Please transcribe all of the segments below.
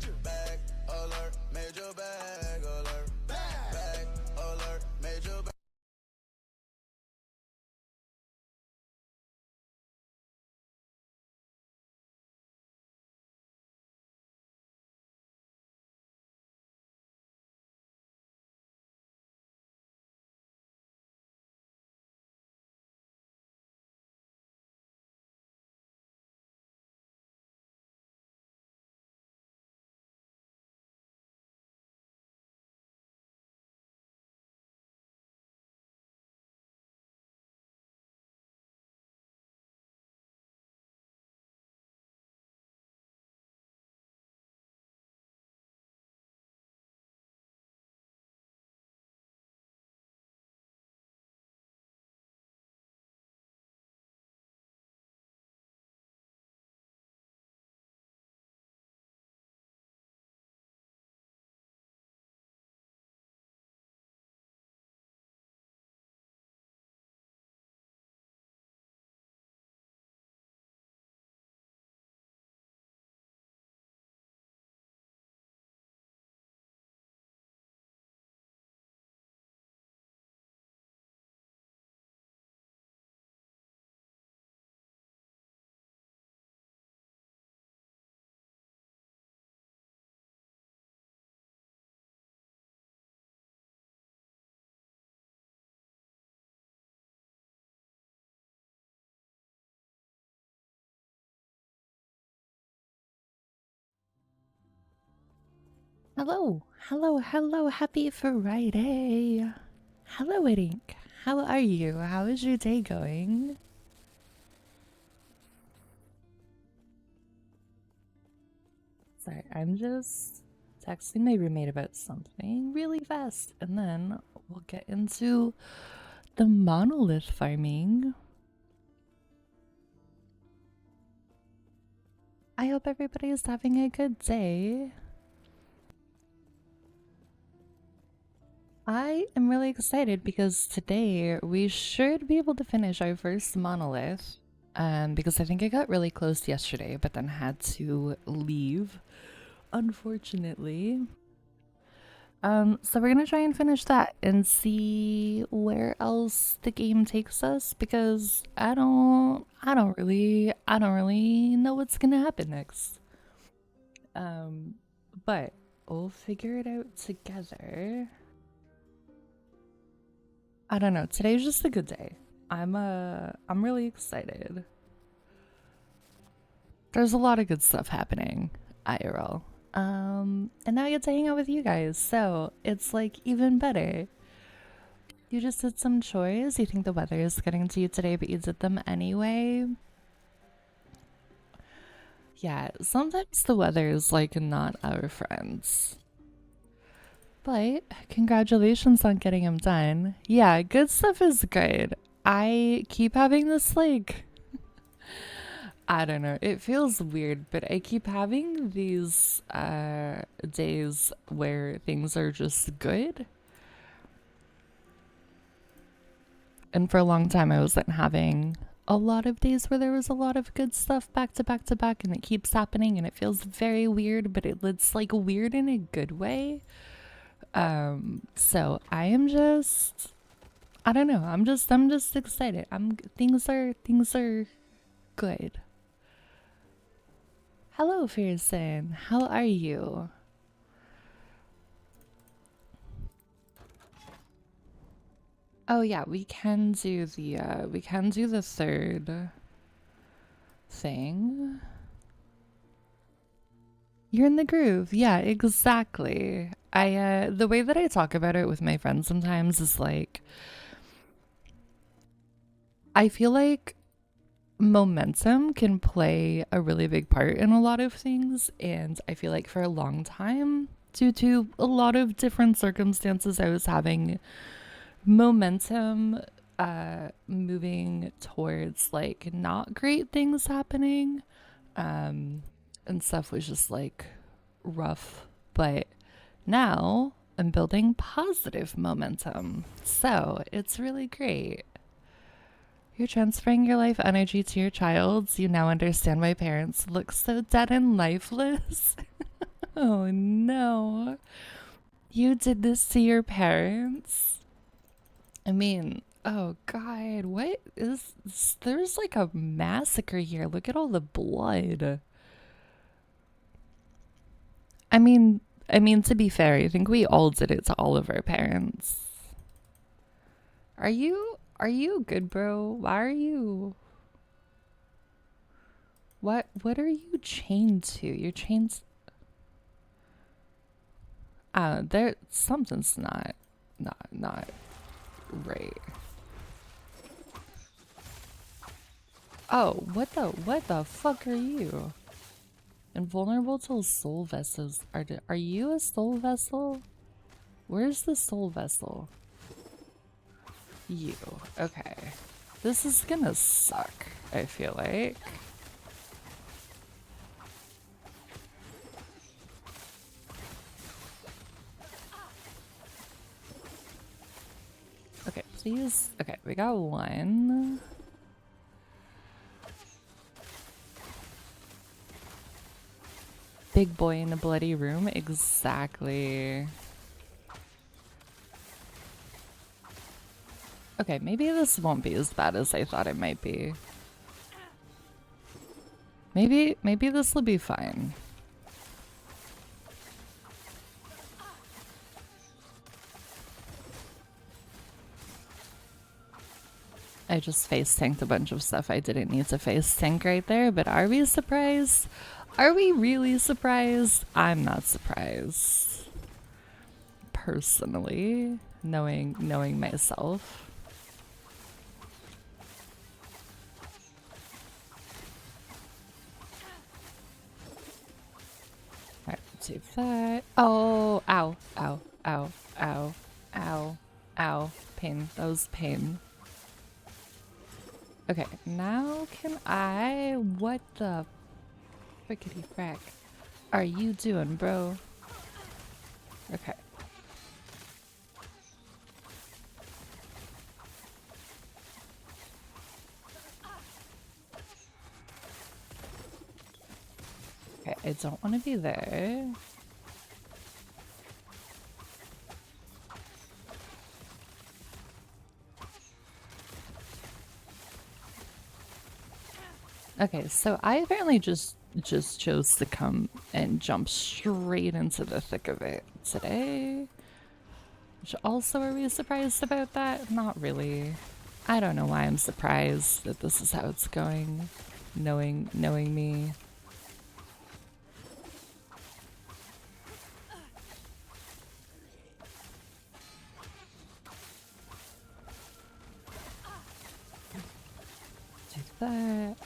Bag alert, major bag alert. Bag alert, major bag. Hello, hello, hello, happy Friday. Hello, Ink. How are you? How is your day going? Sorry, I'm just texting my roommate about something really fast, and then we'll get into the monolith farming. I hope everybody is having a good day. I am really excited because today we should be able to finish our first monolith. Because I think I got really close yesterday, but then had to leave, unfortunately. So we're gonna try and finish that and see where else the game takes us because I don't really know what's gonna happen next. Um, but we'll figure it out together. I don't know. Today's just a good day. I'm really excited. There's a lot of good stuff happening, IRL. And now I get to hang out with you guys, so it's like even better. You just did some chores. You think the weather is getting to you today, but you did them anyway. Yeah, sometimes the weather is like not our friends. But congratulations on getting them done. Yeah, good stuff is good. I keep having this like I don't know. It feels weird, but I keep having these days where things are just good. And for a long time I wasn't having a lot of days where there was a lot of good stuff back to back to back, and it keeps happening and it feels very weird, but it's like weird in a good way. So I am just I don't know. I'm just excited. I'm things are good. Hello, Fearson. How are you? Oh yeah, we can do the third thing. You're in the groove. Yeah, exactly. The way that I talk about it with my friends sometimes is like I feel like momentum can play a really big part in a lot of things, and I feel like for a long time due to a lot of different circumstances I was having momentum moving towards like not great things happening, um and stuff was just like rough, but now I'm building positive momentum, so it's really great. You're transferring your life energy to your child. You now understand why parents look so dead and lifeless. Oh no. You did this to your parents? I mean, oh god, what is this? There's like a massacre here. Look at all the blood. I mean, to be fair, I think we all did it to all of our parents. Are you good, bro? Why are you what are you chained to? You're chained. There something's not right. Oh, what the fuck are you? Invulnerable to soul vessels. Are you a soul vessel? Where's the soul vessel? You. Okay. This is gonna suck, I feel like. Okay, please. Okay, we got one. Big boy in a bloody room? Exactly. Okay, maybe this won't be as bad as I thought it might be. Maybe this will be fine. I just face tanked a bunch of stuff I didn't need to face tank right there, but are we surprised? Are we really surprised? I'm not surprised. Personally, knowing myself. Alright, do that. Oh, ow, ow, ow, ow, ow, ow. Pain. That was pain. Okay, now can I... What the frickety frack are you doing, bro? Okay. Okay, I don't want to be there. Okay, so I apparently just chose to come and jump straight into the thick of it today. Which also, are we surprised about that? Not really. I don't know why I'm surprised that this is how it's going, knowing me. Do that.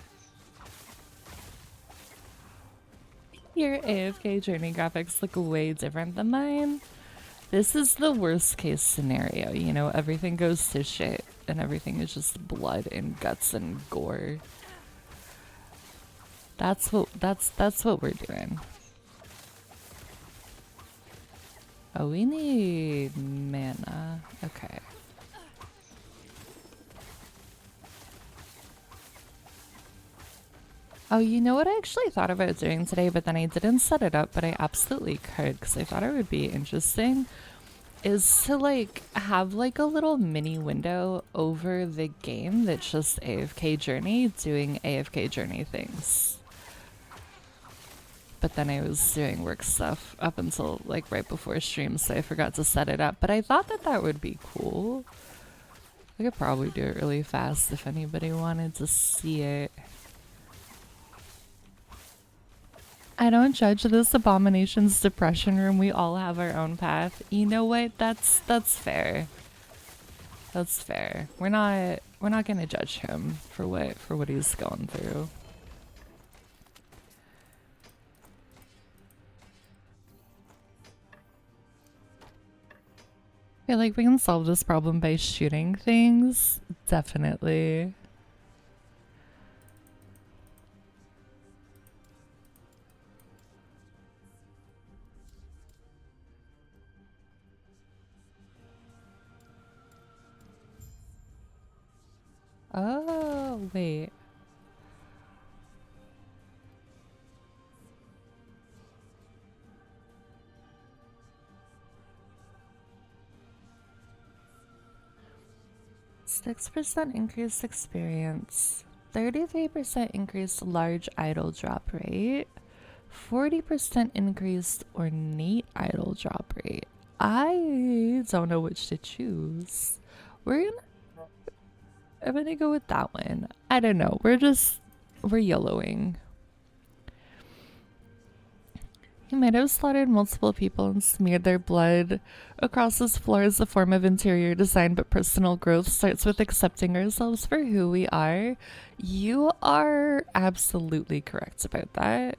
Your AFK journey graphics look way different than mine. This is the worst case scenario, you know, everything goes to shit and everything is just blood and guts and gore. That's what we're doing. Oh, we need mana. Okay. Oh, you know what I actually thought about doing today, but then I didn't set it up, but I absolutely could because I thought it would be interesting, is to like have like a little mini window over the game that's just AFK Journey doing AFK Journey things. But then I was doing work stuff up until like right before stream, so I forgot to set it up. But I thought that that would be cool. I could probably do it really fast if anybody wanted to see it. I don't judge this abomination's depression room. We all have our own path. You know what? That's fair. That's fair. We're not gonna judge him for what he's going through. I feel like we can solve this problem by shooting things. Definitely. Oh, wait. 6% increased experience, 33% increased large idol drop rate, 40% increased ornate idol drop rate. I don't know which to choose. I'm gonna go with that one. I don't know. We're yellowing. He might have slaughtered multiple people and smeared their blood across his floor as a form of interior design, but personal growth starts with accepting ourselves for who we are. You are absolutely correct about that.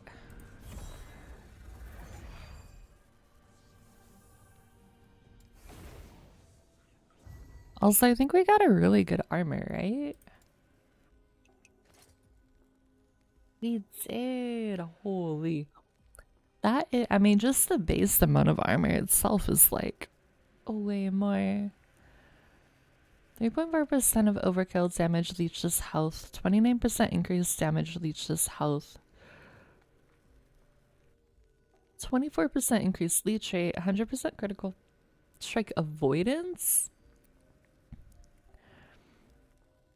Also, I think we got a really good armor, right? We did. Holy. That is, I mean, just the base amount of armor itself is like way more. 3.4% of overkill damage leeches health. 29% increased damage leeches health. 24% increased leech rate. 100% critical strike avoidance.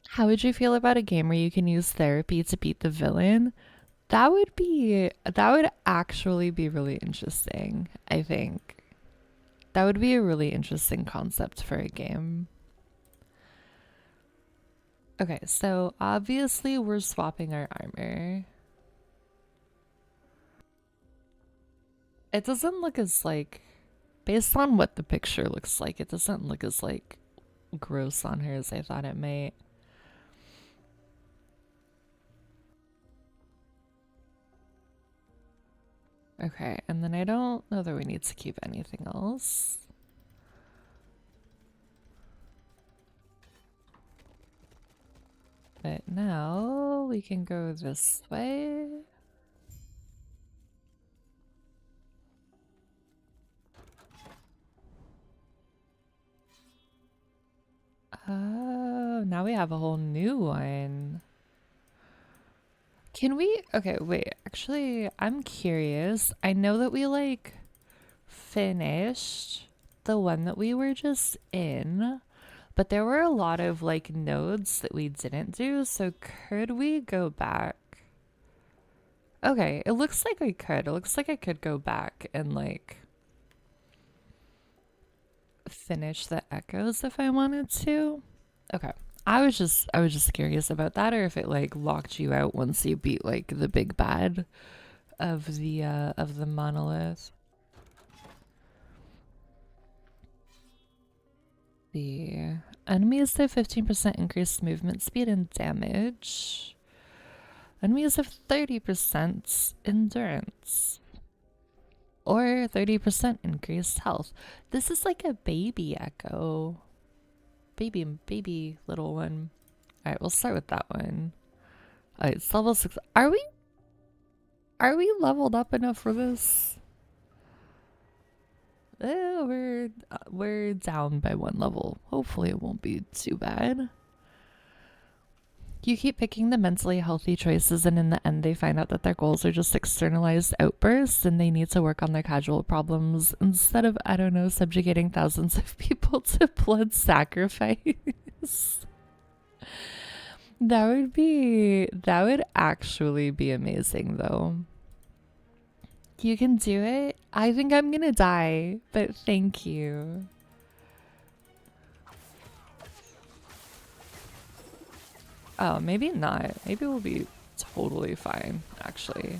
How would you feel about a game where you can use therapy to beat the villain? That would actually be really interesting, I think. That would be a really interesting concept for a game. Okay, so obviously we're swapping our armor. It doesn't look as like, based on what the picture looks like, it doesn't look as like gross on her as I thought it might. Okay, and then I don't know that we need to keep anything else. But now we can go this way. Oh, now we have a whole new one. Can we? Okay, wait. Actually, I'm curious. I know that we like finished the one that we were just in, but there were a lot of like nodes that we didn't do. So could we go back? Okay, it looks like we could. It looks like I could go back and like finish the echoes if I wanted to. Okay. I was just curious about that, or if it like locked you out once you beat like the big bad of the monolith. The enemies have 15% increased movement speed and damage. Enemies have 30% endurance. Or 30% increased health. This is like a baby echo. Baby little one. Alright, we'll start with that one. Alright, it's level 6. Are we leveled up enough for this? We're down by 1 level. Hopefully it won't be too bad. You keep picking the mentally healthy choices, and in the end they find out that their goals are just externalized outbursts and they need to work on their casual problems instead of, I don't know, subjugating thousands of people to blood sacrifice. That would actually be amazing though. You can do it. I think I'm gonna die, but thank you. Oh, maybe not. Maybe we'll be totally fine, actually.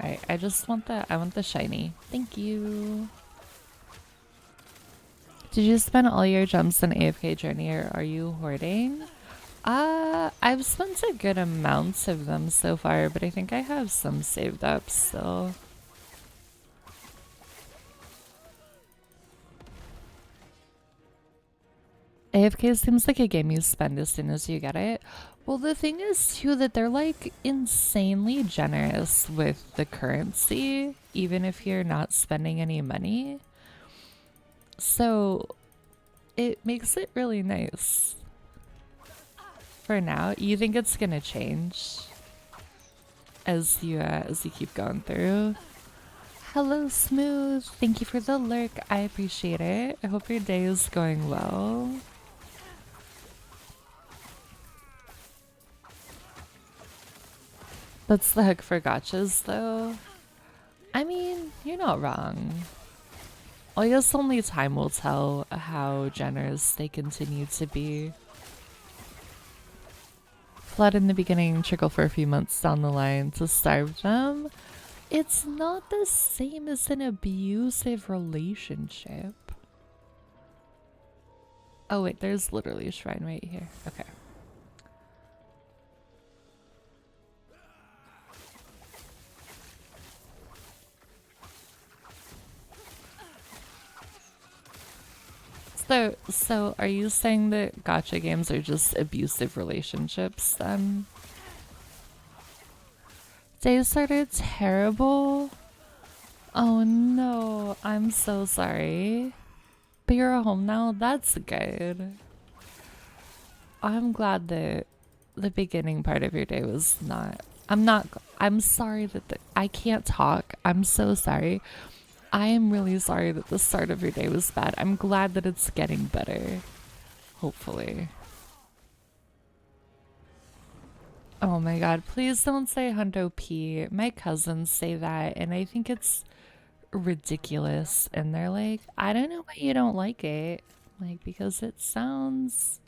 Alright, I want the shiny. Thank you. Did you spend all your gems on AFK journey, or are you hoarding? I've spent a good amount of them so far, but I think I have some saved up still. AFK seems like a game you spend as soon as you get it. Well, the thing is too that they're like insanely generous with the currency, even if you're not spending any money. So it makes it really nice. For now, you think it's gonna change? as you keep going through. Hello, Smooth. Thank you for the lurk. I appreciate it. I hope your day is going well. That's the hook for gotchas, though. I mean, you're not wrong. I guess only time will tell how generous they continue to be. Flood in the beginning, trickle for a few months down the line to starve them. It's not the same as an abusive relationship. Oh wait, there's literally a shrine right here. Okay. So are you saying that gacha games are just abusive relationships then? Day started terrible. Oh no, I'm so sorry. But you're home now? That's good. I'm glad that the beginning part of your day was not. I'm sorry that I can't talk. I'm so sorry. I am really sorry that the start of your day was bad. I'm glad that it's getting better. Hopefully. Oh my god, please don't say Hundo P. My cousins say that, and I think it's ridiculous. And they're like, I don't know why you don't like it. Like, because it sounds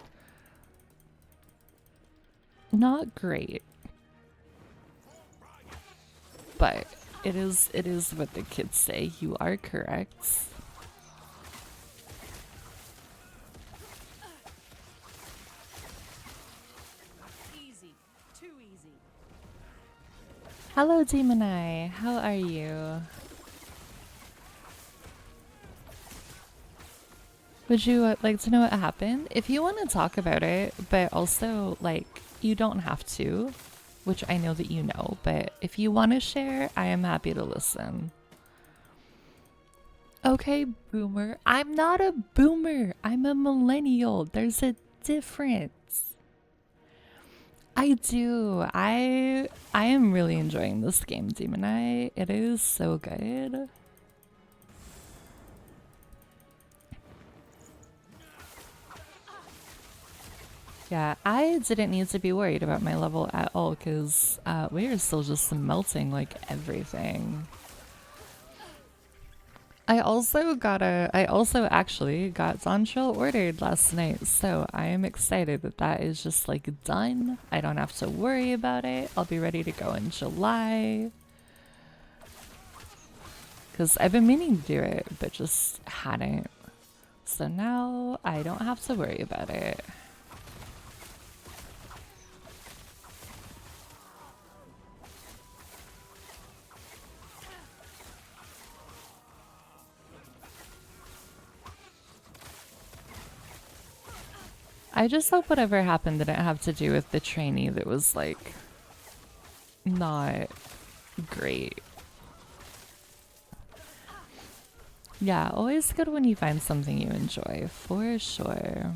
not great. But it is what the kids say. You are correct. Easy. Too easy. Hello, Demon Eye. How are you? Would you like to know what happened? If you want to talk about it, but also, like, you don't have to, which I know that you know, but if you want to share, I am happy to listen. Okay, boomer. I'm not a boomer. I'm a millennial. There's a difference. I do. I am really enjoying this game, Demon Eye. It is so good. Yeah, I didn't need to be worried about my level at all because we are still just melting like everything. I also actually got Zancho ordered last night, so I am excited that that is just like done. I don't have to worry about it. I'll be ready to go in July. Because I've been meaning to do it, but just hadn't. So now I don't have to worry about it. I just hope whatever happened didn't have to do with the trainee that was like not great. Yeah, always good when you find something you enjoy, for sure.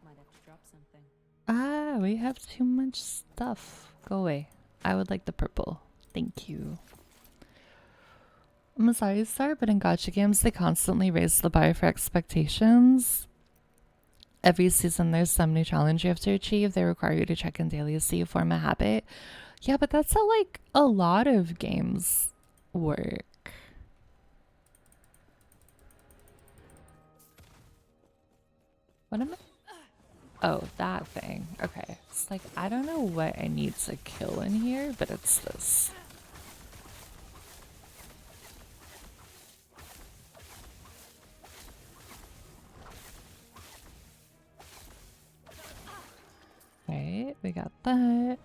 Might have to drop something. Ah, we have too much stuff. Go away. I would like the purple. Thank you. I'm sorry, sir, but in gacha games, they constantly raise the bar for expectations. Every season, there's some new challenge you have to achieve. They require you to check in daily so you form a habit. Yeah, but that's how, like, a lot of games work. What am I? Oh, that thing. Okay. It's like, I don't know what I need to kill in here, but it's this. Right, we got that.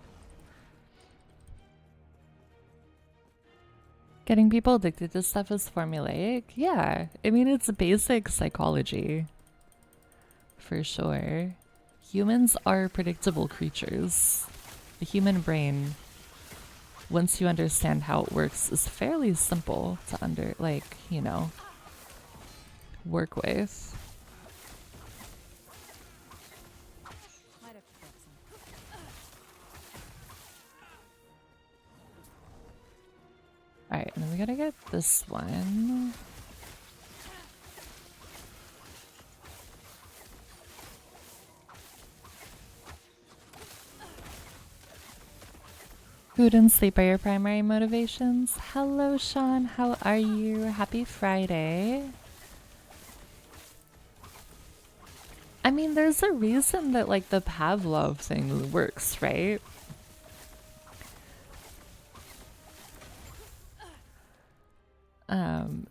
Getting people addicted to stuff is formulaic. Yeah, I mean, it's basic psychology. For sure. Humans are predictable creatures. The human brain, once you understand how it works, is fairly simple to work with. Might have to drop something. Alright, and then we gotta get this one. Food and sleep are your primary motivations. Hello, Sean. How are you? Happy Friday. I mean, there's a reason that, like, the Pavlov thing works, right?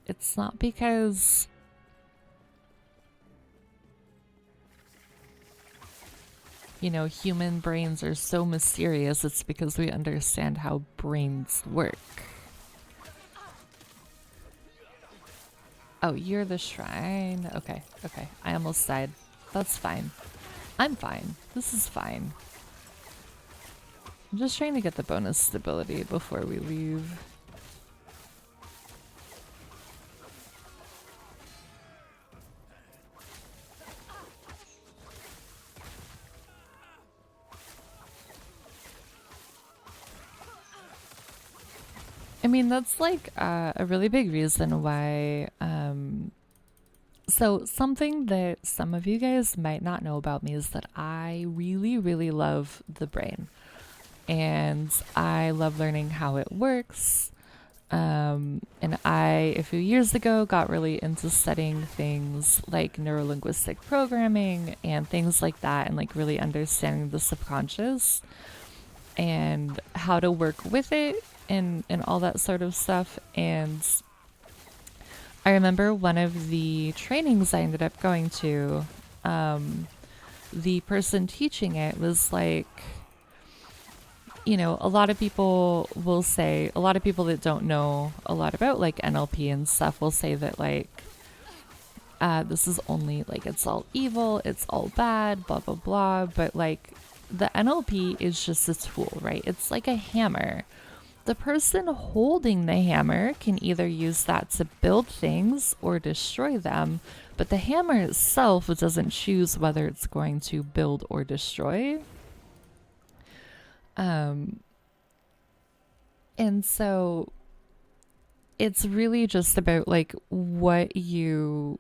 It's not because you know, human brains are so mysterious. It's because we understand how brains work. Oh, you're the shrine. Okay, okay. I almost died. That's fine. I'm fine. This is fine. I'm just trying to get the bonus stability before we leave. I mean, that's like a really big reason why. So, something that some of you guys might not know about me is that I really, really love the brain. And I love learning how it works. And I, a few years ago, got really into studying things like neurolinguistic programming and things like that, and like really understanding the subconscious and how to work with it and all that sort of stuff. And I remember one of the trainings I ended up going to, the person teaching it was like, you know, a lot of people will say, a lot of people that don't know a lot about like NLP and stuff will say that like, this is only like, it's all evil, it's all bad, blah, blah, blah. But like the NLP is just a tool, right? It's like a hammer. The person holding the hammer can either use that to build things or destroy them, but the hammer itself doesn't choose whether it's going to build or destroy. And so it's really just about like what you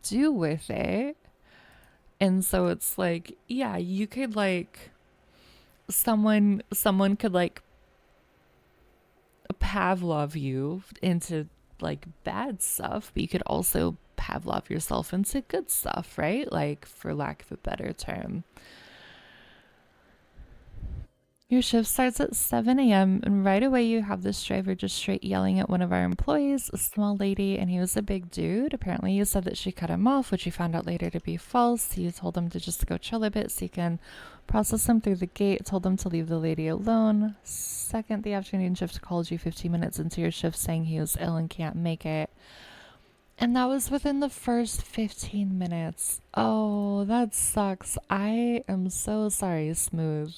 do with it. And so it's like, yeah, you could like someone could like Pavlov you into like bad stuff, but you could also Pavlov yourself into good stuff, right? Like, for lack of a better term. Your shift starts at 7 a.m. and right away you have this driver just straight yelling at one of our employees, a small lady, and he was a big dude. Apparently you said that she cut him off, which you found out later to be false. You told him to just go chill a bit so you can process him through the gate, told him to leave the lady alone. Second, the afternoon shift called you 15 minutes into your shift saying he was ill and can't make it. And that was within the first 15 minutes. Oh, that sucks. I am so sorry, Smooth.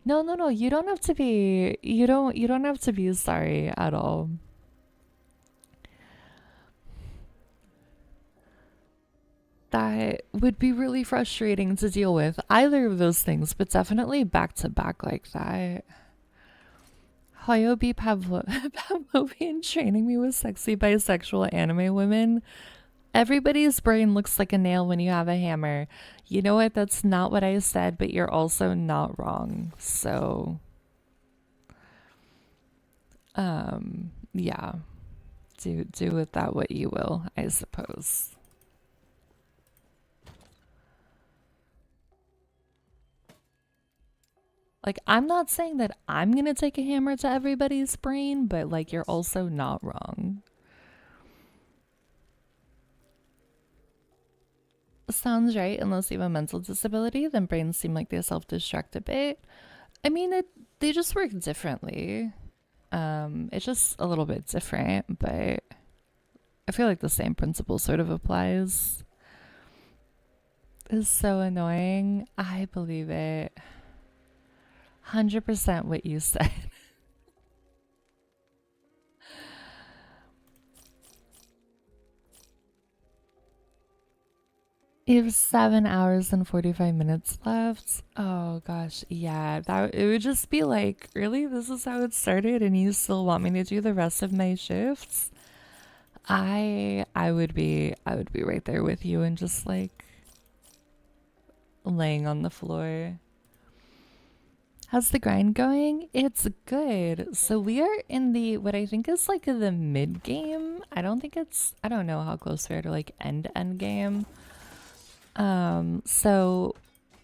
No, you don't have to be, you don't have to be sorry at all. That would be really frustrating to deal with, either of those things, but definitely back to back like that. Hoyobi Pavlovian training me with sexy bisexual anime women. Everybody's brain looks like a nail when you have a hammer. You know what? That's not what I said, but you're also not wrong. So, yeah. Do with that what you will, I suppose. Like, I'm not saying that I'm gonna take a hammer to everybody's brain, but like, you're also not wrong. Sounds right. Unless you have a mental disability, then brains seem like they self-destruct a bit. I mean, they just work differently. It's just a little bit different, but I feel like the same principle sort of applies. It's so annoying. I believe it. 100% what you said. You have 7 hours and 45 minutes left. Oh gosh, yeah. That it would just be like, really? This is how it started and you still want me to do the rest of my shifts? I would be right there with you and just like laying on the floor. How's the grind going? It's good. So we are in the what I think is like the mid game. I don't know how close we are to like end game. So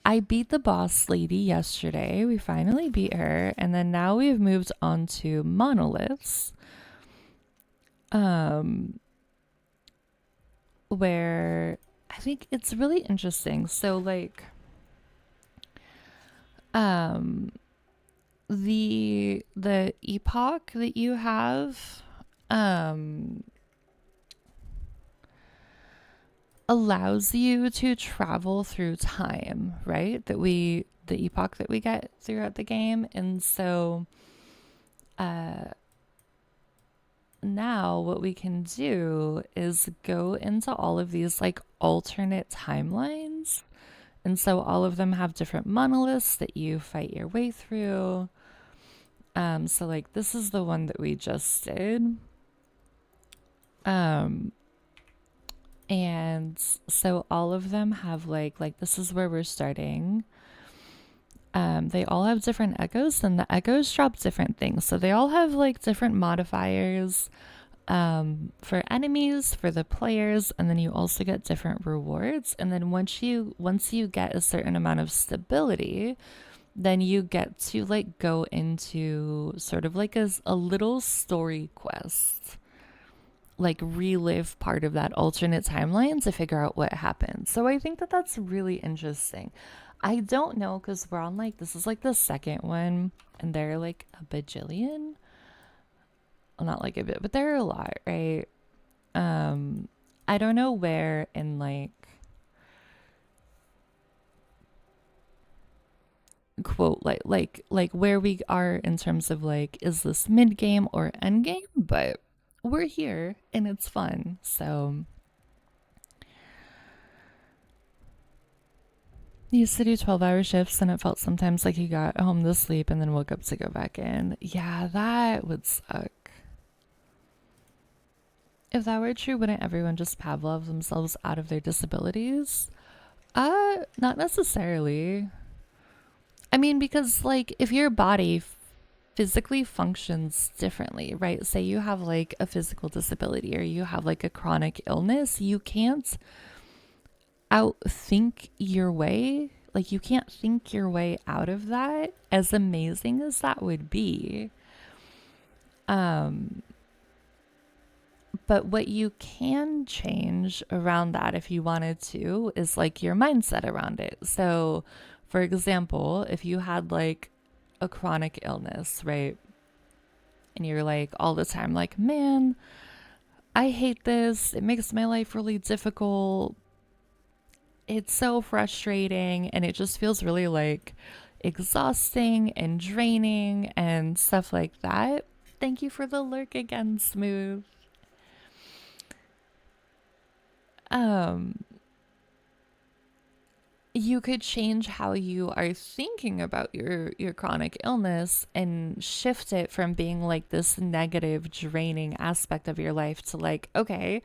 I beat the boss lady yesterday. We finally beat her, and then now we've moved on to monoliths. Where I think it's really interesting. So like the epoch that you have allows you to travel through time, right? The epoch that we get throughout the game. And so now what we can do is go into all of these like alternate timelines. And so all of them have different monoliths that you fight your way through. So like this is the one that we just did. And so all of them have like this is where we're starting. They all have different echoes, and the echoes drop different things. So they all have like different modifiers for enemies, for the players, and then you also get different rewards. And then once you get a certain amount of stability, then you get to like go into sort of like a little story quest, like relive part of that alternate timeline to figure out what happened. So I think that that's really interesting. I don't know, because we're on like this is like the second one, and they're like a bajillion. Well, not like a bit, but they're a lot, right? I don't know where in like quote like where we are in terms of like is this mid game or end game, but we're here and it's fun. So you used to do 12-hour shifts and it felt sometimes like you got home to sleep and then woke up to go back in. Yeah, that would suck. If that were true, wouldn't everyone just Pavlov themselves out of their disabilities? Not necessarily. I mean, because like if your body physically functions differently, right? Say you have like a physical disability or you have like a chronic illness, you can't outthink your way. Like you can't think your way out of that, as amazing as that would be. But what you can change around that if you wanted to is like your mindset around it. So, for example, if you had like a chronic illness, right? And you're like all the time, like, man, I hate this. It makes my life really difficult. It's so frustrating. And it just feels really like exhausting and draining and stuff like that. Thank you for the lurk again, Smooth. You could change how you are thinking about your chronic illness and shift it from being like this negative draining aspect of your life to like, okay,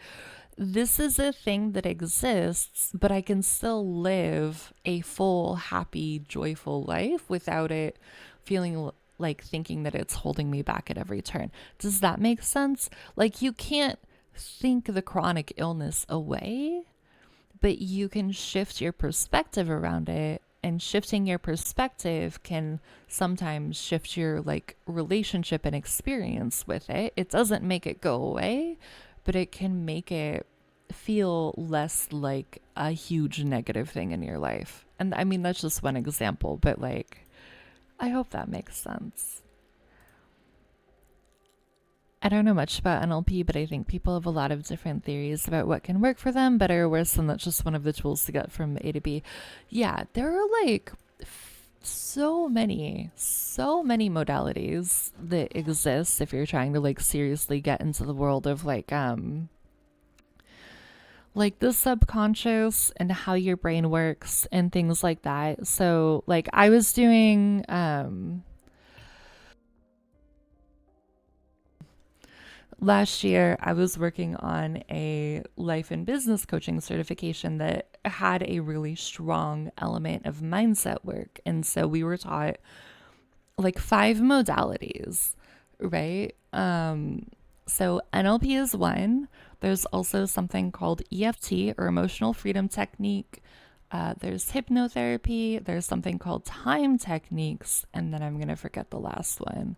this is a thing that exists, but I can still live a full, happy, joyful life without it feeling like thinking that it's holding me back at every turn. Does that make sense? Like you can't think the chronic illness away, but you can shift your perspective around it, and shifting your perspective can sometimes shift your like relationship and experience with it. It doesn't make it go away, but it can make it feel less like a huge negative thing in your life. And I mean that's just one example, but like I hope that makes sense. I don't know much about NLP, but I think people have a lot of different theories about what can work for them, better or worse, and that's just one of the tools to get from A to B. Yeah, there are like so many modalities that exist if you're trying to like seriously get into the world of like like the subconscious and how your brain works and things like that. So like I was doing last year I was working on a life and business coaching certification that had a really strong element of mindset work. And so we were taught like 5 modalities, right? So NLP is one. There's also something called EFT or emotional freedom technique. There's hypnotherapy. There's something called time techniques. And then I'm going to forget the last one.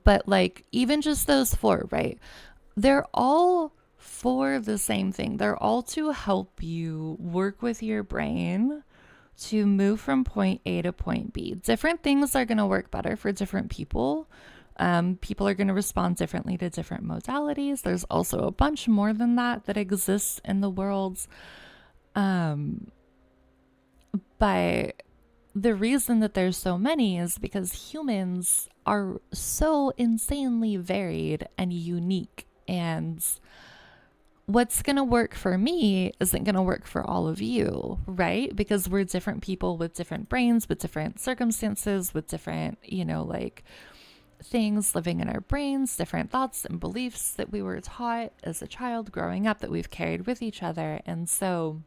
But like, even just those four, right? They're all for the same thing. They're all to help you work with your brain to move from point A to point B. Different things are going to work better for different people. People are going to respond differently to different modalities. There's also a bunch more than that that exists in the world. But the reason that there's so many is because humans are so insanely varied and unique. And what's going to work for me isn't going to work for all of you, right? Because we're different people with different brains, with different circumstances, with different, like things living in our brains, different thoughts and beliefs that we were taught as a child growing up that we've carried with each other. And so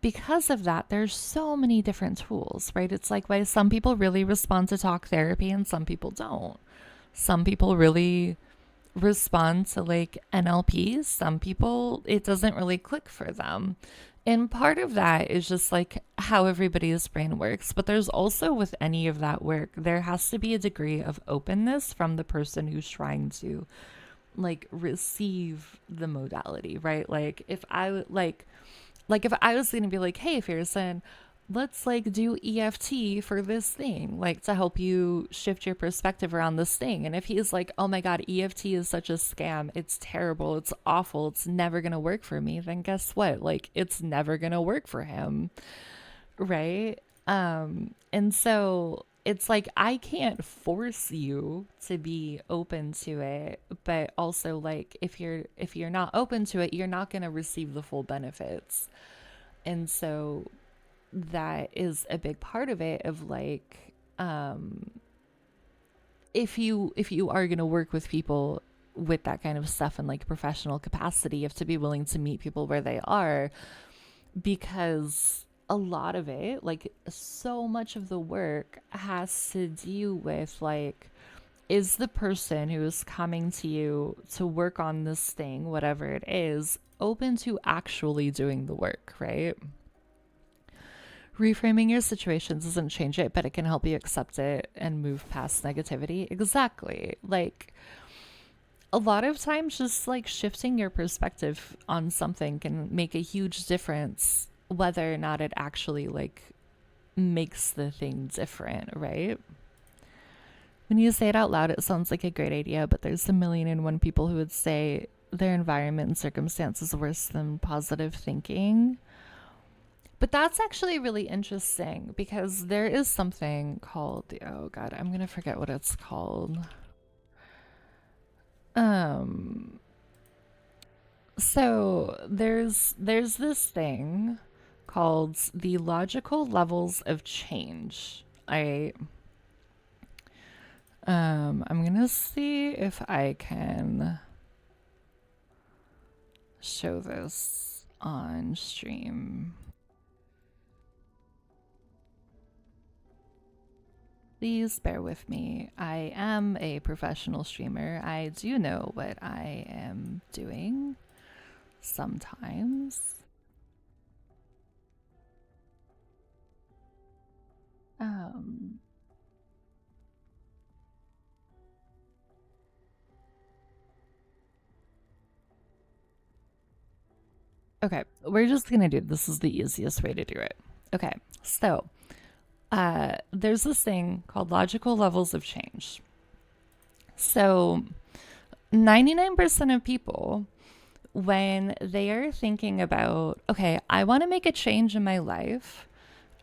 because of that, there's so many different tools, right? It's like why some people really respond to talk therapy and some people don't. Some people really respond to like NLP. Some people, it doesn't really click for them. And part of that is just like how everybody's brain works. But there's also with any of that work, there has to be a degree of openness from the person who's trying to like receive the modality, right? Like if I if I was going to be like, hey, Fearson, let's like do EFT for this thing, like to help you shift your perspective around this thing. And if he's like, oh my God, EFT is such a scam. It's terrible. It's awful. It's never going to work for me. Then guess what? Like it's never going to work for him. Right. And so it's like, I can't force you to be open to it, but also like if you're not open to it, you're not going to receive the full benefits. And so that is a big part of it of like if you are going to work with people with that kind of stuff in like professional capacity, you have to be willing to meet people where they are, because a lot of it, like so much of the work has to do with like, is the person who is coming to you to work on this thing, whatever it is, open to actually doing the work, right? Reframing your situations doesn't change it, but it can help you accept it and move past negativity. Exactly. Like a lot of times just like shifting your perspective on something can make a huge difference, whether or not it actually like makes the thing different, right? When you say it out loud, it sounds like a great idea, but there's a million and one people who would say their environment and circumstances worse than positive thinking. But that's actually really interesting because there is something called oh God, I'm gonna forget what it's called. So there's this thing called the logical levels of change. I'm gonna see if I can show this on stream. Please bear with me. I am a professional streamer. I do know what I am doing sometimes. Okay, we're just gonna do this is the easiest way to do it. Okay, so there's this thing called logical levels of change. So 99% of people, when they are thinking about, okay, I want to make a change in my life,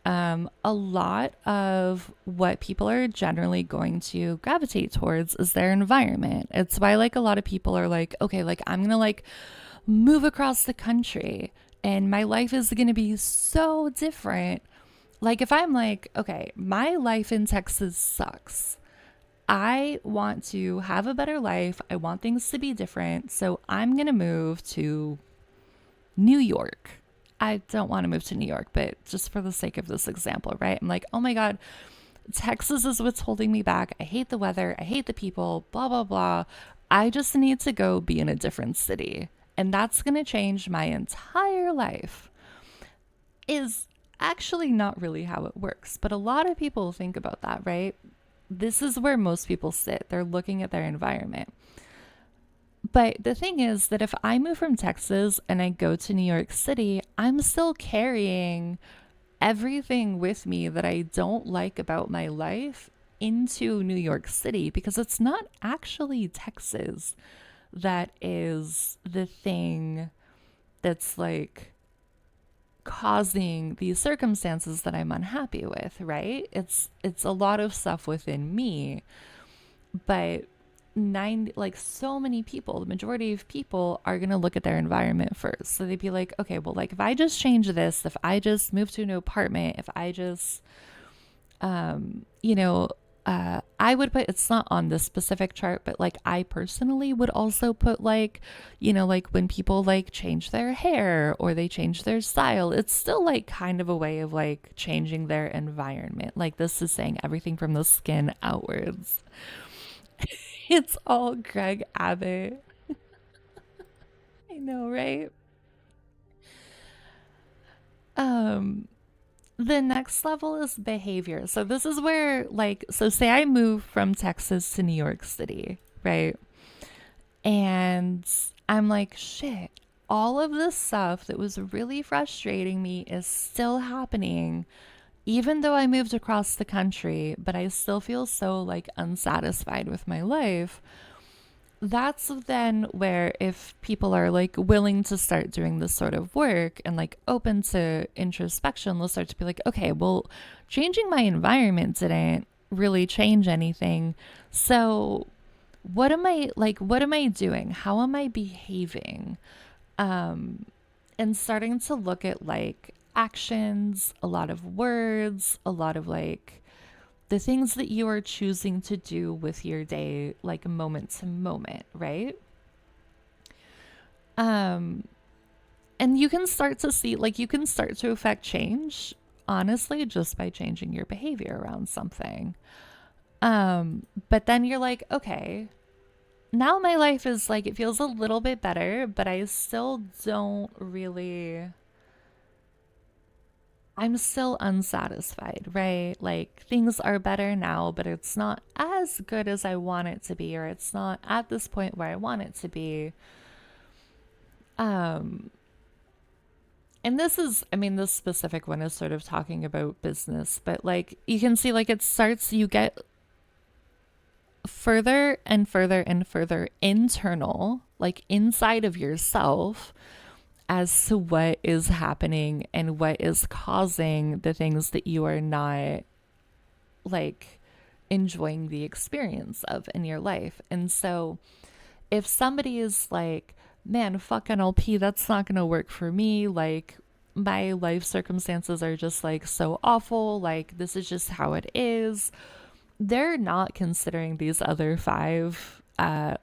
a lot of what people are generally going to gravitate towards is their environment. It's why like a lot of people are like, okay, like I'm gonna like move across the country and my life is gonna be so different. Like if I'm like, okay, my life in Texas sucks. I want to have a better life. I want things to be different. So I'm going to move to New York. I don't want to move to New York, but just for the sake of this example, right? I'm like, oh my God, Texas is what's holding me back. I hate the weather. I hate the people, blah, blah, blah. I just need to go be in a different city. And that's going to change my entire life. Is actually not really how it works. But a lot of people think about that, right? This is where most people sit. They're looking at their environment. But the thing is that if I move from Texas and I go to New York City, I'm still carrying everything with me that I don't like about my life into New York City because it's not actually Texas that is the thing that's like causing these circumstances that I'm unhappy with, right? It's a lot of stuff within me. But like so many people, the majority of people are going to look at their environment first. So they'd be like, okay, well, like if I just change this, if I just move to a new apartment, if I just you know, I would put, it's not on this specific chart, but like I personally would also put like, you know, like when people like change their hair or they change their style, it's still like kind of a way of like changing their environment. Like this is saying everything from the skin outwards. It's all Greg Abbott. I know, right? Um, the next level is behavior. So this is where like so say I move from Texas to New York City, right? And I'm like, shit, all of this stuff that was really frustrating me is still happening even though I moved across the country, but I still feel so like unsatisfied with my life. That's then where if people are like willing to start doing this sort of work and like open to introspection, they'll start to be like, okay, well, changing my environment didn't really change anything. So what am I doing? How am I behaving? And starting to look at like actions, a lot of words, a lot of like the things that you are choosing to do with your day, like moment to moment, right? Um, and you can start to see, like, you can start to affect change, honestly, just by changing your behavior around something. But then you're like, okay, now my life is like, it feels a little bit better, but I still don't really I'm still unsatisfied, right? Like things are better now, but it's not as good as I want it to be, or it's not at this point where I want it to be. Um, and this is, I mean, this specific one is sort of talking about business, but like you can see, like it starts, you get further and further and further internal, like inside of yourself as to what is happening and what is causing the things that you are not like enjoying the experience of in your life. And so if somebody is like, man, fuck NLP, that's not going to work for me. Like my life circumstances are just like so awful. Like this is just how it is. They're not considering these other five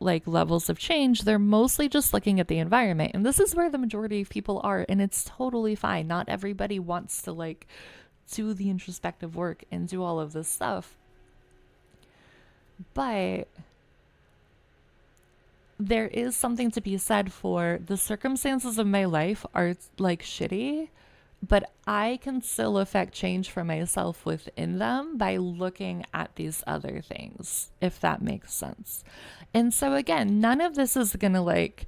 like levels of change. They're mostly just looking at the environment, and this is where the majority of people are, and it's totally fine. Not everybody wants to like do the introspective work and do all of this stuff, but there is something to be said for the circumstances of my life are like shitty, but I can still affect change for myself within them by looking at these other things, if that makes sense. And so, again, none of this is going to like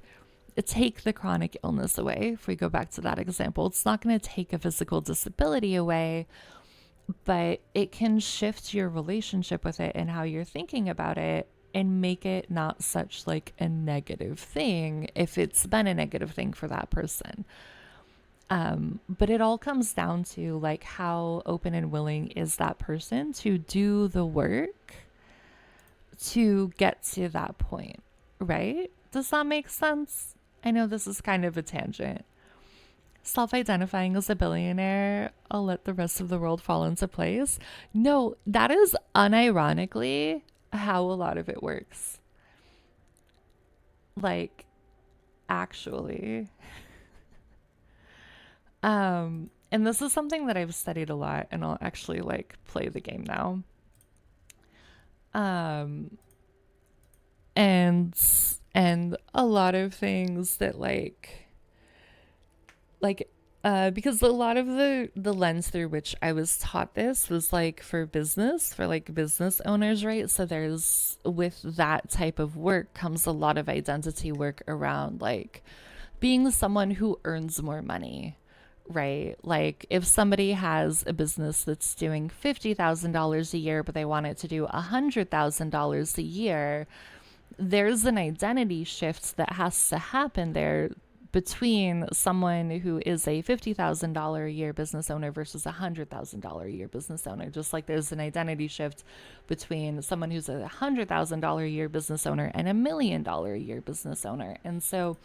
take the chronic illness away. If we go back to that example, it's not going to take a physical disability away, but it can shift your relationship with it and how you're thinking about it and make it not such like a negative thing if it's been a negative thing for that person. But it all comes down to like how open and willing is that person to do the work to get to that point, right? Does that make sense? I know this is kind of a tangent. Self-identifying as a billionaire, I'll let the rest of the world fall into place. No, that is unironically how a lot of it works. Like, actually. And this is something that I've studied a lot, and I'll actually like play the game now. Um, and a lot of things that because a lot of the lens through which I was taught this was like for business, for like business owners, right? So there's, with that type of work comes a lot of identity work around like being someone who earns more money, right? Like if somebody has a business that's doing $50,000 a year, but they want it to do $100,000 a year, there's an identity shift that has to happen there between someone who is a $50,000 a year business owner versus a $100,000 a year business owner. Just like there's an identity shift between someone who's a $100,000 a year business owner and $1,000,000 a year business owner. And so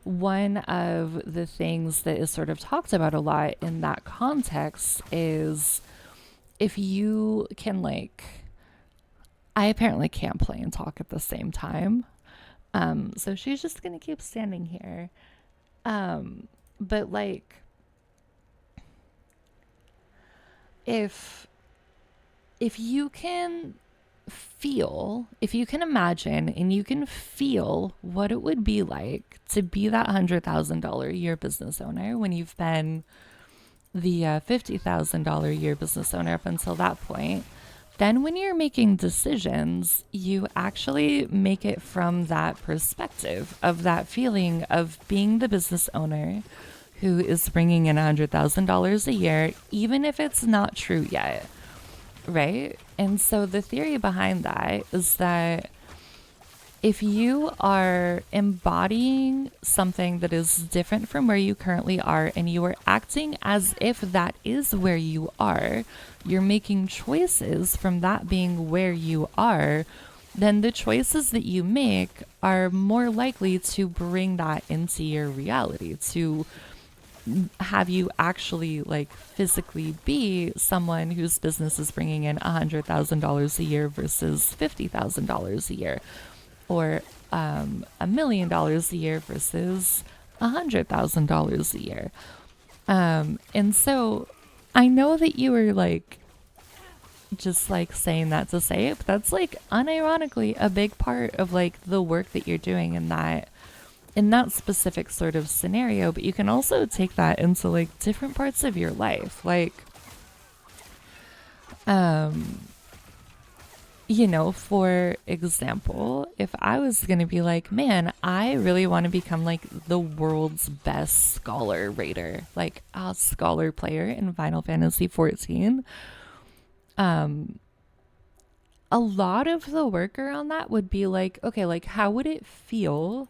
one of the things that is sort of talked about a lot in that context is if you can like, I apparently can't play and talk at the same time. So she's just going to keep standing here. But like, if you can if you can imagine and you can feel what it would be like to be that $100,000 a year business owner when you've been the $50,000 a year business owner up until that point, then when you're making decisions, you actually make it from that perspective of that feeling of being the business owner who is bringing in $100,000 a year, even if it's not true yet, right? And so the theory behind that is that if you are embodying something that is different from where you currently are and you are acting as if that is where you are, you're making choices from that being where you are, then the choices that you make are more likely to bring that into your reality, to have you actually like physically be someone whose business is bringing in $100,000 a year versus $50,000 a year, or $1,000,000 a year versus $100,000 a year. And so I know that you were like just like saying that to say it, but that's like unironically a big part of like the work that you're doing in that specific sort of scenario. But you can also take that into like different parts of your life, like you know, for example, if I was going to be like, man, I really want to become like the world's best scholar raider, like a scholar player in Final Fantasy 14, a lot of the work around that would be like, okay, like how would it feel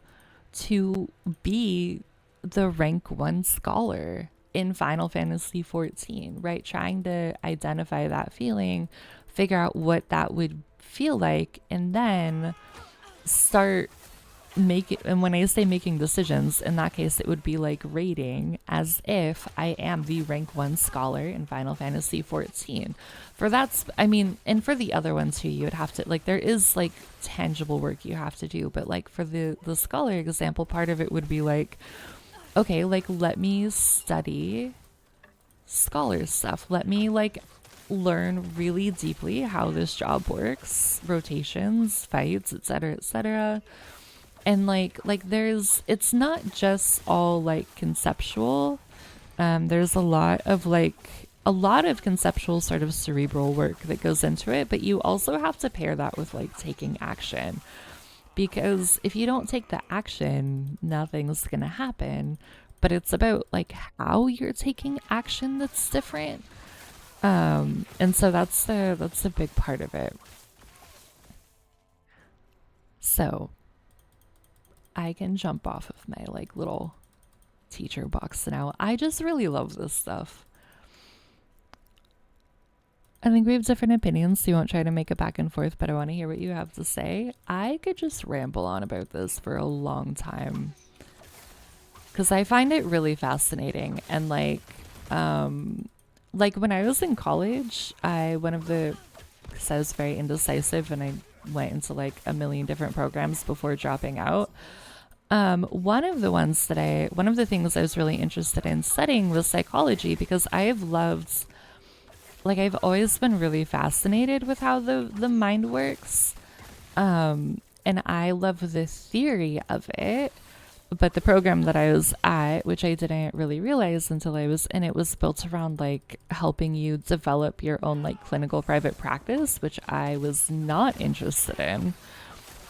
to be the rank 1 scholar in Final Fantasy 14, right? Trying to identify that feeling, figure out what that would feel like, and then start making, and when I say making decisions, in that case it would be like rating as if I am the rank 1 scholar in Final Fantasy 14. For that's, I mean, and for the other ones too, you would have to like, there is like tangible work you have to do, but like for the scholar example, part of it would be like, okay, like let me study scholar stuff, let me like learn really deeply how this job works, rotations, fights, etc. And like there's, it's not just all like conceptual. There's a lot of conceptual sort of cerebral work that goes into it, but you also have to pair that with like taking action, because if you don't take the action, nothing's gonna happen. But it's about like how you're taking action that's different. And so that's a big part of it. So I can jump off of my like little teacher box now. I just really love this stuff. I think we have different opinions, so you won't try to make it back and forth, but I want to hear what you have to say. I could just ramble on about this for a long time because I find it really fascinating. And like when I was in college, because I was very indecisive and I went into like a million different programs before dropping out. One of the things I was really interested in studying was psychology, because I've always been really fascinated with how the mind works. And I love the theory of it. But the program that I was at, which I didn't really realize until I was in it, was built around like helping you develop your own like clinical private practice, which I was not interested in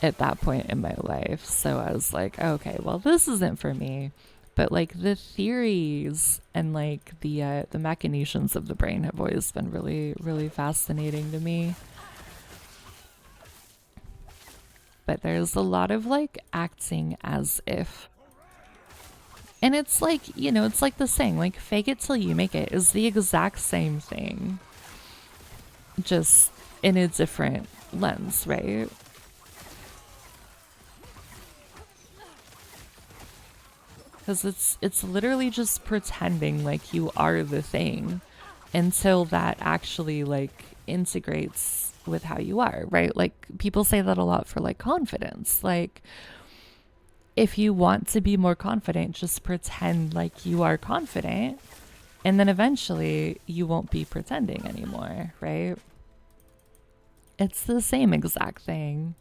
at that point in my life. So I was like, okay, well, this isn't for me. But like the theories and like the machinations of the brain have always been really, really fascinating to me. But there's a lot of like acting as if. And it's like, it's like the saying, like fake it till you make it is the exact same thing. Just in a different lens, right? Because it's literally just pretending like you are the thing until that actually like integrates with how you are, right? Like people say that a lot for like confidence. Like if you want to be more confident, just pretend like you are confident, and then eventually you won't be pretending anymore, right? It's the same exact thing.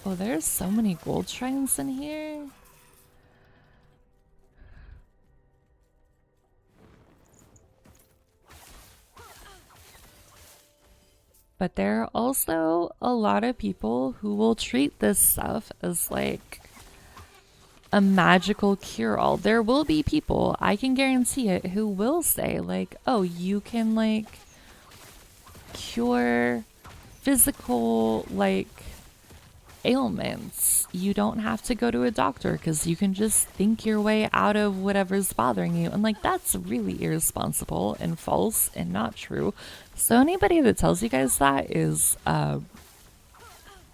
Oh, there's so many gold shrines in here. But there are also a lot of people who will treat this stuff as like a magical cure-all. There will be people, I can guarantee it, who will say like, oh, you can like cure physical like ailments. You don't have to go to a doctor because you can just think your way out of whatever's bothering you. And like that's really irresponsible and false and not true. So anybody that tells you guys that is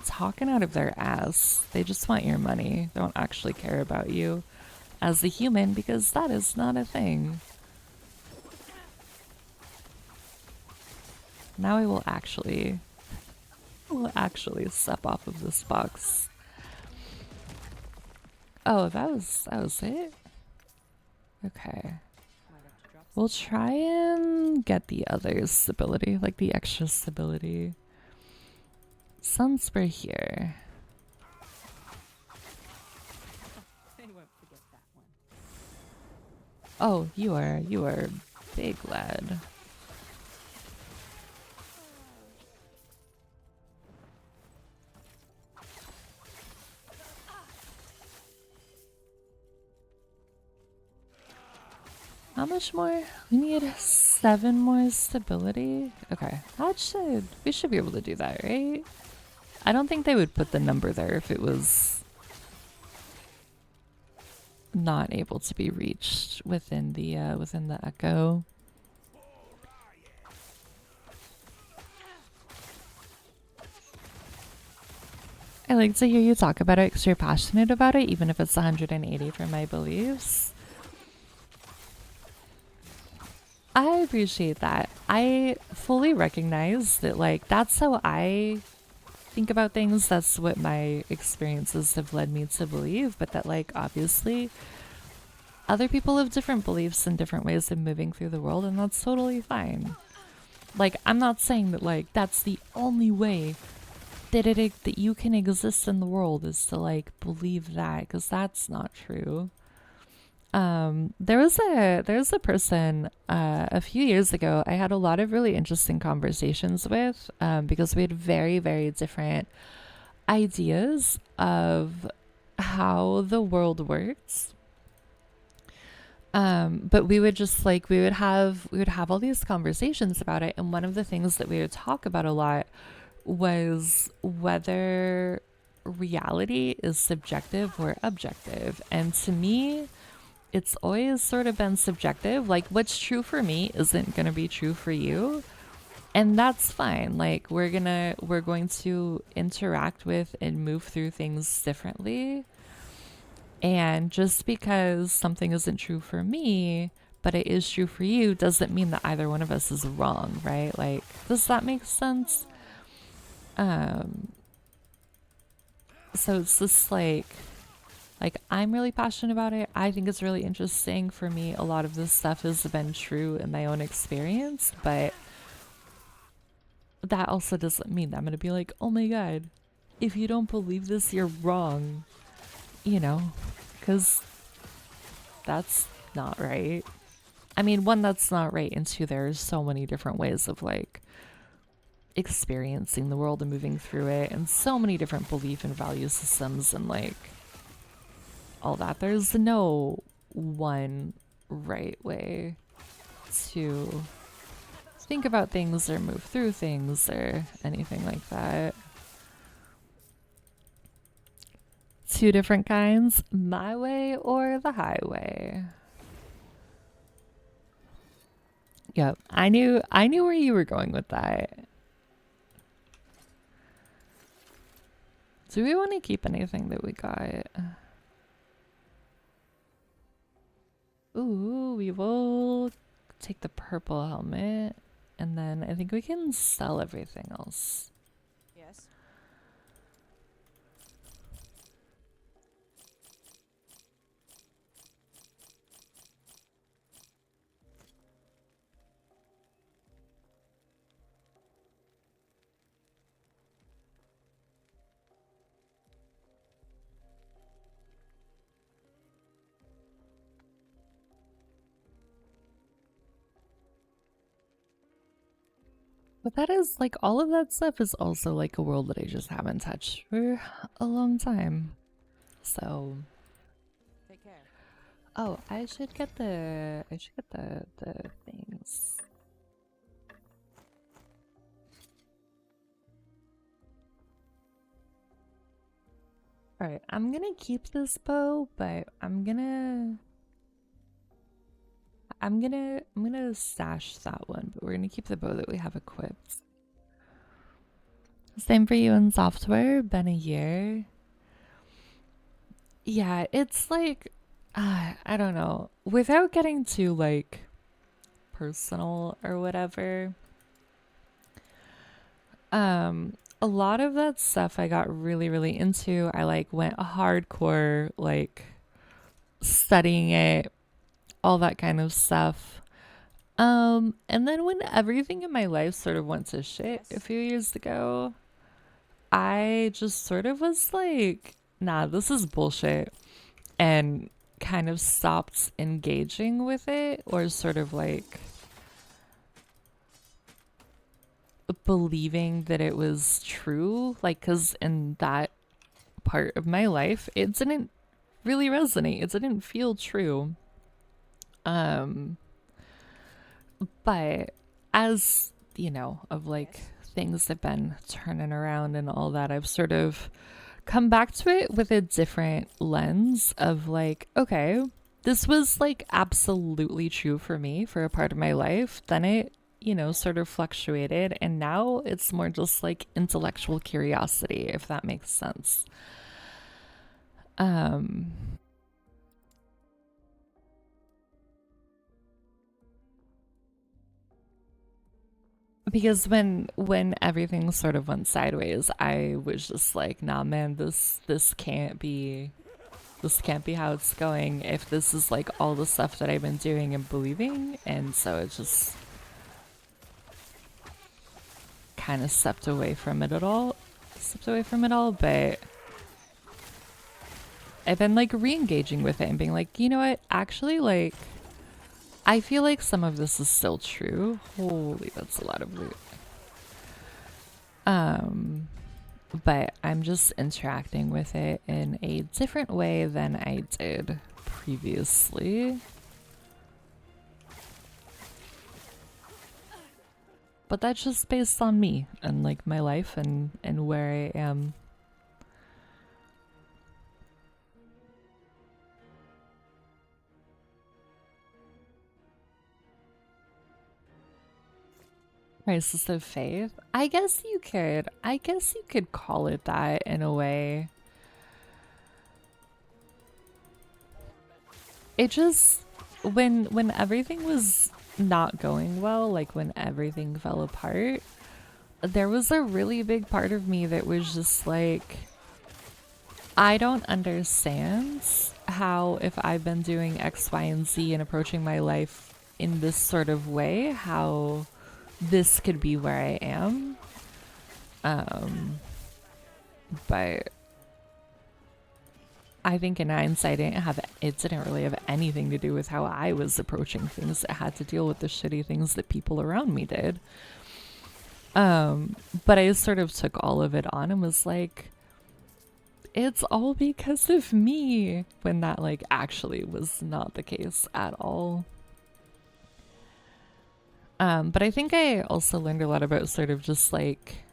talking out of their ass. They just want your money. They don't actually care about you as a human, because that is not a thing. Now I will actually step off of this box. Oh, that was it? Okay. We'll try and get the other stability, like the extra stability. Sunspur here. They won't forget that one. Oh, you are big lad. How much more? We need 7 more stability. Okay, we should be able to do that, right? I don't think they would put the number there if it was not able to be reached within the echo. I like to hear you talk about it because you're passionate about it, even if it's 180 for my beliefs. I appreciate that. I fully recognize that, like, that's how I think about things. That's what my experiences have led me to believe. But that, like, obviously, other people have different beliefs and different ways of moving through the world, and that's totally fine. Like, I'm not saying that, like, that's the only way that you can exist in the world is to, like, believe that, because that's not true. There was a person a few years ago I had a lot of really interesting conversations with, because we had very, very different ideas of how the world works. But we would just like we would have all these conversations about it, and one of the things that we would talk about a lot was whether reality is subjective or objective. And to me, it's always sort of been subjective. Like, what's true for me isn't going to be true for you. And that's fine. Like, we're going to interact with and move through things differently. And just because something isn't true for me, but it is true for you, doesn't mean that either one of us is wrong, right? Like, does that make sense? So it's just like I'm really passionate about it. I think it's really interesting. For me, a lot of this stuff has been true in my own experience, but that also doesn't mean that I'm gonna be like, oh my god, if you don't believe this, you're wrong, you know, because that's not right. I mean, one, that's not right, and two, there's so many different ways of like experiencing the world and moving through it, and so many different belief and value systems and like all that. There's no one right way to think about things or move through things or anything like that. Two different kinds, my way or the highway. Yep, I knew where you were going with that. Do we want to keep anything that we got? Ooh, we will take the purple helmet, and then I think we can sell everything else. Yes. But that is like, all of that stuff is also like a world that I just haven't touched for a long time. So, Take care. oh, I should get the things. All right, I'm gonna keep this bow, but I'm gonna stash that one, but we're gonna keep the bow that we have equipped. Same for you in software, been a year. Yeah, it's like, I don't know, without getting too like personal or whatever. A lot of that stuff I got really, really into. I like went hardcore, like studying it, all that kind of stuff. And then when everything in my life sort of went to shit a few years ago, I just sort of was like, nah, this is bullshit, and kind of stopped engaging with it, or sort of like believing that it was true. Like, because in that part of my life, it didn't really resonate, it didn't feel true. But as you know, of like things have been turning around and all that, I've sort of come back to it with a different lens of like, okay, this was like absolutely true for me for a part of my life. Then it, you know, sort of fluctuated, and now it's more just like intellectual curiosity, if that makes sense. Because when everything sort of went sideways, I was just like, nah man, this can't be how it's going if this is like all the stuff that I've been doing and believing. And so it just kind of stepped away from it all. But I've been like re-engaging with it and being like, you know what, actually, like, I feel like some of this is still true. Holy, that's a lot of loot. But I'm just interacting with it in a different way than I did previously. But that's just based on me and like my life and where I am Crisis of faith. I guess you could. I guess you could call it that in a way. It just when everything was not going well, like when everything fell apart, there was a really big part of me that was just like, I don't understand how, if I've been doing X, Y, and Z and approaching my life in this sort of way, how this could be where I am. But I think in hindsight, it didn't really have anything to do with how I was approaching things. It had to deal with the shitty things that people around me did. But I sort of took all of it on and was like, it's all because of me, when that like actually was not the case at all. But I think I also learned a lot about sort of just like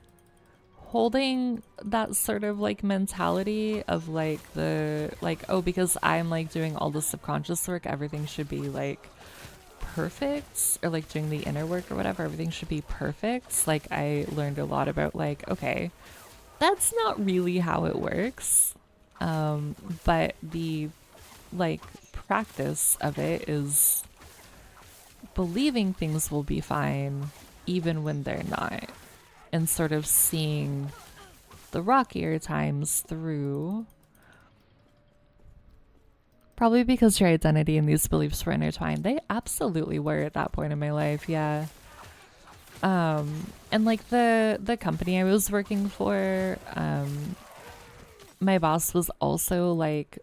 holding that sort of like mentality of like oh, because I'm like doing all the subconscious work, everything should be like perfect, or like doing the inner work or whatever, everything should be perfect. Like I learned a lot about like, okay, that's not really how it works. But the like practice of it is believing things will be fine even when they're not, and sort of seeing the rockier times through. Probably because your identity and these beliefs were intertwined. They absolutely were at that point in my life, yeah. And like the company I was working for, my boss was also like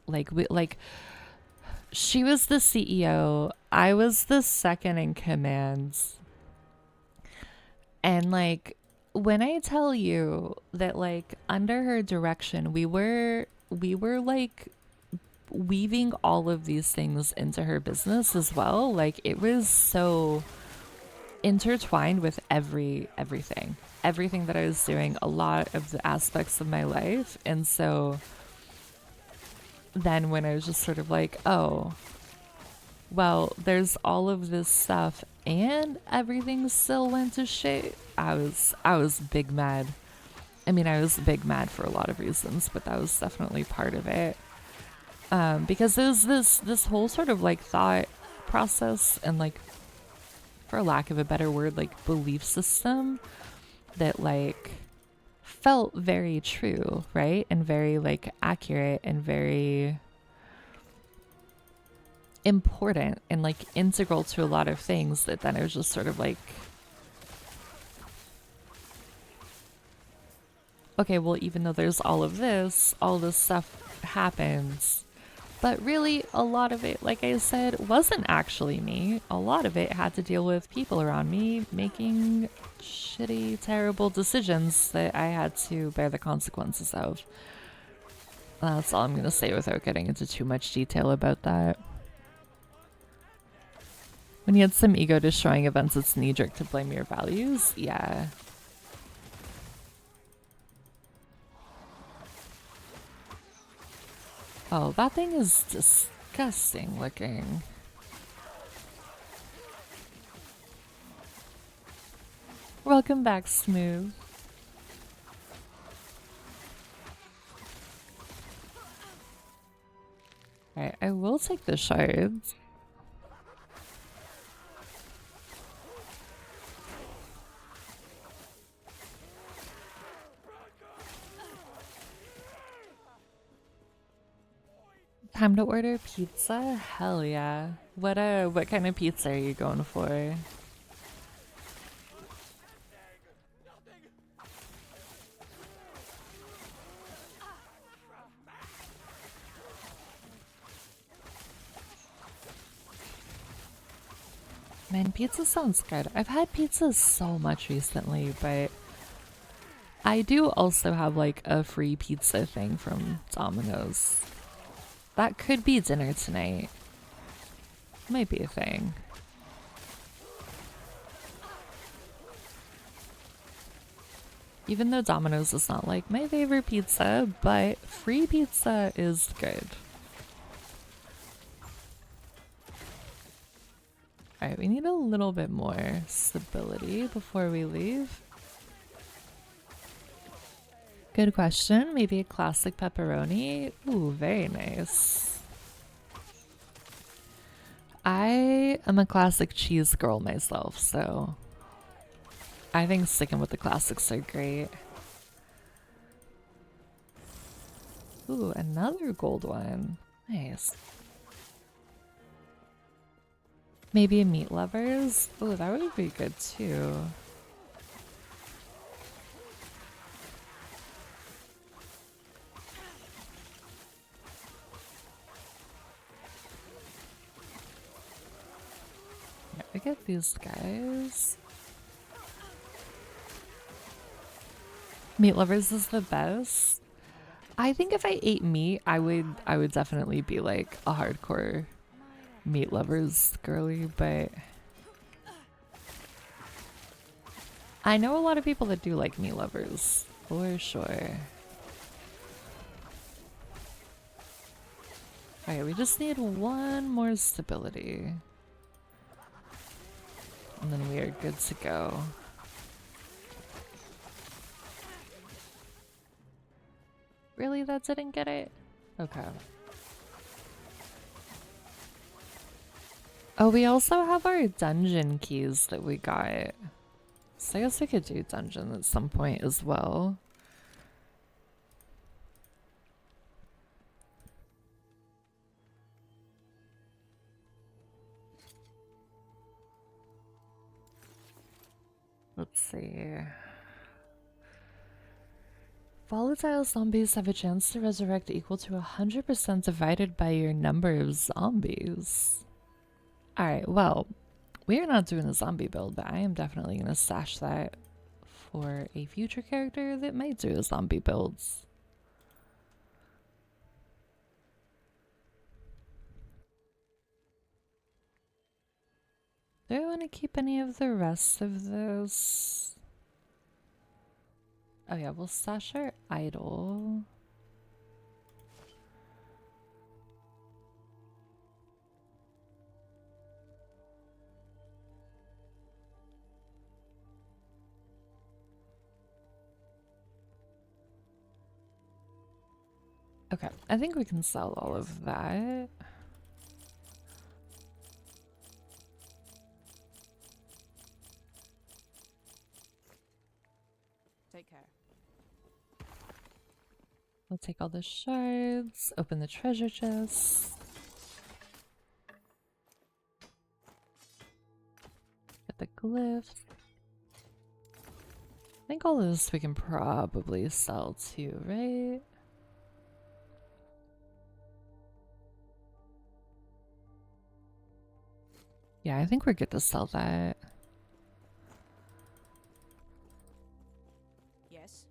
she was the CEO, I was the second in command. And like when I tell you that like under her direction we were like weaving all of these things into her business as well, like it was so intertwined with everything that I was doing, a lot of the aspects of my life. And so then when I was just sort of like, oh, well, there's all of this stuff and everything still went to shit, I was big mad. I mean, I was big mad for a lot of reasons, but that was definitely part of it. Because there's this whole sort of like thought process and like, for lack of a better word, like belief system that like felt very true, right? And very like accurate and very important and like integral to a lot of things, that then it was just sort of like, okay, well, even though there's all this stuff happens, but really a lot of it, like I said, wasn't actually me. A lot of it had to deal with people around me making shitty, terrible decisions that I had to bear the consequences of. That's all I'm gonna say without getting into too much detail about that. When you had some ego destroying events, it's knee-jerk to blame your values. Yeah. Oh, that thing is disgusting looking. Welcome back, Smooth. Alright, I will take the shards. Time to order pizza? Hell yeah. What kind of pizza are you going for? Man, pizza sounds good. I've had pizza so much recently, but I do also have like a free pizza thing from Domino's. That could be dinner tonight. Might be a thing. Even though Domino's is not like my favorite pizza, but free pizza is good. Alright, we need a little bit more stability before we leave. Good question. Maybe a classic pepperoni. Ooh, very nice. I am a classic cheese girl myself, so I think sticking with the classics are great. Ooh, another gold one. Nice. Maybe a meat lovers? Ooh, that would be good too. Yeah, we get these guys. Meat lovers is the best. I think if I ate meat, I would definitely be like a hardcore meat lovers girly, but I know a lot of people that do like meat lovers, for sure. Alright, we just need one more stability. And then we are good to go. Really? That didn't get it? Okay. Oh, we also have our dungeon keys that we got. So I guess we could do dungeon at some point as well. Let's see. Volatile zombies have a chance to resurrect equal to 100% divided by your number of zombies. Alright, well, we are not doing a zombie build, but I am definitely going to stash that for a future character that might do a zombie builds. Do I want to keep any of the rest of this? Oh yeah, we'll stash our idol. Okay, I think we can sell all of that. Take care. We'll take all the shards, open the treasure chest. Get the glyphs. I think all of this we can probably sell too, right? Yeah, I think we're good to sell that. Yes.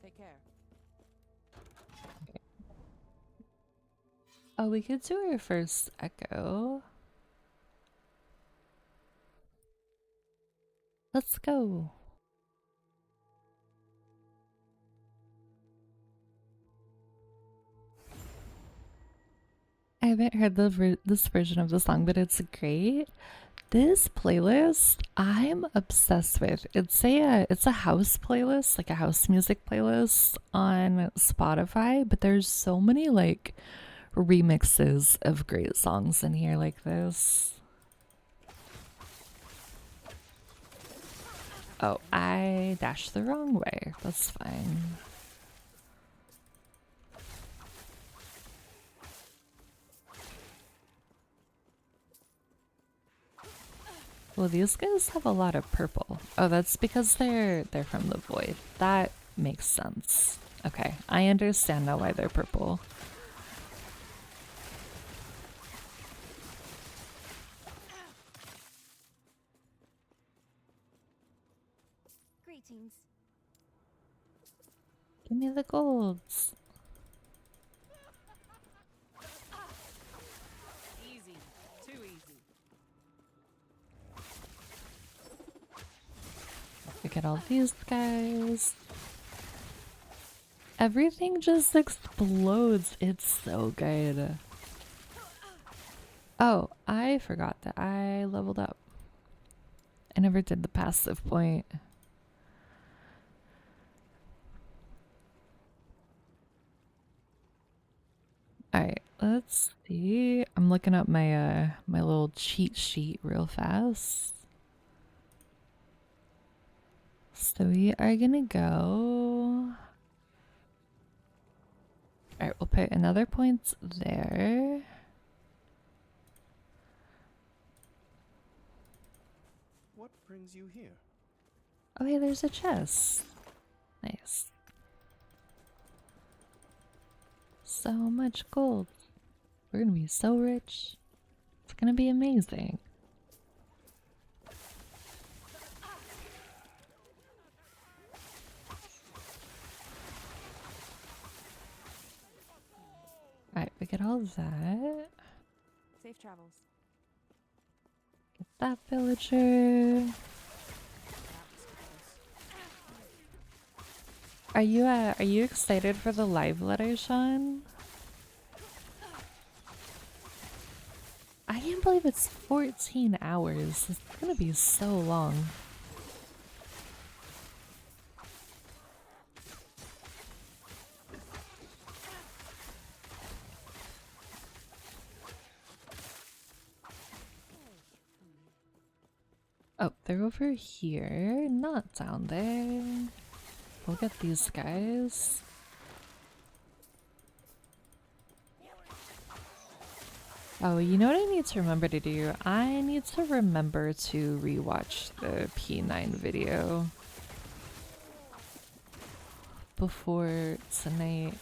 Take care. Oh, we could do our first echo. Let's go. I haven't heard this version of the song, but it's great. This playlist I'm obsessed with. It's a house playlist, like a house music playlist on Spotify, but there's so many like remixes of great songs in here like this. Oh, I dashed the wrong way. That's fine. Well, these guys have a lot of purple. Oh, that's because they're from the void. That makes sense. Okay, I understand now why they're purple. Greetings. Give me the golds. Easy. Too easy. We get all these guys. Everything just explodes. It's so good. Oh, I forgot that I leveled up. I never did the passive point. Alright, let's see. I'm looking up my my little cheat sheet real fast. So we are gonna go. Alright, we'll put another point there. What brings you here? Oh hey, there's a chest. Nice. So much gold. We're gonna be so rich. It's gonna be amazing. Alright, we get all that. Safe travels. Get that villager. Are you excited for the live letter, Sean? I can't believe it's 14 hours. It's gonna be so long. Oh, they're over here, not down there. We'll get these guys. Oh, you know what I need to remember to do? I need to remember to rewatch the P9 video before tonight.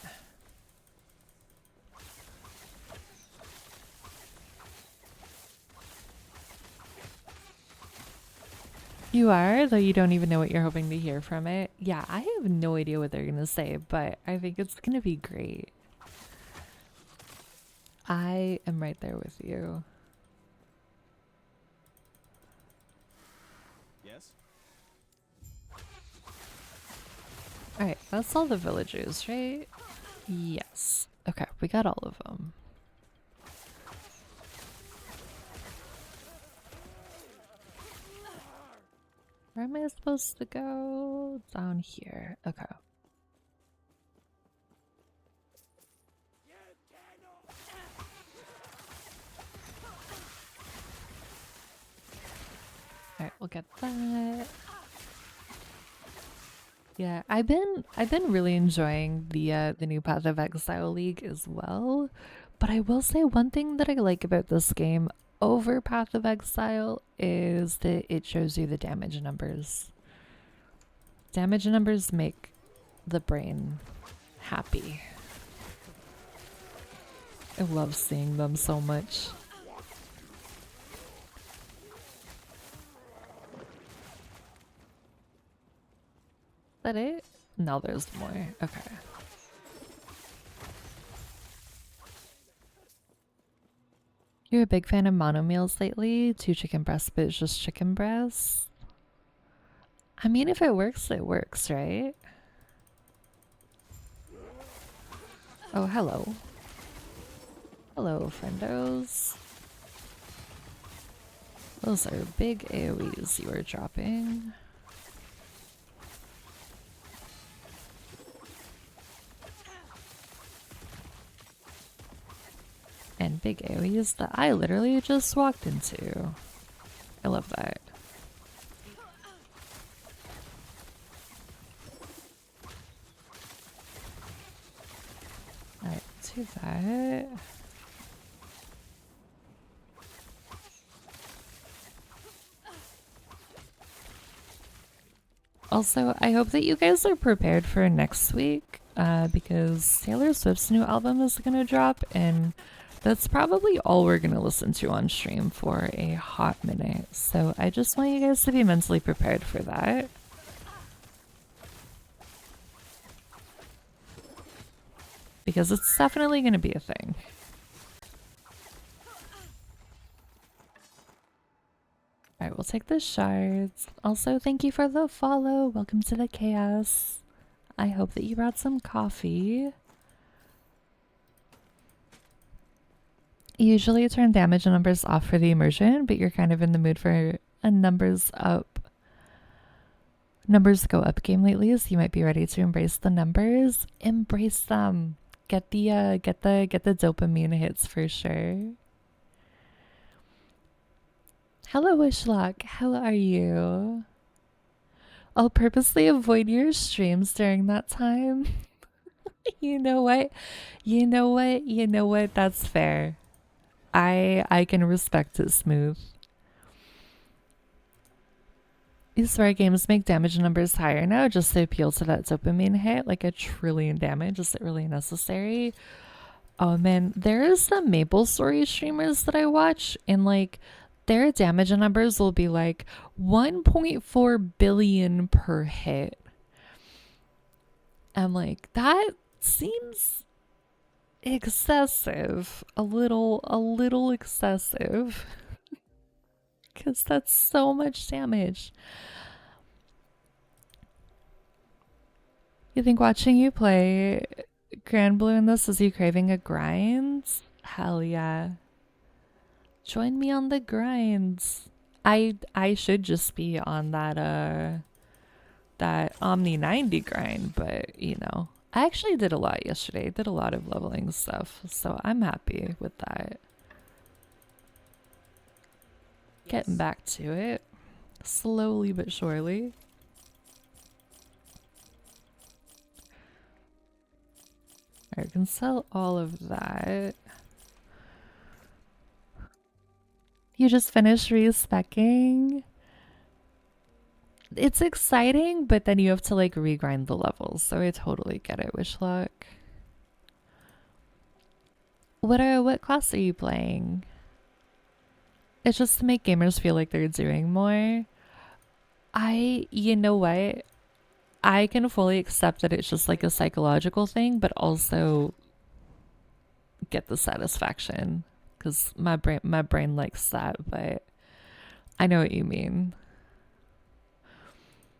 You are, though you don't even know what you're hoping to hear from it. Yeah, I have no idea what they're gonna say, but I think it's gonna be great. I am right there with you. Yes? Alright, that's all the villagers, right? Yes. Okay, we got all of them. Where am I supposed to go? Down here. Okay. Alright, we'll get that. Yeah, I've been really enjoying the new Path of Exile League as well. But I will say one thing that I like about this game over Path of Exile is that it shows you the damage numbers. Damage numbers make the brain happy. I love seeing them so much. Is that it? No, there's more. Okay. You're a big fan of mono meals lately? 2 chicken breasts, but it's just chicken breasts? I mean, if it works, right? Oh, hello. Hello, friendos. Those are big AoEs you are dropping. And big AoEs that I literally just walked into. I love that. Alright, do that. Also, I hope that you guys are prepared for next week, because Taylor Swift's new album is gonna drop, and that's probably all we're gonna listen to on stream for a hot minute. So I just want you guys to be mentally prepared for that. Because it's definitely gonna be a thing. Alright, we'll take the shards. Also, thank you for the follow. Welcome to the chaos. I hope that you brought some coffee. Usually turn damage numbers off for the immersion, but you're kind of in the mood for a numbers go up game lately, so you might be ready to embrace the numbers. Embrace them. Get the dopamine hits for sure. Hello, Wishlock. How are you? I'll purposely avoid your streams during that time. You know what? You know what? You know what? That's fair. I can respect it, Smooth. You swear games make damage numbers higher now just to appeal to that dopamine hit, like 1,000,000,000,000 damage. Is it really necessary? Oh man, there is some Maple Story streamers that I watch, and like their damage numbers will be like 1.4 billion per hit. I'm like, that seems excessive. A little excessive. Because that's so much damage. You think watching you play Grand Blue in this is you craving a grind? Hell yeah. Join me on the grinds. I should just be on that Omni 90 grind, but you know, I actually did a lot yesterday. Did a lot of leveling stuff, so I'm happy with that. Getting back to it, slowly but surely. I can sell all of that. You just finished respecing. It's exciting, but then you have to like regrind the levels, so I totally get it, Wishlock. What class are you playing? It's just to make gamers feel like they're doing more. You know what? I can fully accept that it's just like a psychological thing, but also get the satisfaction because my brain likes that, but I know what you mean.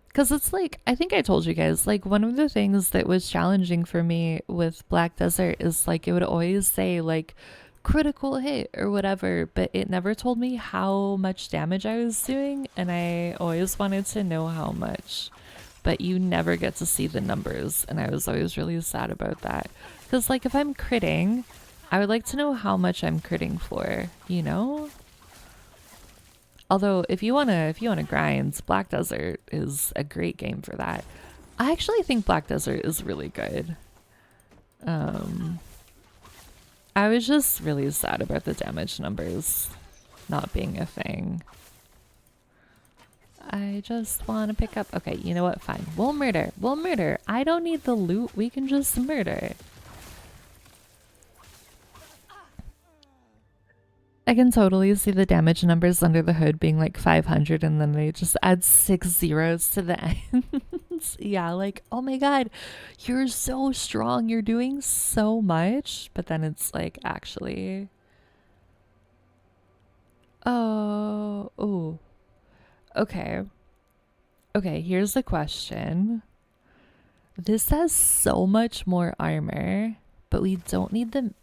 Because it's like, I think I told you guys, like one of the things that was challenging for me with Black Desert is like it would always say like critical hit or whatever, but it never told me how much damage I was doing, and I always wanted to know how much, but you never get to see the numbers, and I was always really sad about that. Because like if I'm critting, I would like to know how much I'm critting for, you know? Although if you wanna grind, Black Desert is a great game for that. I actually think Black Desert is really good. I was just really sad about the damage numbers not being a thing. I just want to pick up. Okay, you know what? Fine. We'll murder. We'll murder. I don't need the loot. We can just murder. I can totally see the damage numbers under the hood being like 500 and then they just add 6 zeros to the ends. Yeah, like, oh my god, you're so strong. You're doing so much. But then it's like, actually... Oh, ooh. Okay. Okay, here's the question. This has so much more armor, but we don't need the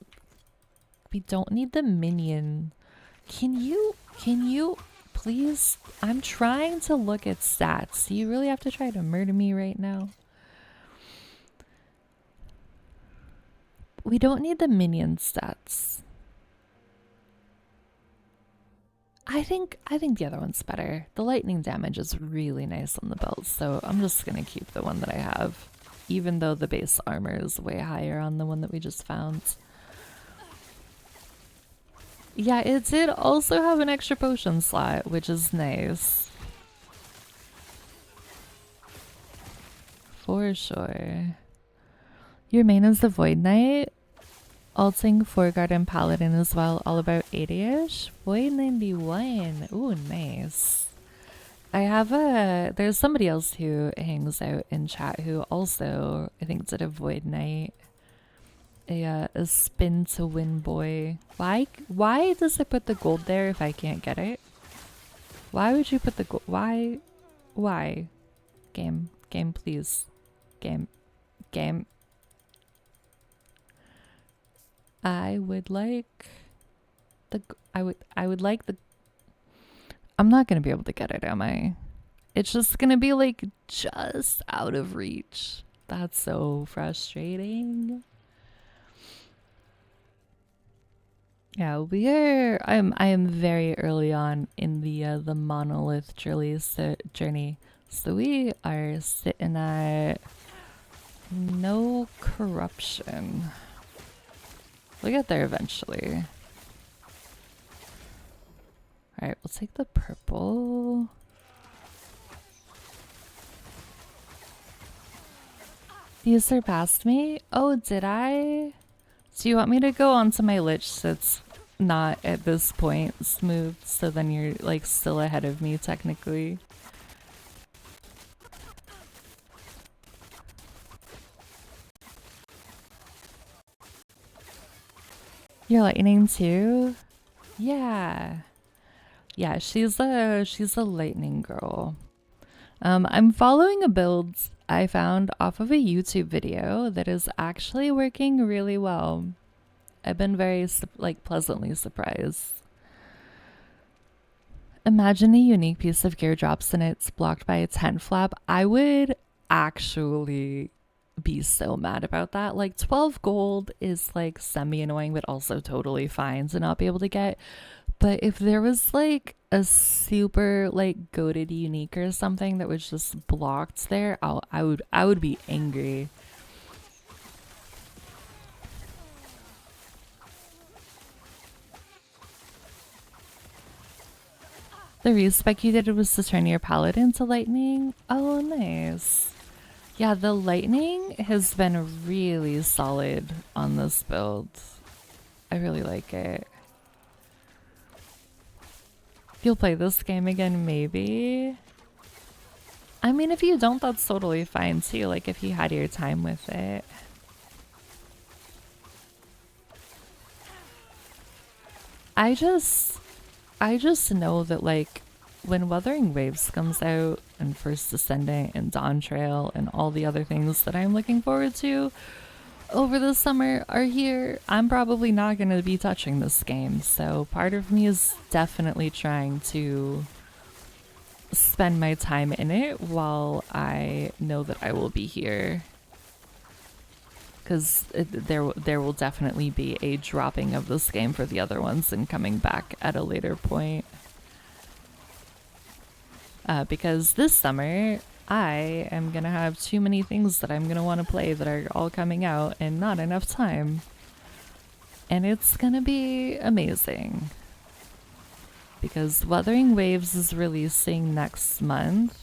minion. Can you please? I'm trying to look at stats. Do you really have to try to murder me right now? We don't need the minion stats. I think the other one's better. The lightning damage is really nice on the belt, so I'm just gonna keep the one that I have, even though the base armor is way higher on the one that we just found. Yeah, it did also have an extra potion slot, which is nice. For sure. Your main is the Void Knight. Alting, Foreguard, and Paladin as well, all about 80-ish. Void 91. Ooh, nice. There's somebody else who hangs out in chat who also, I think, did a Void Knight. A spin to win boy. Why does it put the gold there if I can't get it? Why would you put the gold? Why? Game, please. Game. Game. I would like the I would like the I'm not gonna be able to get it, am I? It's just gonna be like just out of reach. That's so frustrating. Yeah, I am very early on in the monolith journey, so we are sitting at no corruption. We'll get there eventually. All right, we'll take the purple. You surpassed me? Oh, did I? Do you want me to go onto my lich that's not at this point smooth, so then you're like still ahead of me technically? You're lightning too? Yeah. Yeah, she's a lightning girl. I'm following a build I found off of a YouTube video that is actually working really well. I've been very pleasantly surprised. Imagine a unique piece of gear drops and it's blocked by a tent flap. I would actually be so mad about that. Like 12 gold is like semi-annoying but also totally fine to not be able to get. But if there was like a super like goated unique or something that was just blocked there, I would be angry. The respec you did was to turn your paladin to lightning. Oh, nice. Yeah, the lightning has been really solid on this build. I really like it. You'll play this game again, maybe? I mean, if you don't, that's totally fine too. Like, if you had your time with it. I just know that, like, when Wuthering Waves comes out and First Descendant and Dawn Trail and all the other things that I'm looking forward to over the summer are here, I'm probably not going to be touching this game. So part of me is definitely trying to spend my time in it while I know that I will be here. Because there will definitely be a dropping of this game for the other ones and coming back at a later point. Because this summer, I am going to have too many things that I'm going to want to play that are all coming out and not enough time. And it's going to be amazing. Because Wuthering Waves is releasing next month.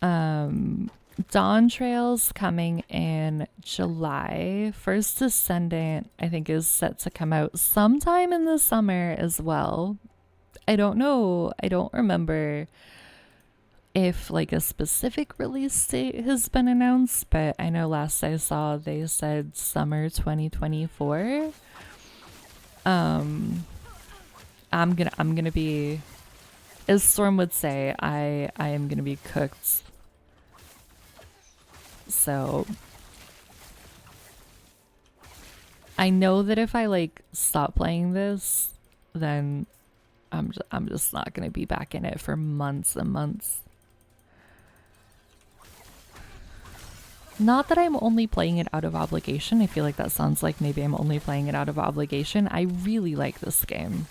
Dawn Trail's coming in July. First Descendant, I think, is set to come out sometime in the summer as well. I don't know. I don't remember if like a specific release date has been announced, but I know last I saw they said summer 2024. I'm gonna be, as Storm would say, I am gonna be cooked. So I know that if I like stop playing this, then I'm just not gonna be back in it for months and months. Not that I'm only playing it out of obligation. I feel like that sounds like maybe I'm only playing it out of obligation. I really like this game.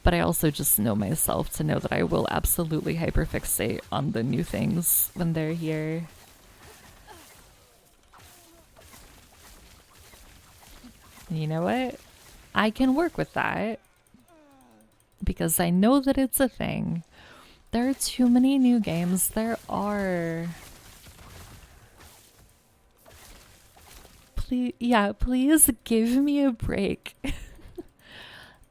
But I also just know myself to know that I will absolutely hyperfixate on the new things when they're here. You know what? I can work with that. Because I know that it's a thing. There are too many new games. There are. Please give me a break.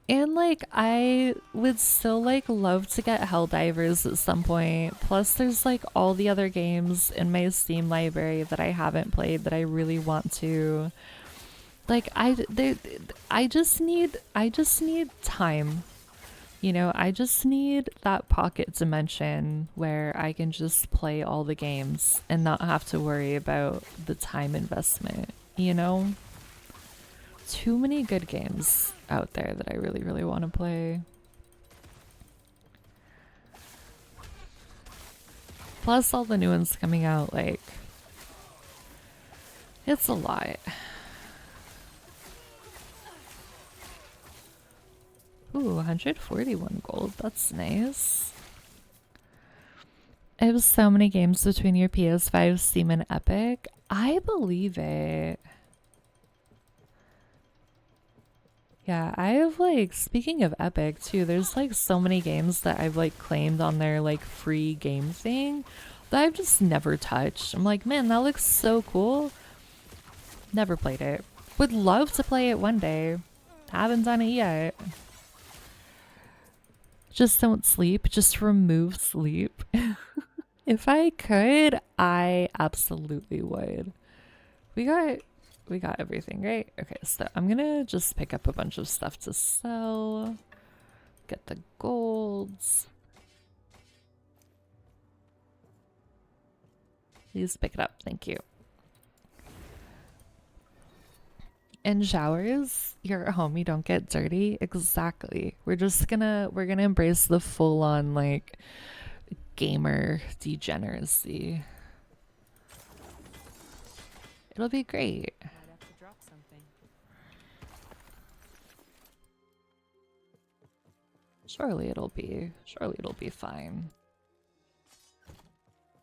And like, I would still like love to get Helldivers at some point. Plus there's like all the other games in my Steam library that I haven't played that I really want to. Like I just need time. You know, I just need that pocket dimension where I can just play all the games and not have to worry about the time investment, you know? Too many good games out there that I really, really want to play. Plus all the new ones coming out, like, it's a lot. Ooh, 141 gold. That's nice. I have so many games between your PS5, Steam, and Epic. I believe it. Yeah, I have like, speaking of Epic too, there's like so many games that I've like claimed on their like free game thing that I've just never touched. I'm like, man, that looks so cool. Never played it. Would love to play it one day. Haven't done it yet. Just don't sleep. Just remove sleep. If I could, I absolutely would. We got everything, right? Okay, so I'm gonna just pick up a bunch of stuff to sell. Get the golds. Please pick it up. Thank you. In showers, you're at home, you don't get dirty. Exactly. We're gonna embrace the full on like gamer degeneracy. It'll be great. Might have to drop something. Surely it'll be fine.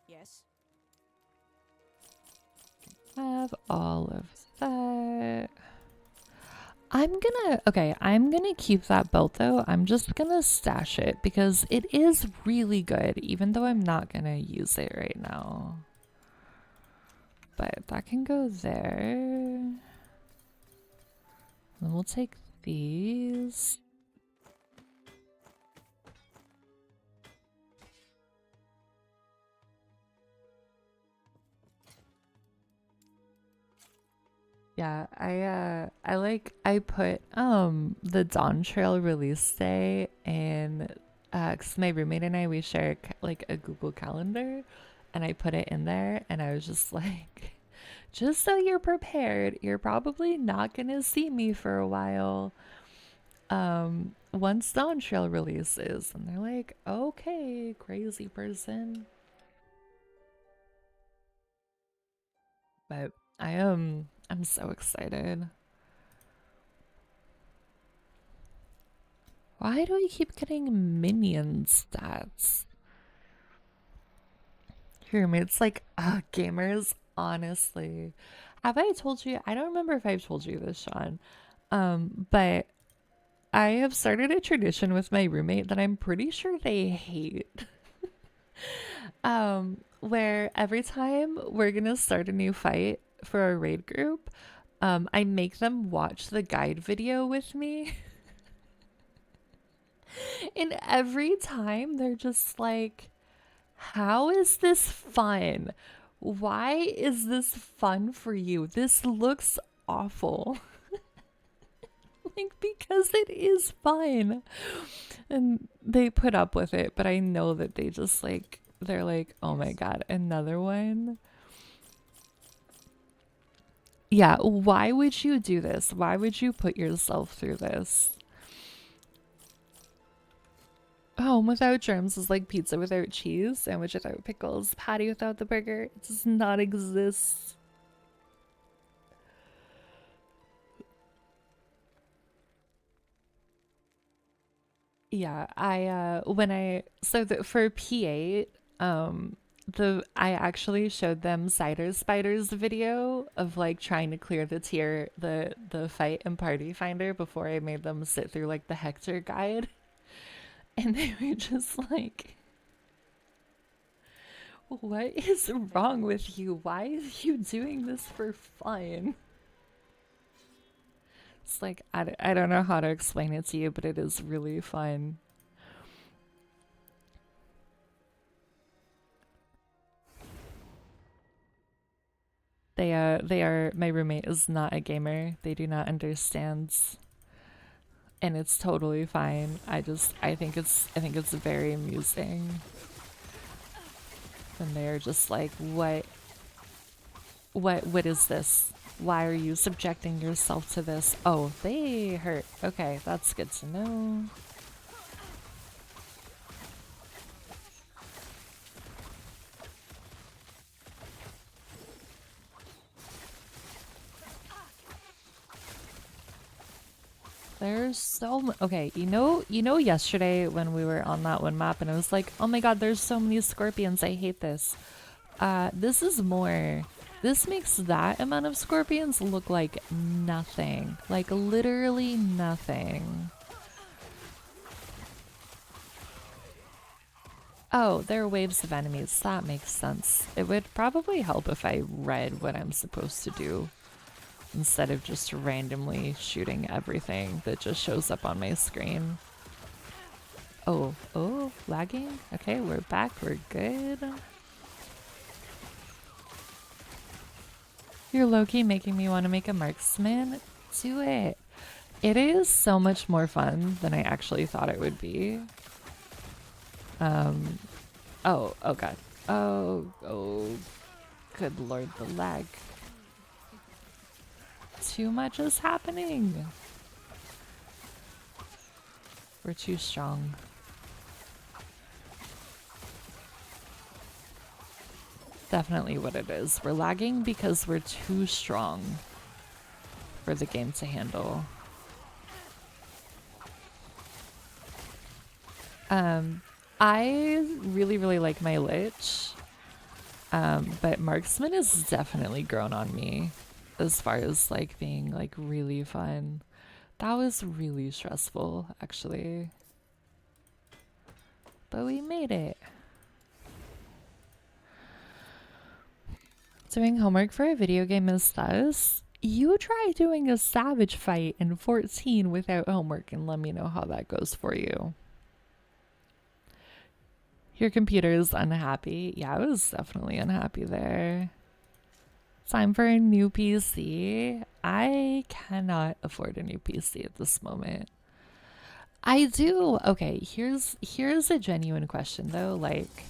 Yes. Have all of that. I'm gonna keep that belt though. I'm just gonna stash it because it is really good, even though I'm not gonna use it right now. But that can go there. Then we'll take these. Yeah, I put the Dawn Trail release day in cuz my roommate and I we share like a Google Calendar, and I put it in there, and I was just like, just so you're prepared, you're probably not going to see me for a while once Dawn Trail releases. And they're like, "Okay, crazy person." But I'm so excited. Why do I keep getting minion stats? Your roommate's like, gamers, honestly. Have I told you? I don't remember if I've told you this, Sean. But I have started a tradition with my roommate that I'm pretty sure they hate. Where every time we're gonna start a new fight for our raid group, I make them watch the guide video with me. And every time they're just like, how is this fun? Why is this fun for you? This looks awful. Like, because it is fun. And they put up with it, but I know that they just like, they're like, oh my god, another one? Yeah, why would you do this? Why would you put yourself through this? Home without germs is like pizza without cheese, sandwich without pickles, patty without the burger. It does not exist. Yeah, for P8, I actually showed them Cider Spider's video of like trying to clear the fight in Party Finder before I made them sit through like the Hector guide. And they were just like, what is wrong with you? Why are you doing this for fun? It's like, I don't know how to explain it to you, but it is really fun. My roommate is not a gamer. They do not understand and it's totally fine. I think it's very amusing. And they're just like, what is this? Why are you subjecting yourself to this? Oh, they hurt. Okay, that's good to know. There's okay, you know yesterday when we were on that one map and I was like, oh my god, there's so many scorpions, I hate this. This is more. This makes that amount of scorpions look like nothing. Like literally nothing. Oh, there are waves of enemies. That makes sense. It would probably help if I read what I'm supposed to do, instead of just randomly shooting everything that just shows up on my screen. Oh, lagging? Okay, we're back, we're good. You're low-key making me want to make a marksman. Do it. It is so much more fun than I actually thought it would be. Oh god. Oh, good lord, the lag. Too much is happening. We're too strong. Definitely what it is. We're lagging because we're too strong for the game to handle. I really like my Lich, but Marksman has definitely grown on me as far as like being like really fun. That was really stressful actually, but we made it. Doing homework for a video game is thus. You try doing a savage fight in 14 without homework and let me know how that goes for you. Your computer is unhappy. Yeah, I was definitely unhappy there. Time for a new PC. I cannot afford a new PC at this moment. I do. Okay, here's a genuine question though. Like,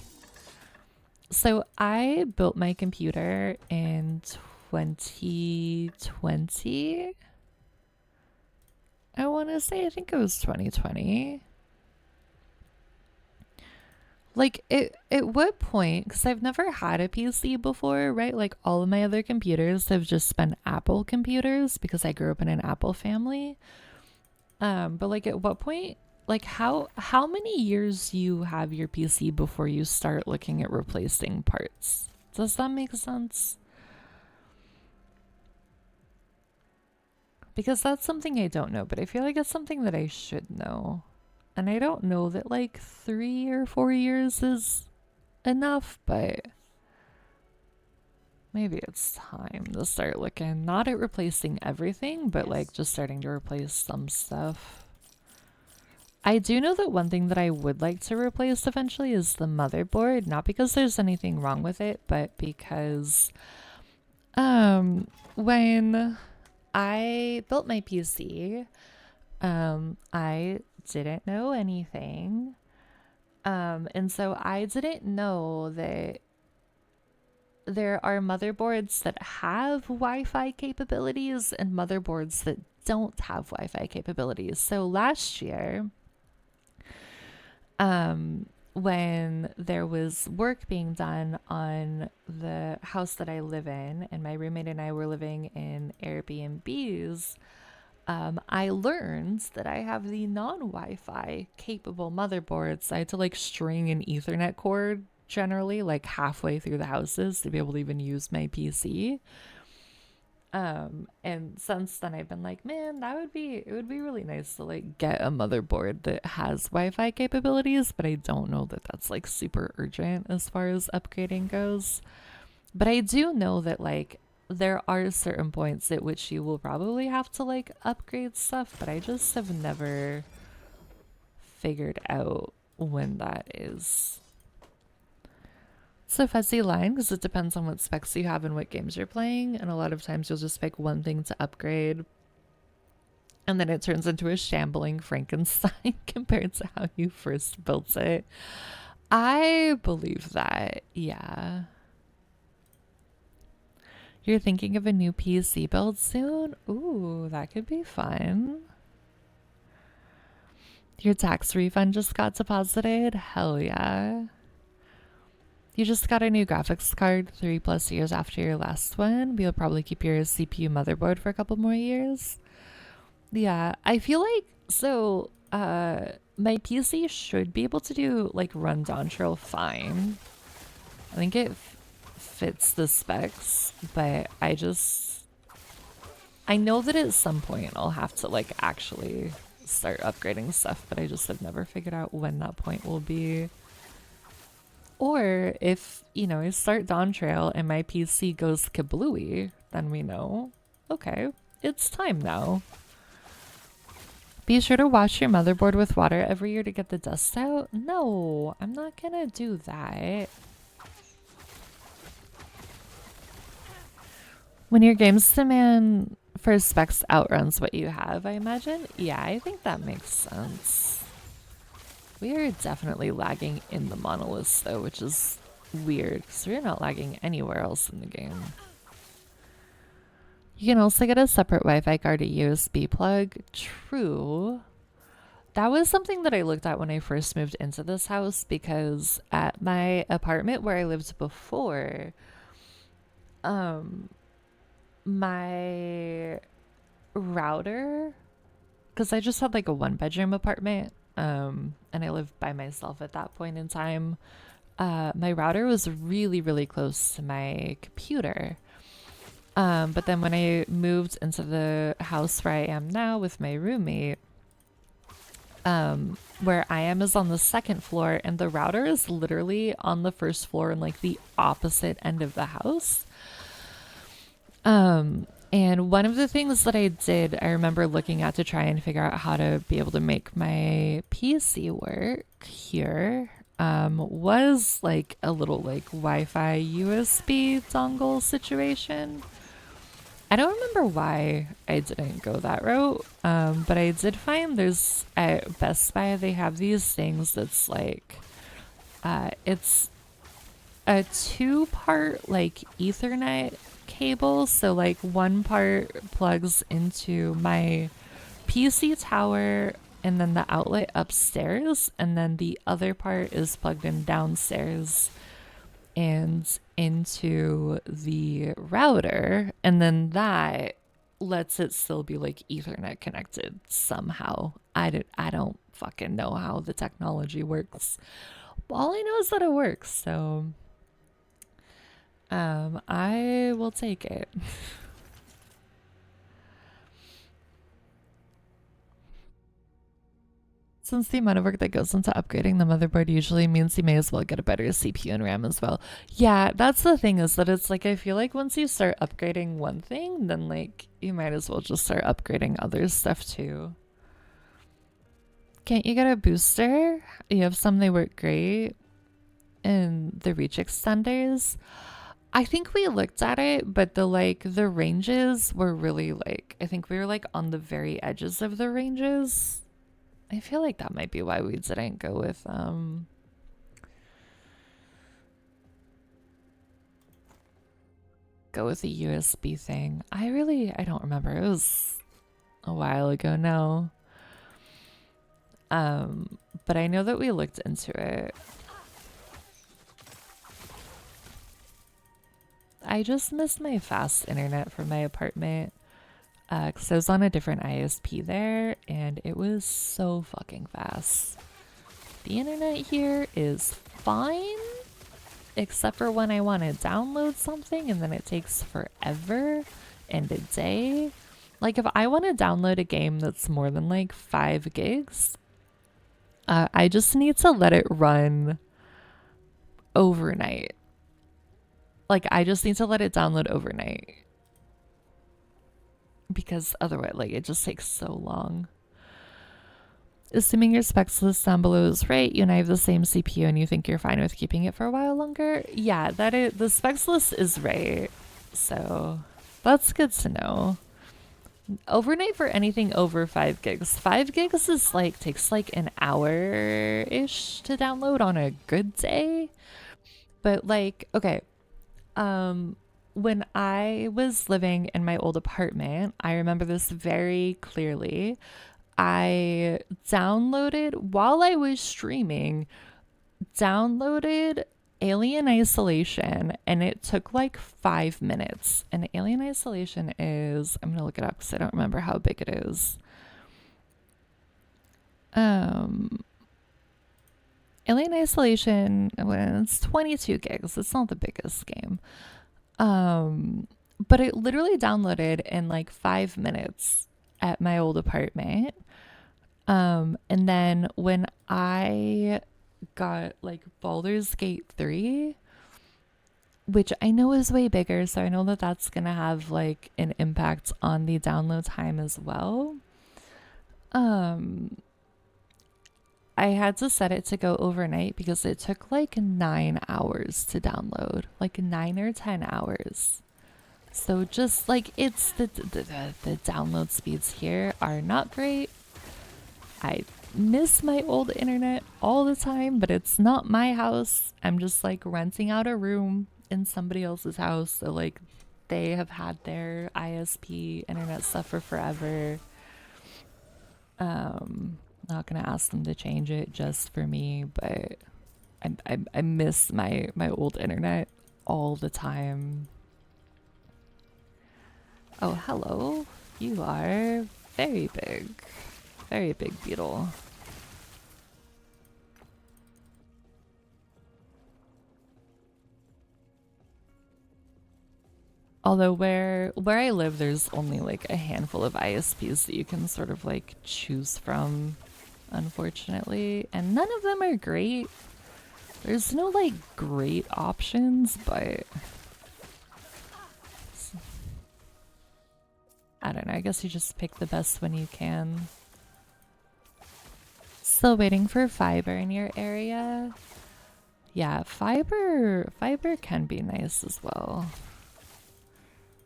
so I built my computer in 2020. I want to say, I think it was 2020. Like, at what point, because I've never had a PC before, right? Like, all of my other computers have just been Apple computers because I grew up in an Apple family. But like, at what point, like, how many years you have your PC before you start looking at replacing parts? Does that make sense? Because that's something I don't know, but I feel like it's something that I should know. And I don't know that like 3 or 4 years is enough, but maybe it's time to start looking, not at replacing everything, but like just starting to replace some stuff. I do know that one thing that I would like to replace eventually is the motherboard, not because there's anything wrong with it, but because when I built my PC, I didn't know anything. And so I didn't know that there are motherboards that have Wi-Fi capabilities and motherboards that don't have Wi-Fi capabilities. So last year, when there was work being done on the house that I live in, and my roommate and I were living in Airbnbs, I learned that I have the non-Wi-Fi capable motherboards. I had to like string an Ethernet cord generally like halfway through the houses to be able to even use my PC. And since then I've been like, man, it would be really nice to like get a motherboard that has Wi-Fi capabilities, but I don't know that that's like super urgent as far as upgrading goes. But I do know that like there are certain points at which you will probably have to like upgrade stuff, but I just have never figured out when that is. It's a fuzzy line because it depends on what specs you have and what games you're playing, and a lot of times you'll just pick one thing to upgrade and then it turns into a shambling Frankenstein compared to how you first built it. I believe that, yeah. You're thinking of a new PC build soon? Ooh, that could be fun. Your tax refund just got deposited? Hell yeah. You just got a new graphics card 3+ years after your last one. We'll probably keep your CPU motherboard for a couple more years. Yeah, I feel like, so, my PC should be able to do, like, run Dawntrail fine. I think it fits the specs, but I know that at some point I'll have to, like, actually start upgrading stuff, but I just have never figured out when that point will be. Or if, you know, I start Dawntrail and my PC goes kablooey, then we know, okay, it's time now. Be sure to wash your motherboard with water every year to get the dust out. No, I'm not gonna do that. When your game's demand for specs outruns what you have, I imagine? Yeah, I think that makes sense. We are definitely lagging in the monoliths though, which is weird because we're not lagging anywhere else in the game. You can also get a separate Wi-Fi card, a USB plug. True. That was something that I looked at when I first moved into this house, because at my apartment where I lived before, my router, because I just had like a 1-bedroom apartment, and I lived by myself at that point in time, my router was really, really close to my computer. But then when I moved into the house where I am now with my roommate, where I am is on the 2nd floor and the router is literally on the 1st floor in like the opposite end of the house. And one of the things that I did, I remember looking at to try and figure out how to be able to make my PC work here, was like a little like Wi-Fi USB dongle situation. I don't remember why I didn't go that route, but I did find there's at Best Buy, they have these things that's like, it's a 2-part like Ethernet cable. So like one part plugs into my PC tower and then the outlet upstairs, and then the other part is plugged in downstairs and into the router, and then that lets it still be like Ethernet connected somehow. I don't fucking know how the technology works. All I know is that it works, so I will take it. Since the amount of work that goes into upgrading the motherboard usually means you may as well get a better CPU and RAM as well. Yeah, that's the thing, is that it's like, I feel like once you start upgrading one thing, then like you might as well just start upgrading other stuff too. Can't you get a booster? You have some, they work great. And the reach extenders, I think we looked at it, but the ranges were really like, I think we were like on the very edges of the ranges. I feel like that might be why we didn't go with the USB thing. I don't remember. It was a while ago now. But I know that we looked into it. I just missed my fast internet for my apartment. Because I was on a different ISP there, and it was so fucking fast. The internet here is fine, except for when I want to download something, and then it takes forever and a day. Like, if I want to download a game that's more than like 5 gigs, I just need to let it run overnight. Like, I just need to let it download overnight. Because otherwise, like, it just takes so long. Assuming your specs list down below is right, you and I have the same CPU and you think you're fine with keeping it for a while longer? Yeah, the specs list is right. So that's good to know. Overnight for anything over 5 gigs. 5 gigs is like, takes like an hour-ish to download on a good day. But like, okay, when I was living in my old apartment, I remember this very clearly. I downloaded, while I was streaming, downloaded Alien Isolation, and it took like 5 minutes. And Alien Isolation is, I'm gonna look it up because I don't remember how big it is. Alien Isolation, well, it's 22 gigs. It's not the biggest game. But it literally downloaded in like 5 minutes at my old apartment. And then when I got like Baldur's Gate 3, which I know is way bigger, so I know that that's gonna have like an impact on the download time as well. I had to set it to go overnight because it took like 9 hours to download, like 9 or 10 hours. So just like it's the download speeds here are not great. I miss my old internet all the time, but it's not my house. I'm just like renting out a room in somebody else's house. So like they have had their ISP internet stuff for forever. Not gonna ask them to change it just for me, but I miss my old internet all the time. Oh, hello. You are very big beetle. Although where I live, there's only like a handful of ISPs that you can sort of like choose from, unfortunately, and none of them are great. There's no like great options, but I don't know. I guess you just pick the best when you can. Still waiting for fiber in your area. Yeah, fiber can be nice as well.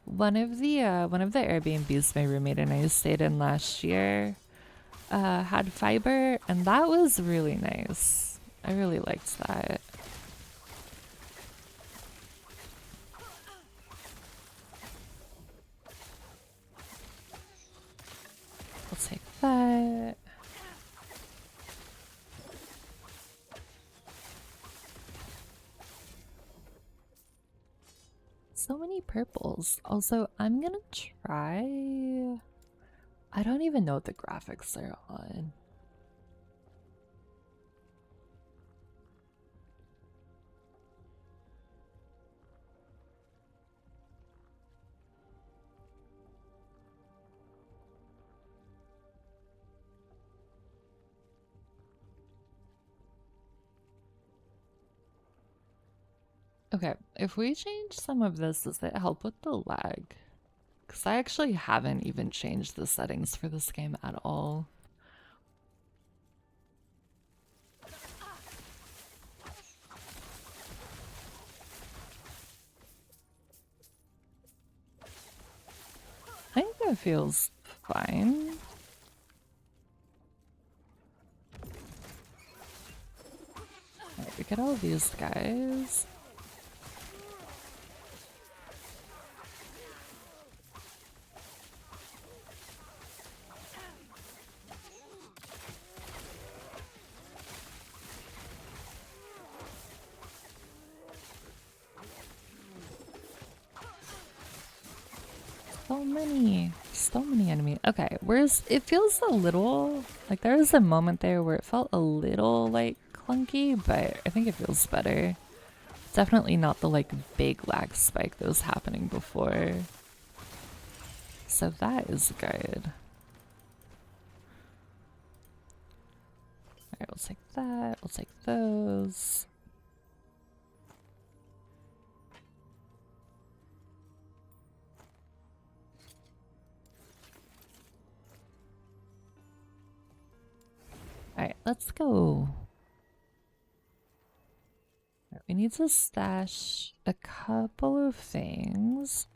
One of the Airbnbs my roommate and I stayed in last year had fiber, and that was really nice. I really liked that. I'll take that. So many purples. Also, I'm gonna try. I don't even know what the graphics are on. Okay, if we change some of this, does it help with the lag? Because I actually haven't even changed the settings for this game at all. I think that feels fine. Alright, we get all these guys. So many enemies. Okay, whereas it feels a little like there was a moment there where it felt a little like clunky, but I think it feels better. Definitely not the like big lag spike that was happening before. So that is good. Alright, we'll take that. We'll take those. Alright, let's go. Right, we need to stash a couple of things.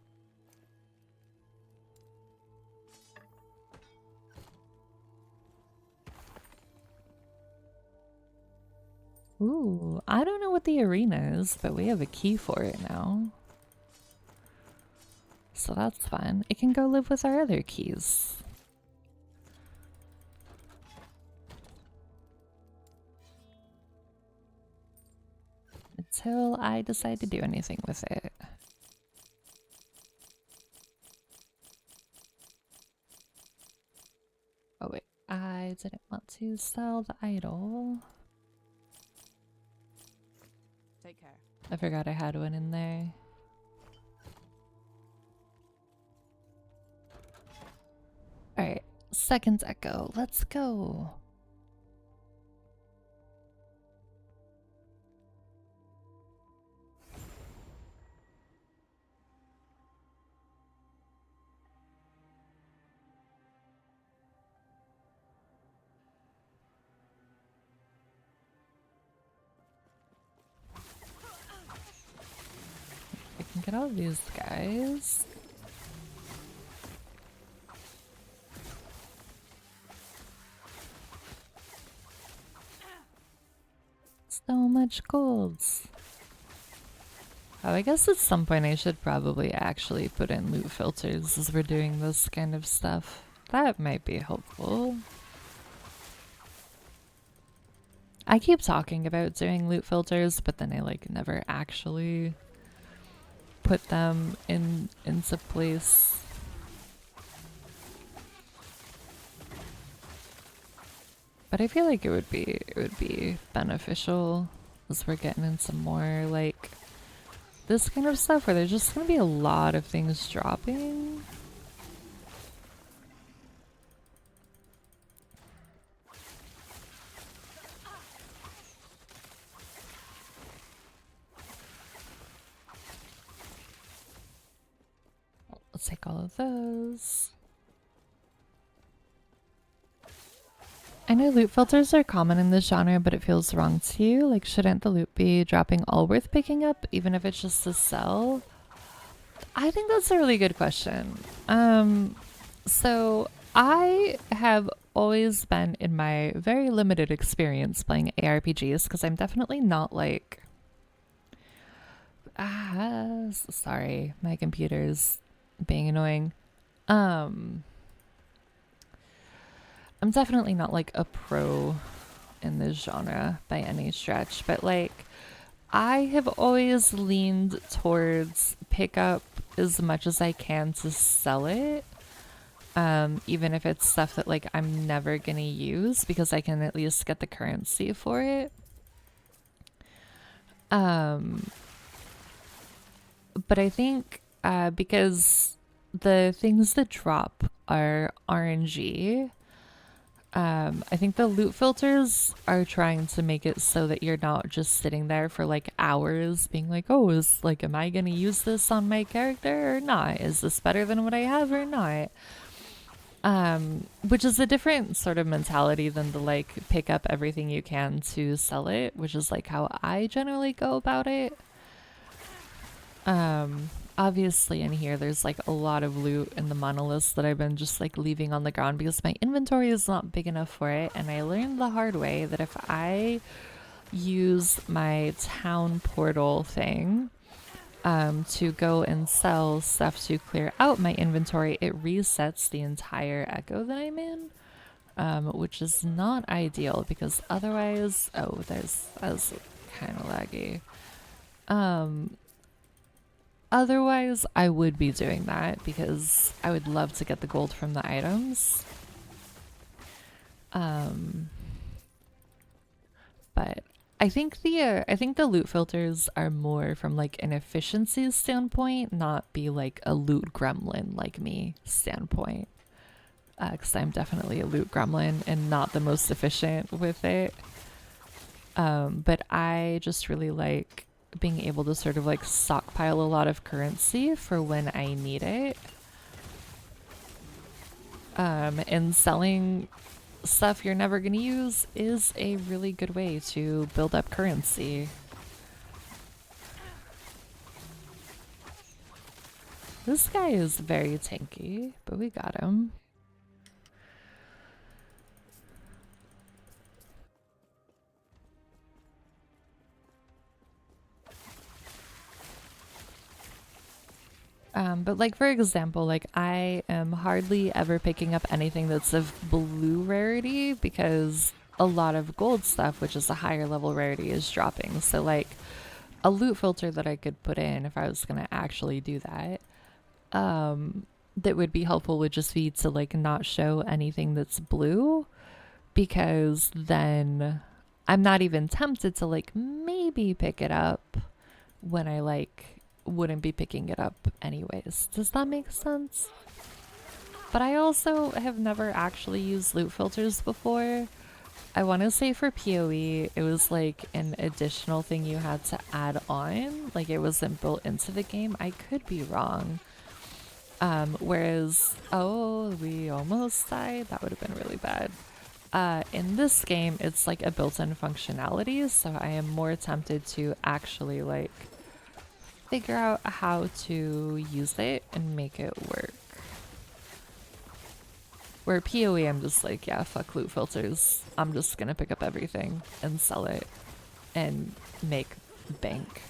Ooh, I don't know what the arena is, but we have a key for it now. So that's fun. It can go live with our other keys. Until I decide to do anything with it. Oh wait, I didn't want to sell the idol. Take care. I forgot I had one in there. Alright, second echo. Let's go. I can get all these guys. So much golds. Oh, I guess at some point I should probably actually put in loot filters as we're doing this kind of stuff. That might be helpful. I keep talking about doing loot filters, but then I like never actually put them into place. But I feel like it would be beneficial as we're getting into more like this kind of stuff where there's just gonna be a lot of things dropping. Let's take all of those. I know loot filters are common in this genre, but it feels wrong to you. Like, shouldn't the loot be dropping all worth picking up, even if it's just to sell? I think that's a really good question. So I have always been, in my very limited experience playing ARPGs, because I'm definitely not like... sorry, my computer's being annoying. I'm definitely not like a pro in this genre by any stretch, but like I have always leaned towards pick up as much as I can to sell it. Even if it's stuff that like I'm never gonna use because I can at least get the currency for it. But I think because the things that drop are RNG, I think the loot filters are trying to make it so that you're not just sitting there for like hours being like, oh, am I gonna use this on my character or not? Is this better than what I have or not? Which is a different sort of mentality than the like pick up everything you can to sell it, which is like how I generally go about it. Obviously in here there's like a lot of loot in the monoliths that I've been just like leaving on the ground because my inventory is not big enough for it, and I learned the hard way that if I use my town portal thing to go and sell stuff to clear out my inventory, it resets the entire echo that I'm in, which is not ideal because otherwise, that's kind of laggy. Otherwise, I would be doing that because I would love to get the gold from the items. But I think the loot filters are more from like an efficiency standpoint, not be like a loot gremlin like me standpoint. Because I'm definitely a loot gremlin and not the most efficient with it. But I just really like being able to sort of like stockpile a lot of currency for when I need it. And selling stuff you're never going to use is a really good way to build up currency. This guy is very tanky, but we got him. But like for example, like I am hardly ever picking up anything that's of blue rarity because a lot of gold stuff, which is a higher level rarity, is dropping. So like a loot filter that I could put in if I was gonna actually do that, that would be helpful would just be to like not show anything that's blue, because then I'm not even tempted to like maybe pick it up when I like wouldn't be picking it up anyways. Does that make sense? But I also have never actually used loot filters before. I want to say for PoE, it was like an additional thing you had to add on. Like it wasn't built into the game. I could be wrong. Whereas, oh, we almost died. That would have been really bad. In this game, it's like a built-in functionality, so I am more tempted to actually like figure out how to use it and make it work. Where PoE, I'm just like, yeah, fuck loot filters. I'm just gonna pick up everything and sell it and make bank.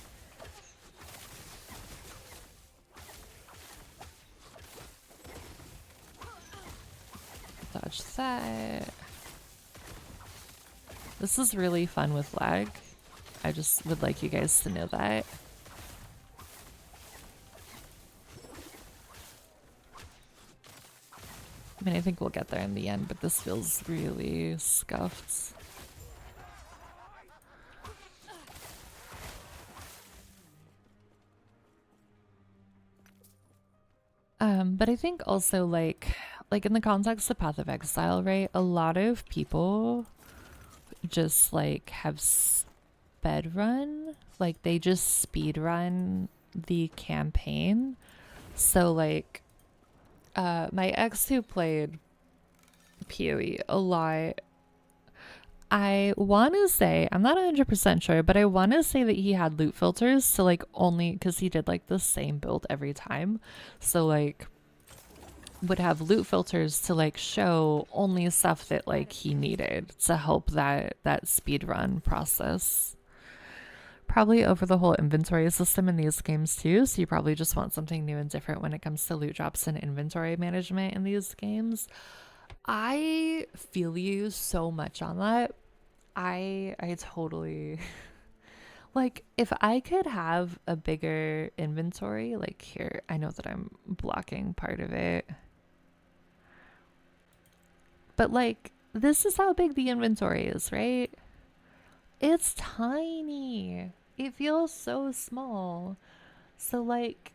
Dodge that. This is really fun with lag. I just would like you guys to know that. I mean, I think we'll get there in the end, but this feels really scuffed. But I think also like in the context of Path of Exile, right? A lot of people just like have sped run, like they just speed run the campaign. So like my ex who played PoE a lot, I want to say, I'm not 100% sure, but I want to say that he had loot filters to like only, because he did like the same build every time. So like would have loot filters to like show only stuff that like he needed to help that speed run process. Probably over the whole inventory system in these games too, so you probably just want something new and different when it comes to loot drops and inventory management in these games. I feel you so much on that. I totally like if I could have a bigger inventory, like here, I know that I'm blocking part of it. But like this is how big the inventory is, right? It's tiny. It feels so small. So like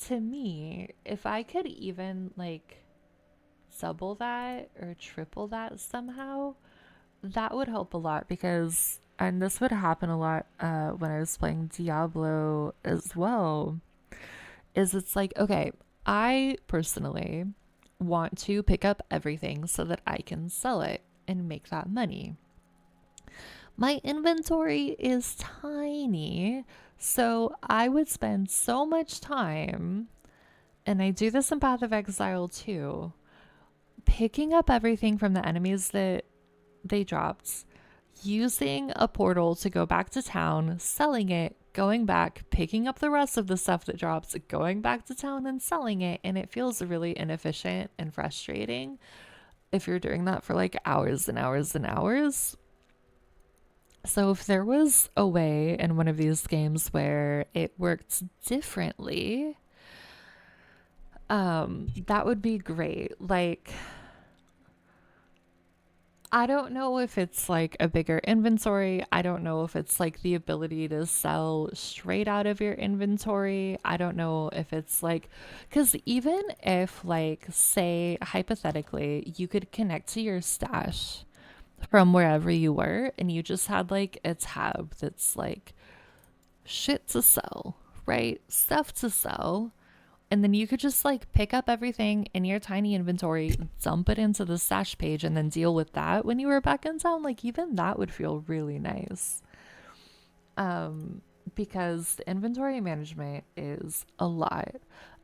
to me, if I could even like double that or triple that somehow, that would help a lot because, and this would happen a lot when I was playing Diablo as well, is it's like, okay, I personally want to pick up everything so that I can sell it and make that money. My inventory is tiny, so I would spend so much time, and I do this in Path of Exile too, picking up everything from the enemies that they dropped, using a portal to go back to town, selling it, going back, picking up the rest of the stuff that drops, going back to town and selling it, and it feels really inefficient and frustrating if you're doing that for like hours and hours and hours. So if there was a way in one of these games where it worked differently, that would be great. Like, I don't know if it's like a bigger inventory. I don't know if it's like the ability to sell straight out of your inventory. I don't know if it's like, because even if like, say hypothetically, you could connect to your stash from wherever you were and you just had like a tab that's like shit to sell, right? Stuff to sell. And then you could just like pick up everything in your tiny inventory, dump it into the stash page, and then deal with that when you were back in town. Like even that would feel really nice. Because the inventory management is a lot.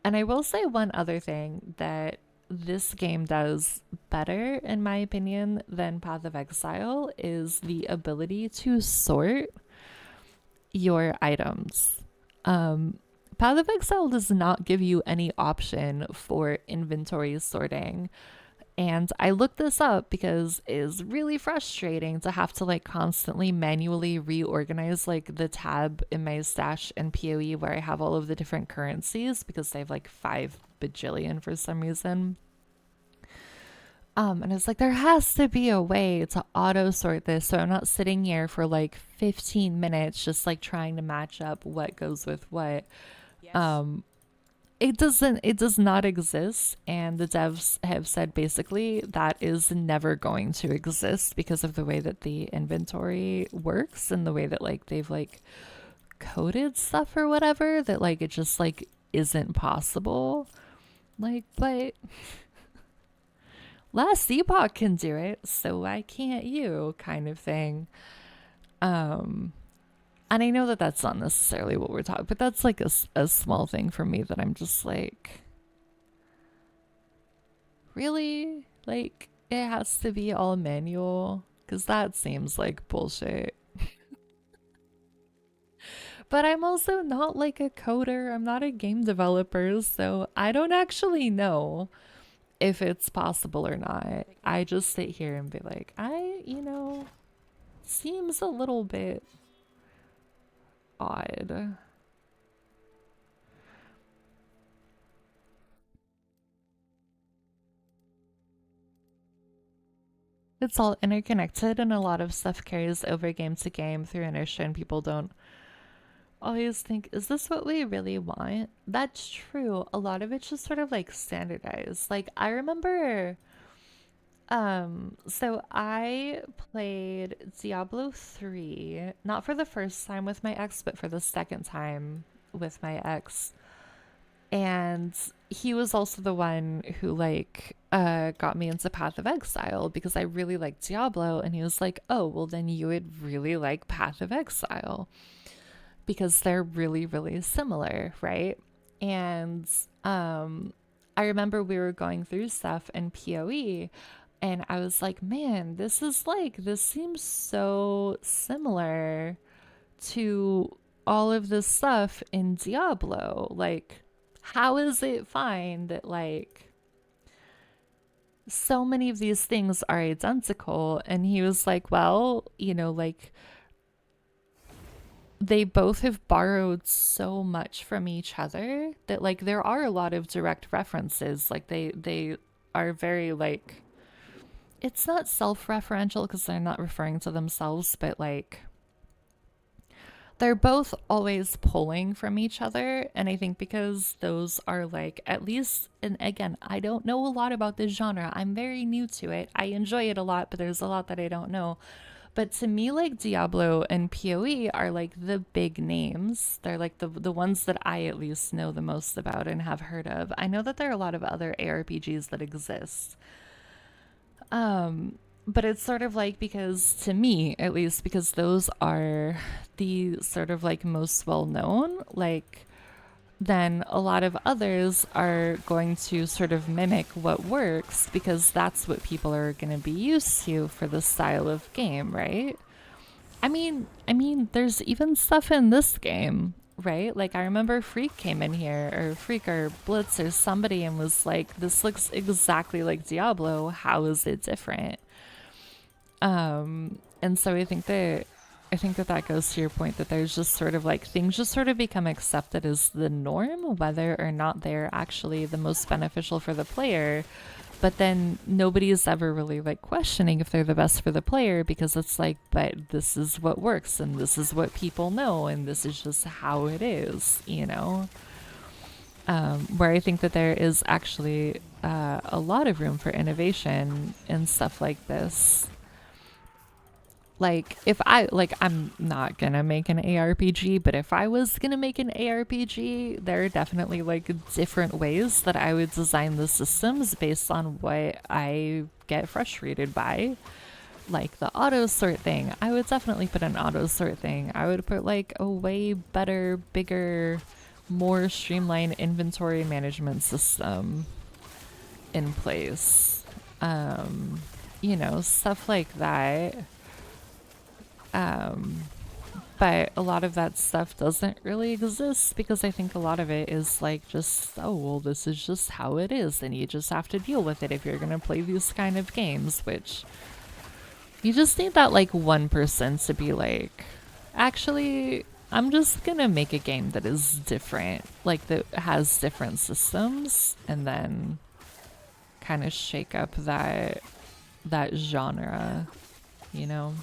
And I will say one other thing that this game does better, in my opinion, than Path of Exile is the ability to sort your items. Path of Exile does not give you any option for inventory sorting. And I looked this up because it's really frustrating to have to like constantly manually reorganize like the tab in my stash and PoE where I have all of the different currencies because they have like 5 bajillion for some reason. And it's like there has to be a way to auto sort this so I'm not sitting here for like 15 minutes just like trying to match up what goes with what. Yes. It does not exist, and the devs have said basically that is never going to exist because of the way that the inventory works and the way that like they've like coded stuff or whatever, that like it just like isn't possible. Like, but Last Epoch can do it, so why can't you, kind of thing. And I know that that's not necessarily what we're talking, but that's like a small thing for me that I'm just like, really? Like, it has to be all manual? Because that seems like bullshit. But I'm also not like a coder, I'm not a game developer, so I don't actually know if it's possible or not. I just sit here and be like, seems a little bit odd. It's all interconnected and a lot of stuff carries over game to game through inertia and people don't always think, is this what we really want? That's true. A lot of it's just sort of like standardized. Like I remember so I played Diablo 3, not for the first time with my ex, but for the second time with my ex. And he was also the one who like got me into Path of Exile because I really liked Diablo, and he was like, "Oh, well then you would really like Path of Exile because they're really really similar, right?" And I remember we were going through stuff in PoE and I was like, "Man, this seems so similar to all of this stuff in Diablo. Like, how is it fine that like so many of these things are identical?" And he was like, "Well, like they both have borrowed so much from each other that like there are a lot of direct references. Like they are very like, it's not self-referential because they're not referring to themselves, but like they're both always pulling from each other. And I think because those are like, at least, and again, I don't know a lot about this genre, I'm very new to it, I enjoy it a lot, but there's a lot that I don't know. But to me, like Diablo and PoE are like the big names. They're like the ones that I at least know the most about and have heard of. I know that there are a lot of other ARPGs that exist, but it's sort of like, because to me at least, because those are the sort of like most well known, like then a lot of others are going to sort of mimic what works because that's what people are going to be used to for the style of game, right? I mean there's even stuff in this game, right? Like I remember Freak came in here, or Freak or Blitz or somebody, and was like, this looks exactly like Diablo, how is it different? And so I think that goes to your point, that there's just sort of like things just sort of become accepted as the norm, whether or not they're actually the most beneficial for the player. But then nobody's ever really like questioning if they're the best for the player, because it's like, but this is what works and this is what people know and this is just how it is, where I think that there is actually a lot of room for innovation and stuff like this. Like I'm not gonna make an ARPG, but if I was gonna make an ARPG, there are definitely like different ways that I would design the systems based on what I get frustrated by. Like the auto sort thing, I would definitely put an auto sort thing. I would put like a way better, bigger, more streamlined inventory management system in place. Stuff like that. But a lot of that stuff doesn't really exist because I think a lot of it is like just, oh, well, this is just how it is, and you just have to deal with it if you're gonna play these kind of games, which you just need that like 1% to be like, actually, I'm just gonna make a game that is different, like that has different systems, and then kind of shake up that genre, you know?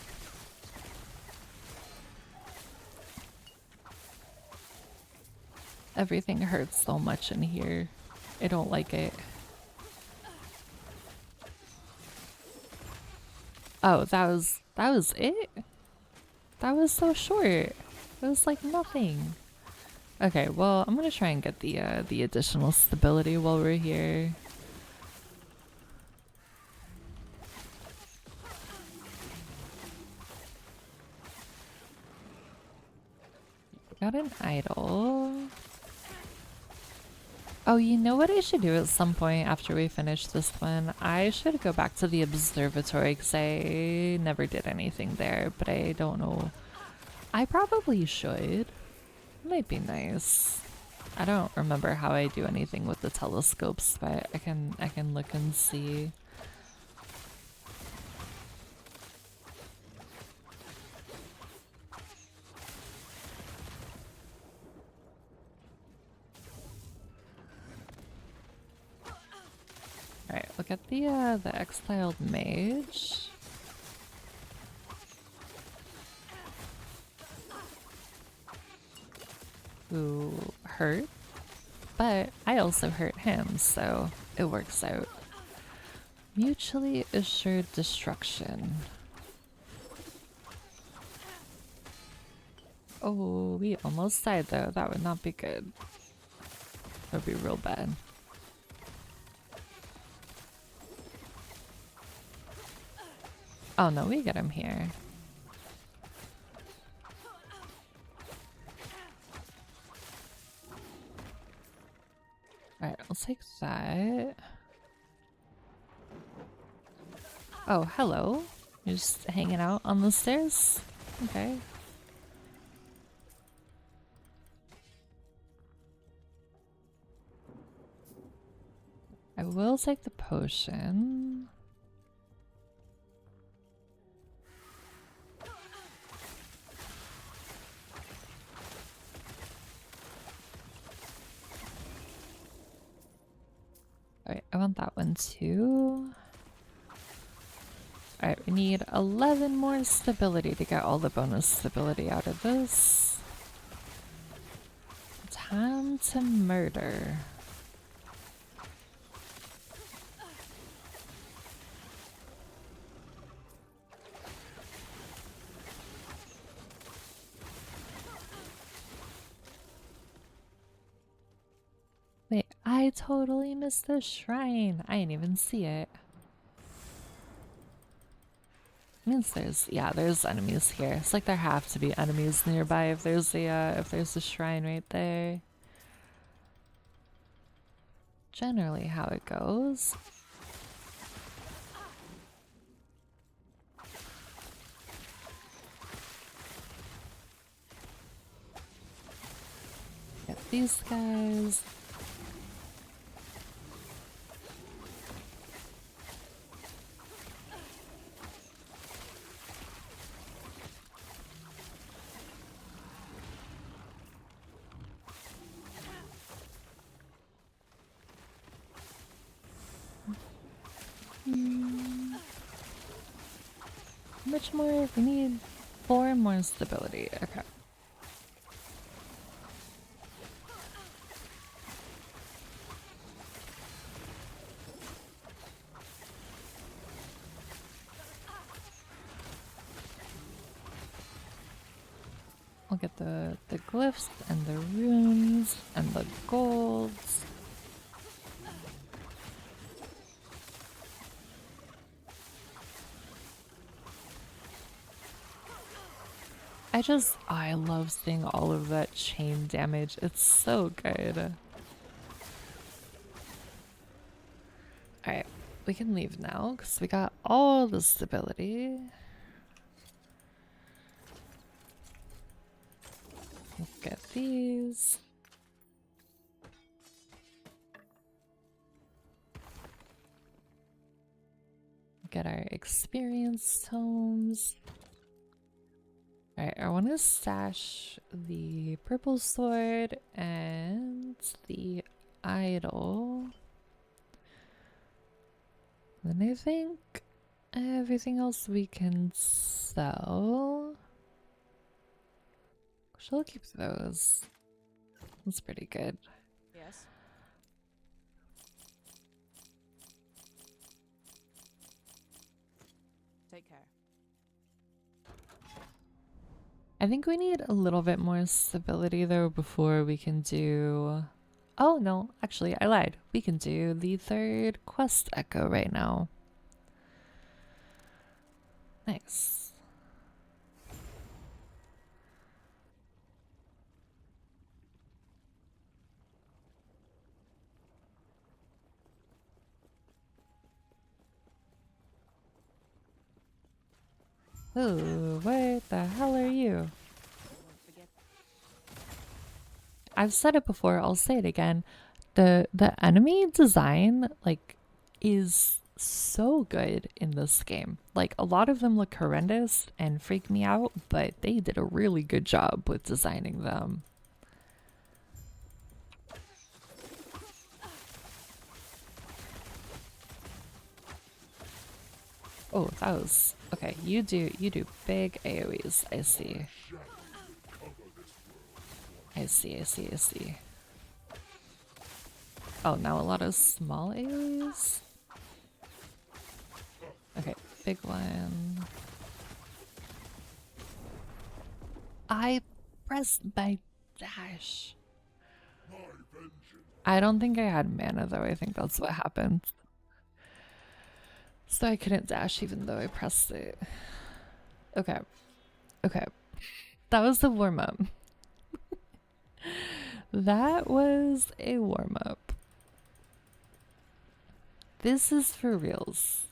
Everything hurts so much in here. I don't like it. Oh, that was it? That was so short. It was like nothing. Okay, well, I'm gonna try and get the additional stability while we're here. Got an idol. Oh, you know what I should do at some point after we finish this one? I should go back to the observatory because I never did anything there, but I don't know. I probably should. Might be nice. I don't remember how I do anything with the telescopes, but I can look and see. Alright, look at the exiled mage. Who hurt, but I also hurt him, so it works out. Mutually assured destruction. Oh, we almost died though. That would not be good. That would be real bad. Oh no, we get him here. Alright, I'll take that. Oh, hello. You're just hanging out on the stairs? Okay. I will take the potion. Alright, I want that one too. Alright, we need 11 more stability to get all the bonus stability out of this. Time to murder. Wait, I totally missed the shrine. I didn't even see it. Means there's enemies here. It's like there have to be enemies nearby if there's a shrine right there. Generally how it goes. Get these guys. How much more? We need 4 more stability. Okay. I'll get the glyphs and the runes and the golds. I love seeing all of that chain damage. It's so good. Alright, we can leave now because we got all the stability. Let's get these. Get our experience tomes. Alright, I want to stash the purple sword and the idol. Then I think everything else we can sell. She'll keep those. That's pretty good. Yes. Take care. I think we need a little bit more stability though before we can do... Oh no, actually I lied. We can do the third quest echo right now. Nice. Ooh, what the hell are you? Won't forget. I've said it before, I'll say it again. The enemy design like is so good in this game. Like a lot of them look horrendous and freak me out, but they did a really good job with designing them. Oh, that was okay. You do big AoEs. I see. I see, I see, I see. Oh, now a lot of small AoEs? Okay, big one. I pressed my dash. I don't think I had mana though. I think that's what happened. So I couldn't dash even though I pressed it. Okay. Okay. That was the warm-up. That was a warm-up. This is for reals.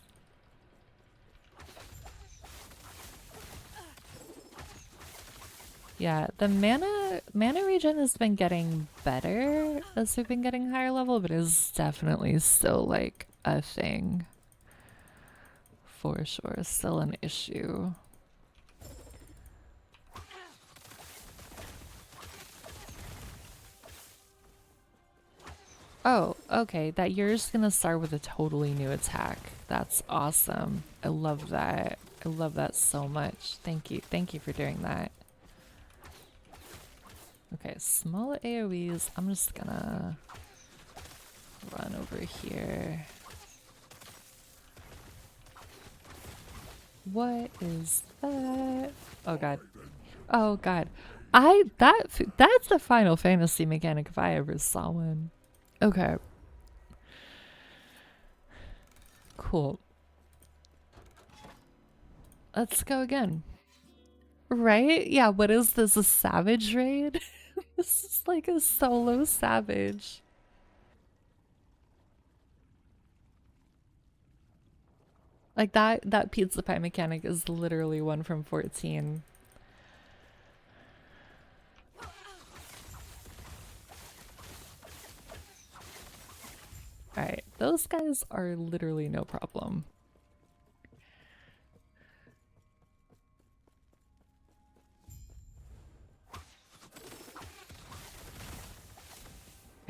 Yeah, the mana regen has been getting better as we've been getting higher level, but is definitely still like a thing. For sure, still an issue. Oh, okay, that you're just gonna start with a totally new attack. That's awesome. I love that. I love that so much. Thank you. Thank you for doing that. Okay, small AoEs. I'm just gonna run over here. What is that? Oh god. Oh god. That's a Final Fantasy mechanic if I ever saw one. Okay. Cool. Let's go again. Right? Yeah, what is this? A savage raid? This is like a solo savage. Like that pizza pie mechanic is literally one from 14. Alright, those guys are literally no problem.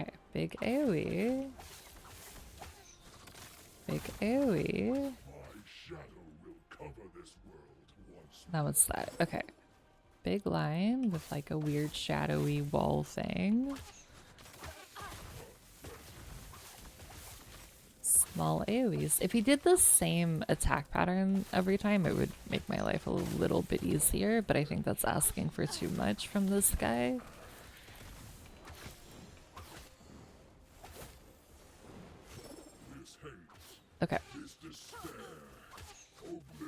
Okay, big AoE. Big AoE. Now what's that? Okay. Big line with like a weird shadowy wall thing. Small AoEs. If he did the same attack pattern every time, it would make my life a little bit easier, but I think that's asking for too much from this guy. Okay.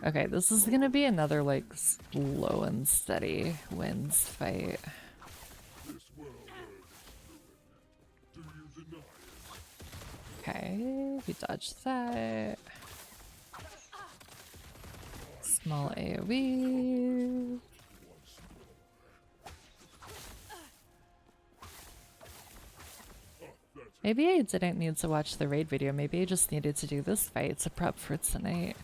Okay, this is gonna be another like slow and steady wins fight. Okay, we dodged that. Small AoE. Maybe I didn't need to watch the raid video. Maybe I just needed to do this fight to prep for tonight.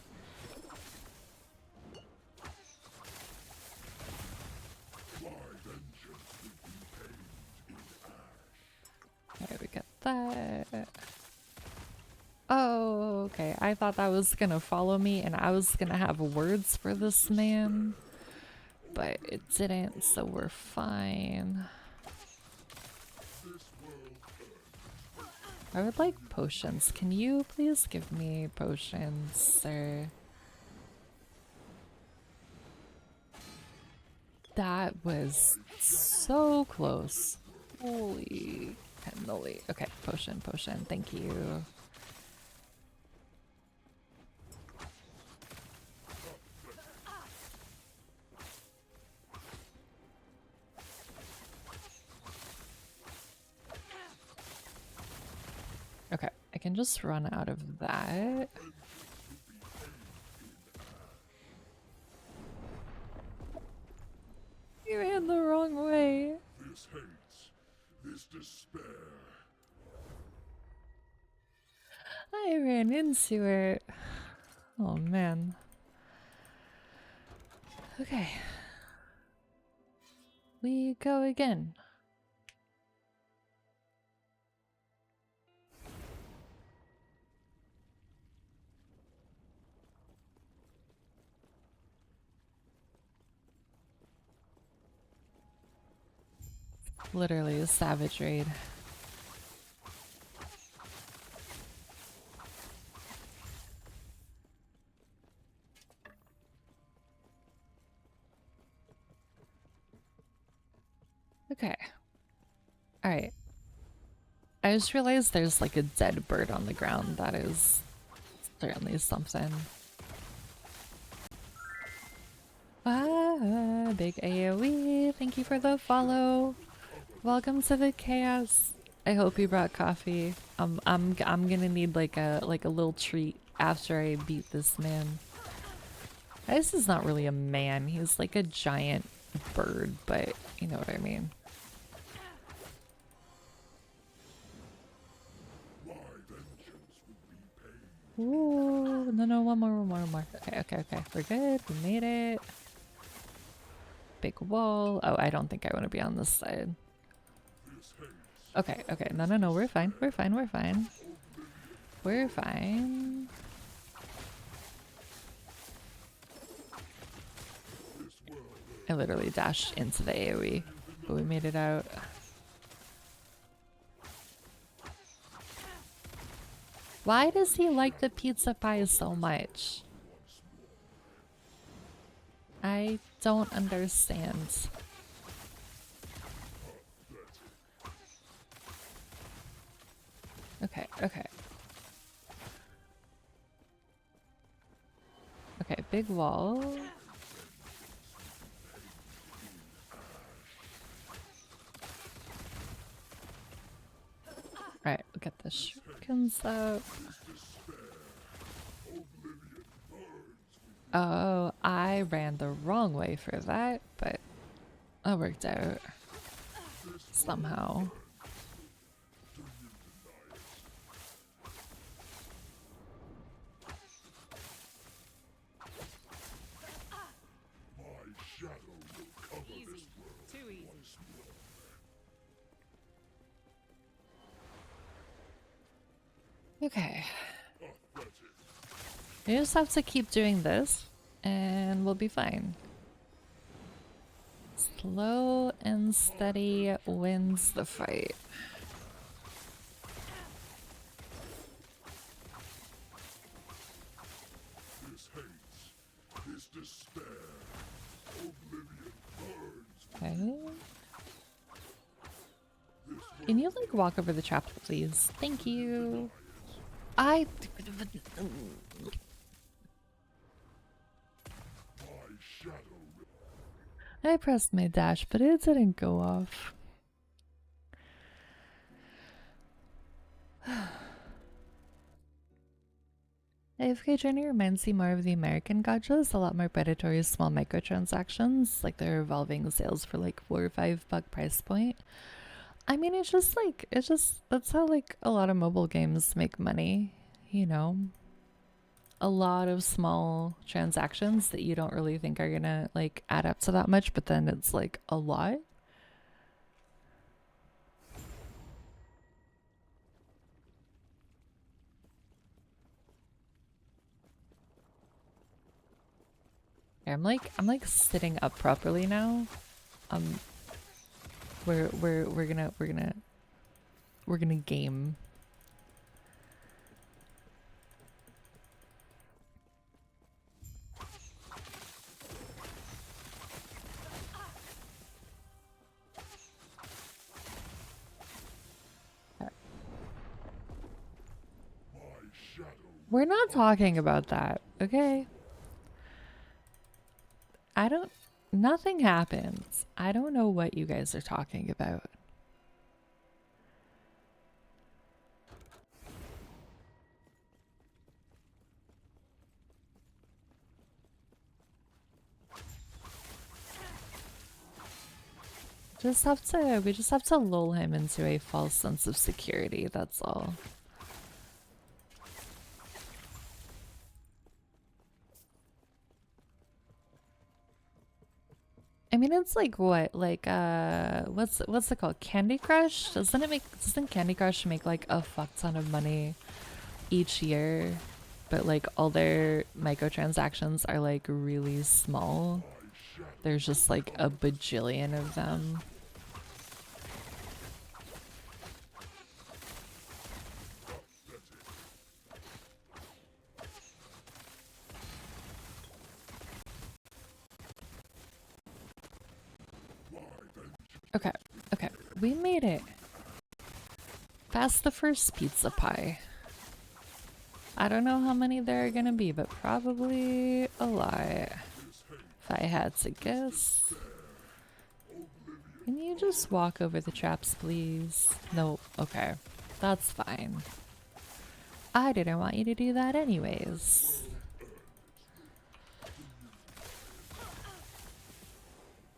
Okay, we got that. Oh, okay. I thought that was gonna follow me and I was gonna have words for this man. But it didn't, so we're fine. I would like potions. Can you please give me potions, sir? That was so close. Holy cannoli. Okay, potion, potion. Thank you. Okay, I can just run out of that. You ran the wrong way. This hate, this despair. I ran into it. Oh man. Okay. We go again. Literally a savage raid. Okay. Alright. I just realized there's like a dead bird on the ground. That is certainly something. Ah, big AoE. Thank you for the follow. Welcome to the chaos. I hope you brought coffee. I'm gonna need like a little treat after I beat this man. This is not really a man. He's like a giant bird, but you know what I mean. Ooh, no, one more. Okay. We're good. We made it. Big wall. Oh, I don't think I want to be on this side. Okay. No. We're fine. We're fine. I literally dashed into the AoE, but we made it out. Why does he like the pizza pie so much? I don't understand. Okay. Okay, big wall. Right, we'll get the shurikens up. Oh, I ran the wrong way for that, but that worked out somehow. Easy. Too easy. Okay. We just have to keep doing this and we'll be fine. Slow and steady wins the fight. This hate, this despair. Oblivion burns. Okay. Can you like walk over the trap, please? Thank you. My shadow. I pressed my dash, but it didn't go off. AFK journey reminds me more of the American gachas, a lot more predatory small microtransactions, like they're revolving sales for like $4 or $5 price point. I mean, it's just like, that's how like a lot of mobile games make money, you know? A lot of small transactions that you don't really think are gonna like add up to that much, but then it's like a lot. Okay, I'm like sitting up properly now. Um, we're gonna game. We're not talking about that, okay? I don't. Nothing happens. I don't know what you guys are talking about. We just have to lull him into a false sense of security, that's all. I mean, it's like what? Like what's it called? Candy Crush? Doesn't Candy Crush make like a fuck ton of money each year? But like all their microtransactions are like really small. There's just like a bajillion of them. Okay, okay, we made it. Past the first pizza pie. I don't know how many there are gonna be, but probably a lot. If I had to guess. Can you just walk over the traps, please? Nope, okay. That's fine. I didn't want you to do that anyways.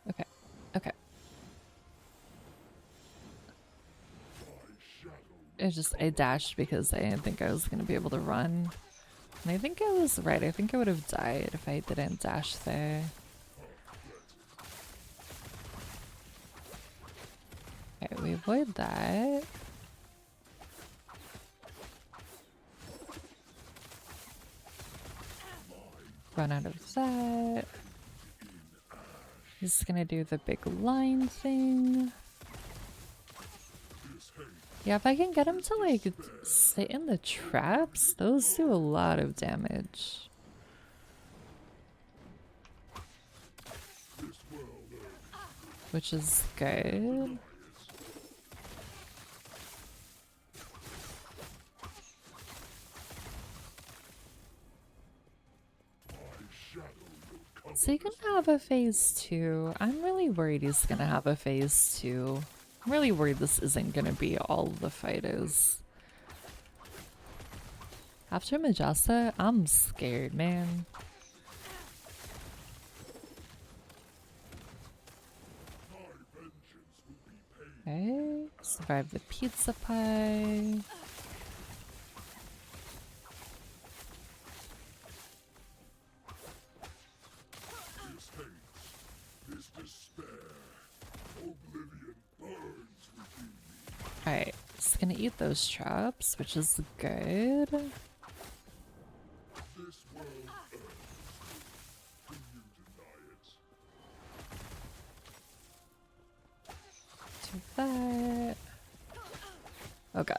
Okay, okay. I dashed because I didn't think I was gonna be able to run. And I think I was right. I think I would have died if I didn't dash there. Okay, we avoid that. Run out of that. Just gonna do the big line thing. Yeah, if I can get him to like sit in the traps, those do a lot of damage. Which is good. So you can have a phase 2. I'm really worried he's gonna have a phase 2. I'm really worried this isn't gonna be all the fight is. After Majesta, I'm scared, man. Okay, survive the pizza pie. Alright, just gonna eat those traps, which is good. Do that. Oh god.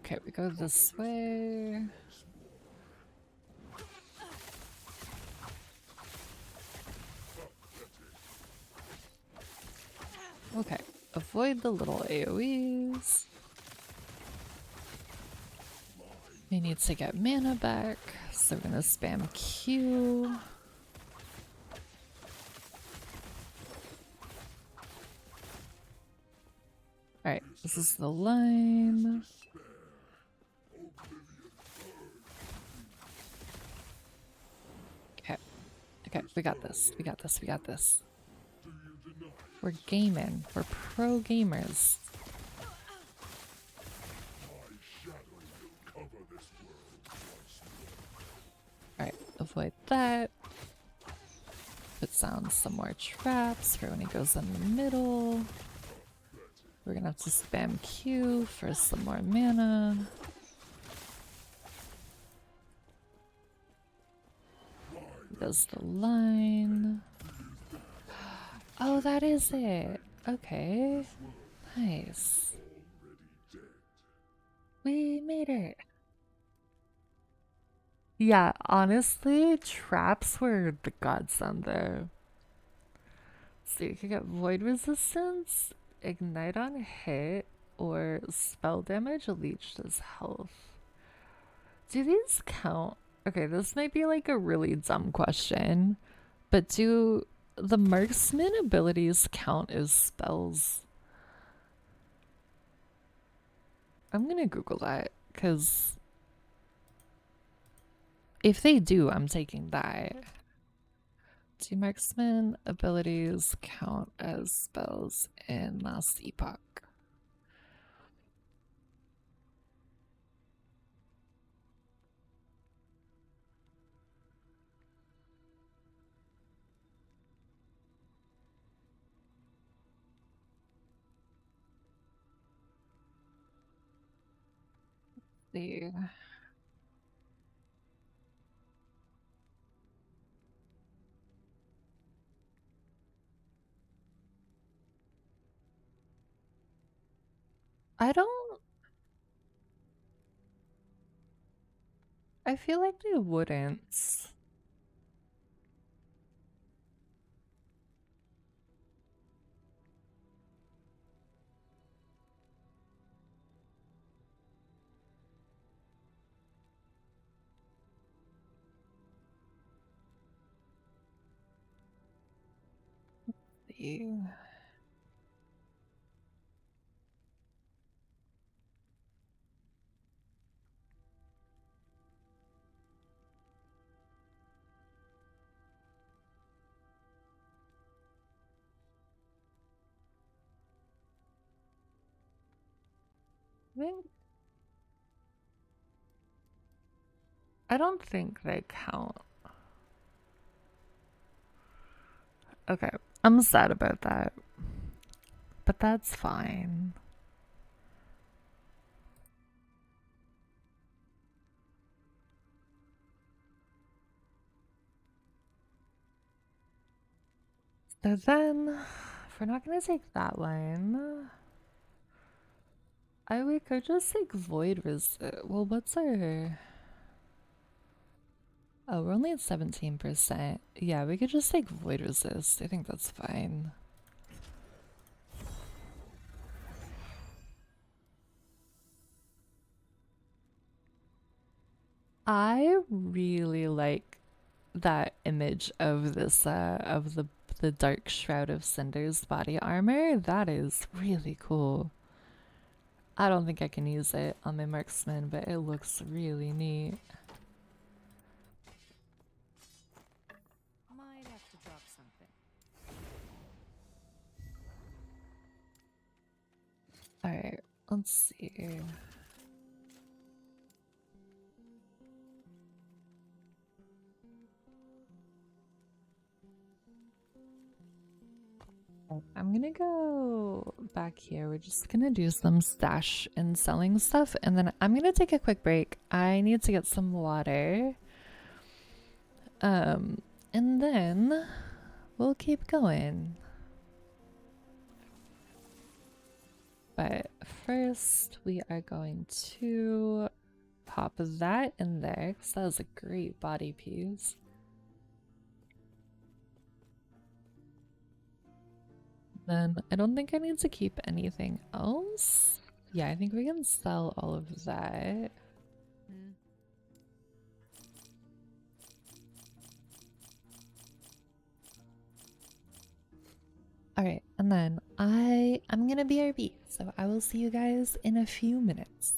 Okay, we go this way. Okay, avoid the little AoEs. We need to get mana back, so we're gonna spam Q. Alright, this is the line. Okay. Okay, we got this. We got this. We got this. We're gaming. We're pro gamers. My shadow will cover this world once more. Alright, avoid that. Put down some more traps for when he goes in the middle. We're gonna have to spam Q for some more mana. Does the line. Oh, that is it. Okay. Nice. We made it. Yeah, honestly, traps were the godsend there. So you can get void resistance, ignite on hit, or spell damage leech does health. Do these count? Okay, this might be like a really dumb question, but do the marksman abilities count as spells? I'm gonna Google that, because if they do, I'm taking that. Do marksman abilities count as spells in Last Epoch? See. I feel like they wouldn't. See. I don't think they count. Okay, I'm sad about that, but that's fine. So then, if we're not gonna take that one, we could just take void resist. Well, what's our? Oh, we're only at 17%. Yeah, we could just take void resist. I think that's fine. I really like that image of this of the dark shroud of cinders body armor. That is really cool. I don't think I can use it on my marksman, but it looks really neat. Might have to drop something. Alright, let's see. I'm gonna go back here. We're just gonna do some stash and selling stuff, and then I'm gonna take a quick break. I need to get some water. And then we'll keep going. But first, we are going to pop that in there because that was a great body piece. Then I don't think I need to keep anything else. Yeah, I think we can sell all of that. Alright, and then I'm gonna BRB, so I will see you guys in a few minutes.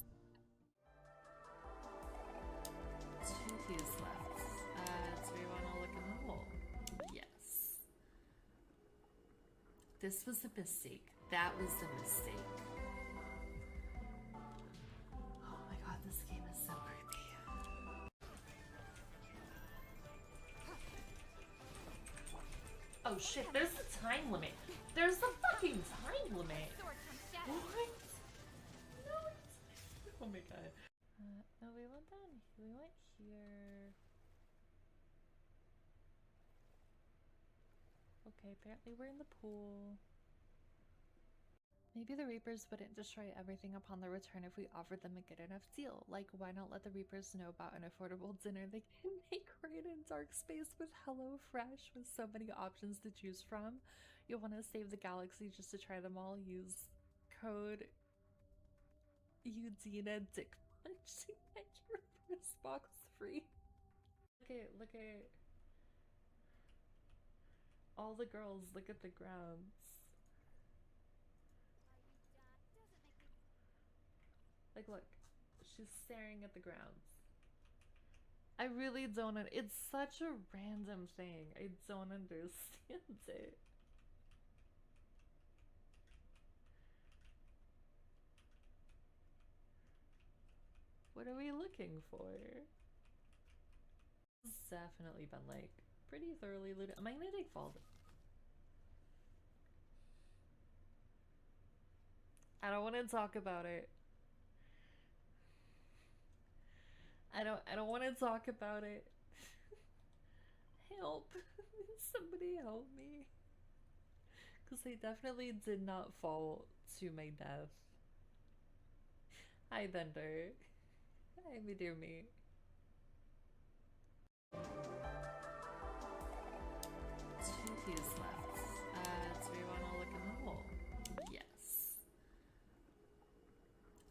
2 keys left. Do we want to look in the hole? Yes. This was a mistake. That was a mistake. Oh my god, this game is so creepy. Oh shit, there's a time limit. There's a fucking time limit. What? No. Oh my god. No, we went down. We went here. Okay, apparently we're in the pool. Maybe the Reapers wouldn't destroy everything upon their return if we offered them a good enough deal. Like, why not let the Reapers know about an affordable dinner they can make right in dark space with HelloFresh with so many options to choose from? You'll want to save the galaxy just to try them all. Use code Udina Dick Punch to get your first box free. Look at all the girls. Look at the grounds. Like, look, she's staring at the grounds. I really don't. It's such a random thing. I don't understand it. What are we looking for? This has definitely been like pretty thoroughly looted. Am I gonna take fall? I don't want to talk about it. I don't want to talk about it. Help. Somebody help me. Because I definitely did not fall to my death. Hi, Thunder. Hi, me dear me. Two keys left. Do we want to look in the hole? Yes.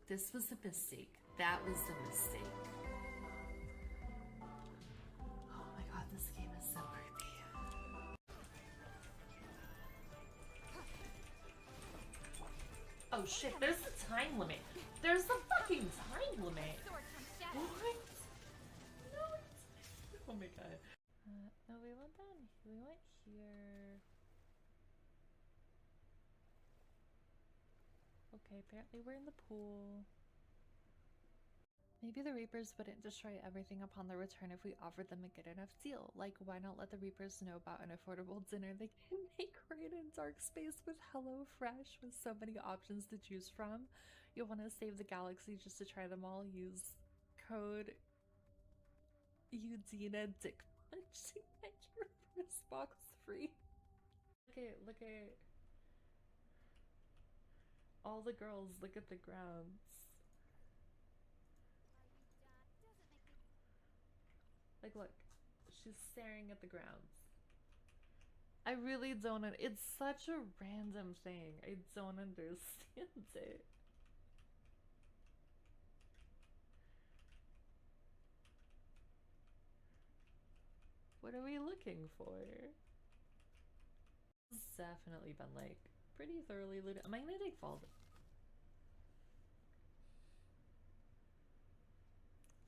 This was a mistake. That was a mistake. Oh my god, this game is so creepy. Oh shit, there's a time limit. There's a fucking time limit. What? No. Oh my god. No, we went down. We went here. Okay, apparently we're in the pool. Maybe the Reapers wouldn't destroy everything upon their return if we offered them a good enough deal. Like, why not let the Reapers know about an affordable dinner they can make right in dark space with HelloFresh with so many options to choose from? You'll want to save the galaxy just to try them all. Use code Udina Dick Punch to get your first box free. Look at all the girls. Look at the grounds. Like, look, she's staring at the grounds. I really don't. It's such a random thing. I don't understand it. What are we looking for? This has definitely been like pretty thoroughly looted. Am I gonna take fall?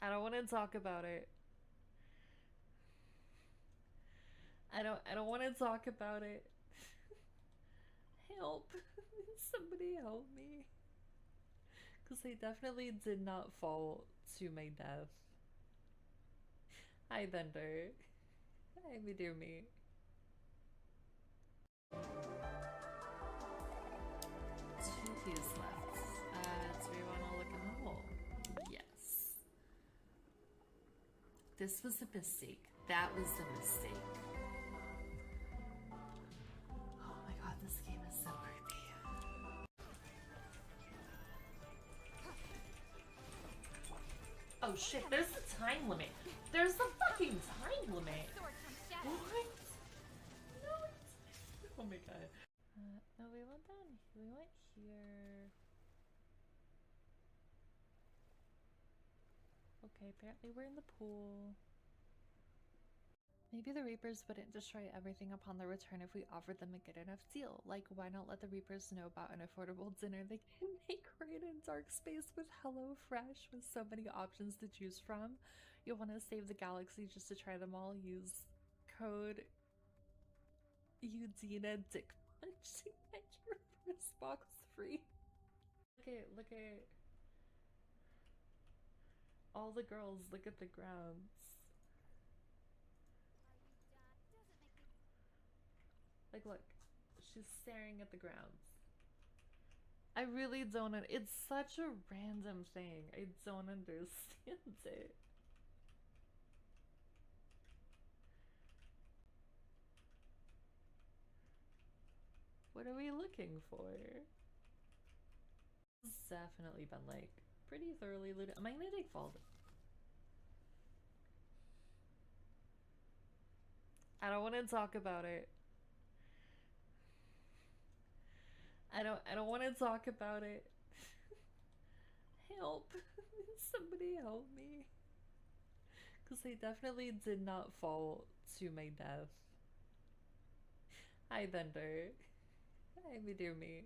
I don't want to talk about it. I don't want to talk about it. Help. Somebody help me. Because I definitely did not fall to my death. Hi, Thunder. Hi, me dear me. Two keys left. Do we want to look in the hole? Yes. This was a mistake. That was a mistake. Oh my god, this game is so creepy. Oh shit, there's a time limit. There's a fucking time limit. What? No. Oh my god. No, we went down. We went here. Okay, apparently we're in the pool. Maybe the Reapers wouldn't destroy everything upon their return if we offered them a good enough deal. Like, why not let the Reapers know about an affordable dinner they can make right in dark space with HelloFresh with so many options to choose from? You'll want to save the galaxy just to try them all. Use code Udina Dick much to get your first box free. Look at all the girls. Look at the grounds. Like, look, she's staring at the grounds. I really don't. It's such a random thing. I don't understand it. What are we looking for? It's definitely been like pretty thoroughly looted. Am I gonna take fall? I don't want to talk about it. I don't want to talk about it. Help. Somebody help me. Because I definitely did not fall to my death. Hi, Thunder. Hi, me dear me.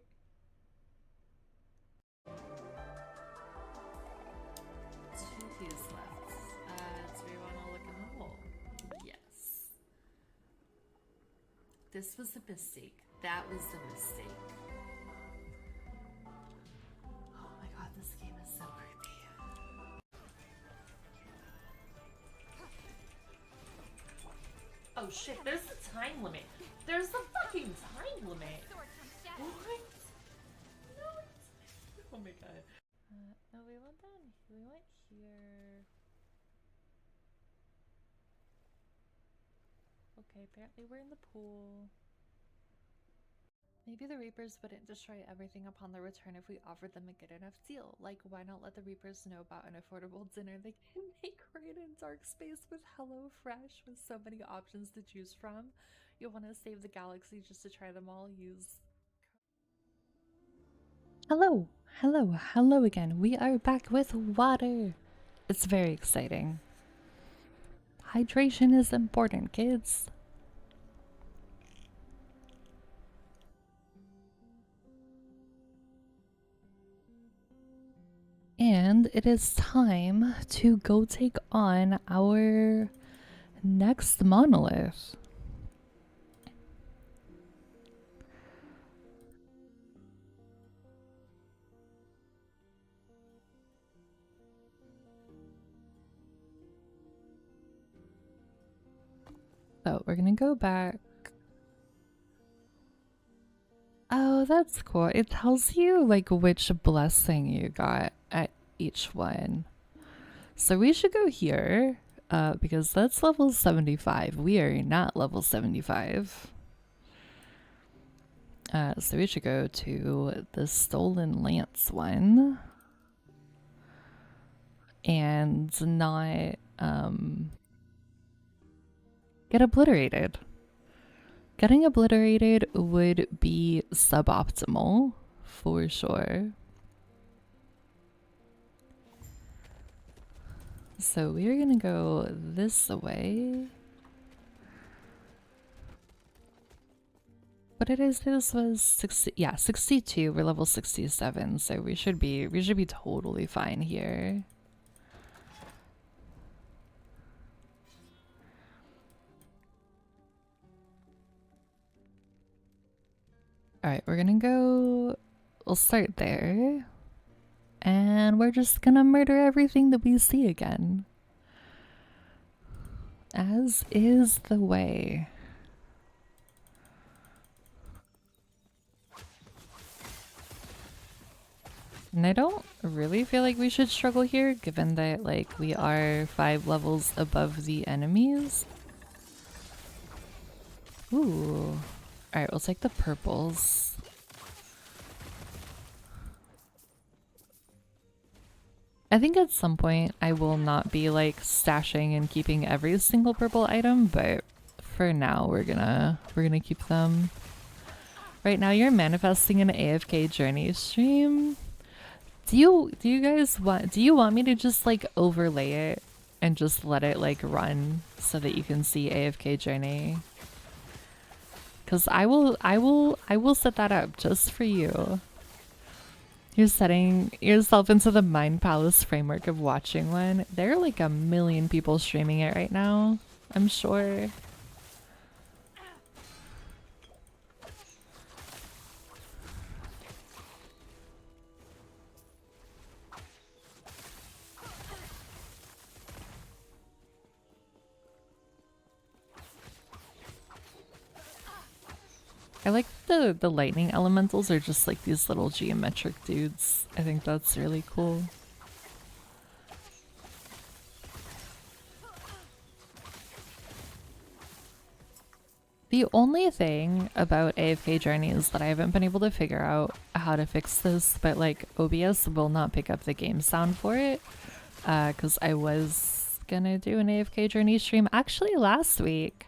Two keys left. Do we want to look in the hole? Yes. This was a mistake. That was a mistake. Oh my god, this game is so creepy. Oh shit, there's a time limit. There's a fucking time limit. What? No. Oh my god. No, we went down. We went here. Okay, apparently we're in the pool. Maybe the Reapers wouldn't destroy everything upon their return if we offered them a good enough deal. Like, why not let the Reapers know about an affordable dinner they can make right in dark space with HelloFresh with so many options to choose from? You'll want to save the galaxy just to try them all. Use. Hello, hello again. We are back with water. It's very exciting. Hydration is important, kids. And it is time to go take on our next monolith. So we're gonna go back. Oh, that's cool. It tells you like which blessing you got at each one. So we should go here because that's level 75. We are not level 75. So we should go to the Stolen Lance one and not get obliterated. Getting obliterated would be suboptimal for sure. So we're gonna go this way. What did I say this was? 60, yeah, 62. We're level 67, so we should be totally fine here. Alright, we're gonna go. We'll start there. And we're just gonna murder everything that we see again. As is the way. And I don't really feel like we should struggle here, given that, like, we are 5 levels above the enemies. Ooh. Alright, we'll take the purples. I think at some point I will not be, like, stashing and keeping every single purple item, but for now we're gonna keep them. Right now you're manifesting an AFK journey stream. Do you guys want me to just like overlay it and just let it like run so that you can see AFK journey? Cause I will set that up just for you. You're setting yourself into the Mind Palace framework of watching one. There are like 1 million people streaming it right now, I'm sure. I like the lightning elementals are just like these little geometric dudes. I think that's really cool. The only thing about AFK journeys that I haven't been able to figure out how to fix this, but like OBS will not pick up the game sound for it. Because I was gonna do an AFK journey stream actually last week.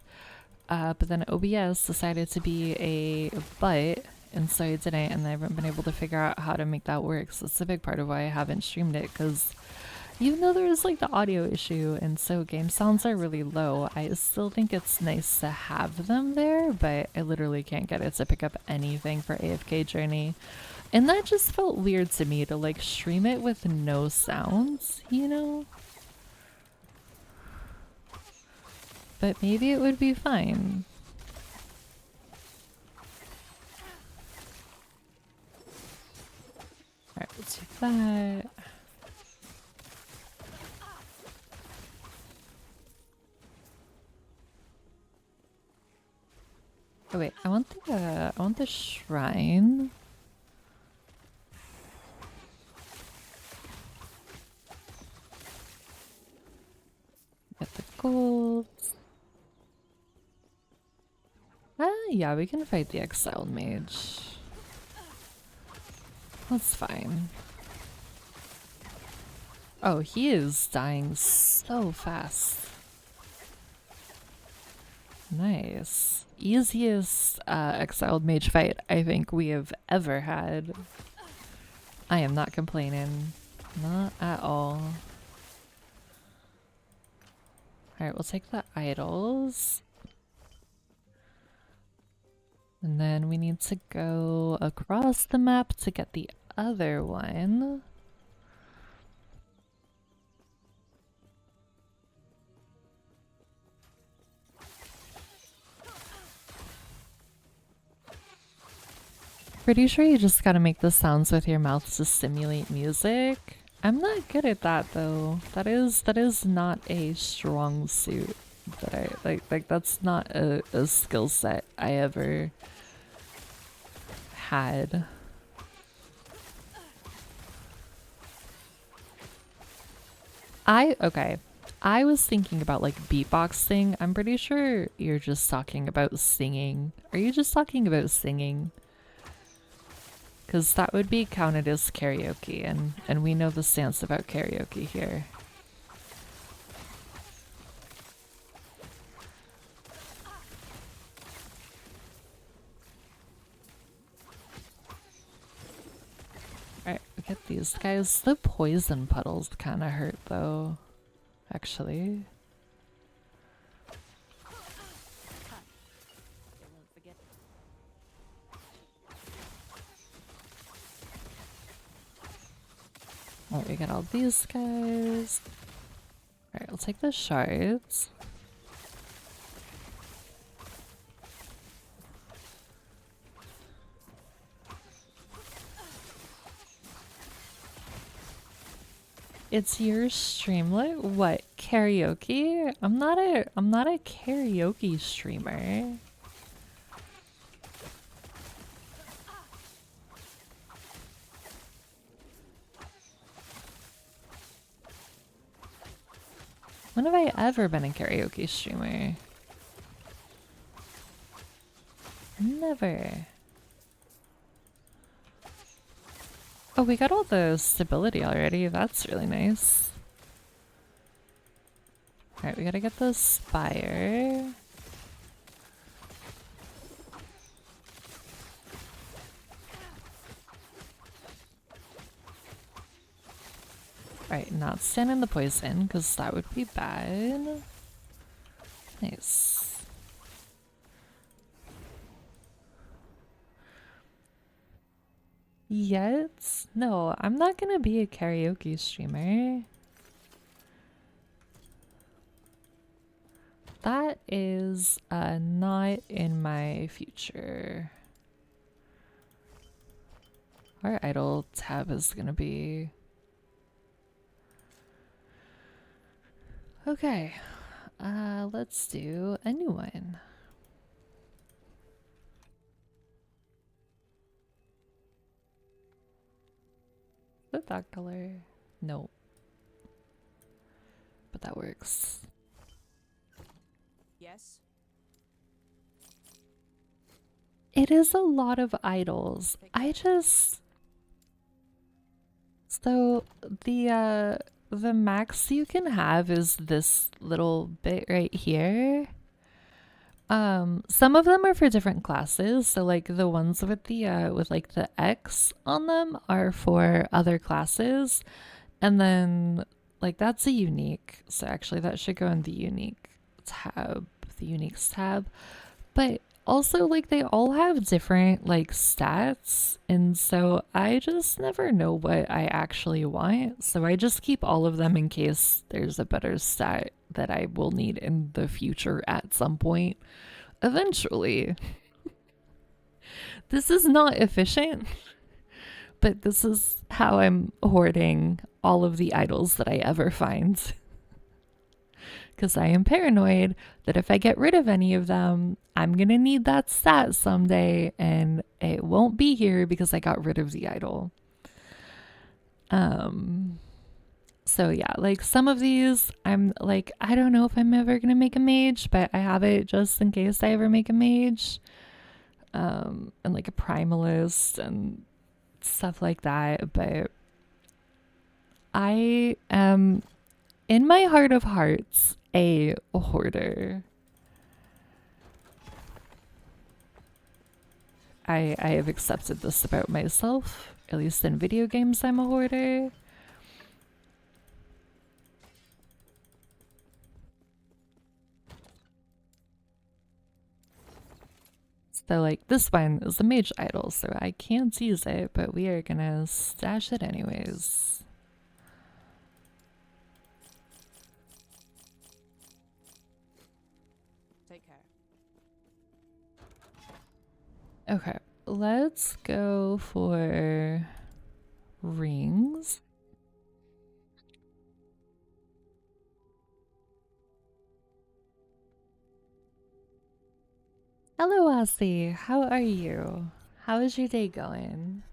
But then OBS decided to be a butt, and so I didn't, and I haven't been able to figure out how to make that work. So that's a big part of why I haven't streamed it, because even though there's like the audio issue and so game sounds are really low, I still think it's nice to have them there, but I literally can't get it to pick up anything for AFK Journey. And that just felt weird to me to like stream it with no sounds, you know? But maybe it would be fine. Alright, let's do that. Oh wait, I want the shrine. Get the gold. Yeah, we can fight the exiled mage. That's fine. Oh, he is dying so fast. Nice. Easiest exiled mage fight I think we have ever had. I am not complaining. Not at all. Alright, we'll take the idols. And then we need to go across the map to get the other one. Pretty sure you just gotta make the sounds with your mouth to simulate music. I'm not good at that though. That is not a strong suit that I like that's not a skill set I ever had. Okay. I was thinking about like beatboxing. I'm pretty sure you're just talking about singing. Are you just talking about singing? Because that would be counted as karaoke, and we know the stance about karaoke here. Alright, we get these guys. The poison puddles kind of hurt though, actually. Oh, we got all these guys. Alright, I'll take the shards. It's your streamlet? What, karaoke? I'm not a karaoke streamer. When have I ever been a karaoke streamer? Never. Oh, we got all the stability already. That's really nice. Alright, we gotta get the spire. Alright, not stand in the poison, because that would be bad. Nice. Yet? No, I'm not gonna be a karaoke streamer. That is not in my future. Our idle tab is gonna be... Okay, let's do a new one. that color? No. But that works. Yes. It is a lot of idols. So the max you can have is this little bit right here. Some of them are for different classes. So like the ones with the with like the X on them are for other classes. And then like that's a unique. So actually that should go in the unique tab, the uniques tab. But also like they all have different like stats, and so I just never know what I actually want. So I just keep all of them in case there's a better stat that I will need in the future at some point. Eventually. This is not efficient, but this is how I'm hoarding all of the idols that I ever find. Because I am paranoid that if I get rid of any of them, I'm going to need that stat someday, and it won't be here because I got rid of the idol. So yeah, like some of these, I'm like, I don't know if I'm ever going to make a mage, but I have it just in case I ever make a mage. And like a primalist and stuff like that. But I am, in my heart of hearts, a hoarder. I have accepted this about myself. At least in video games, I'm a hoarder. So like this one is a mage idol, so I can't use it, but we are gonna stash it anyways. Take care. Okay, let's go for rings. Hello, Ashley. How are you? How is your day going?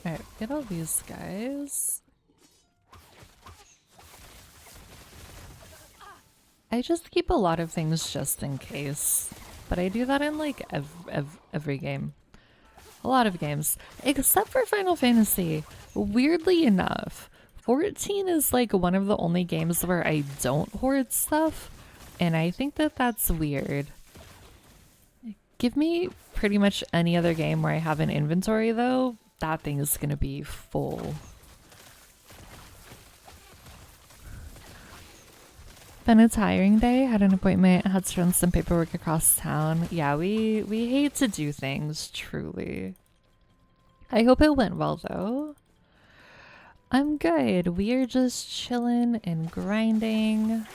Alright, get all these guys. I just keep a lot of things just in case, but I do that in like every game. A lot of games, except for Final Fantasy. Weirdly enough, 14 is like one of the only games where I don't hoard stuff, and I think that that's weird. Give me pretty much any other game where I have an inventory though, that thing is gonna be full. Been a tiring day, had an appointment, had to run some paperwork across town. Yeah, we hate to do things, truly. I hope it went well though. I'm good. We are just chilling and grinding,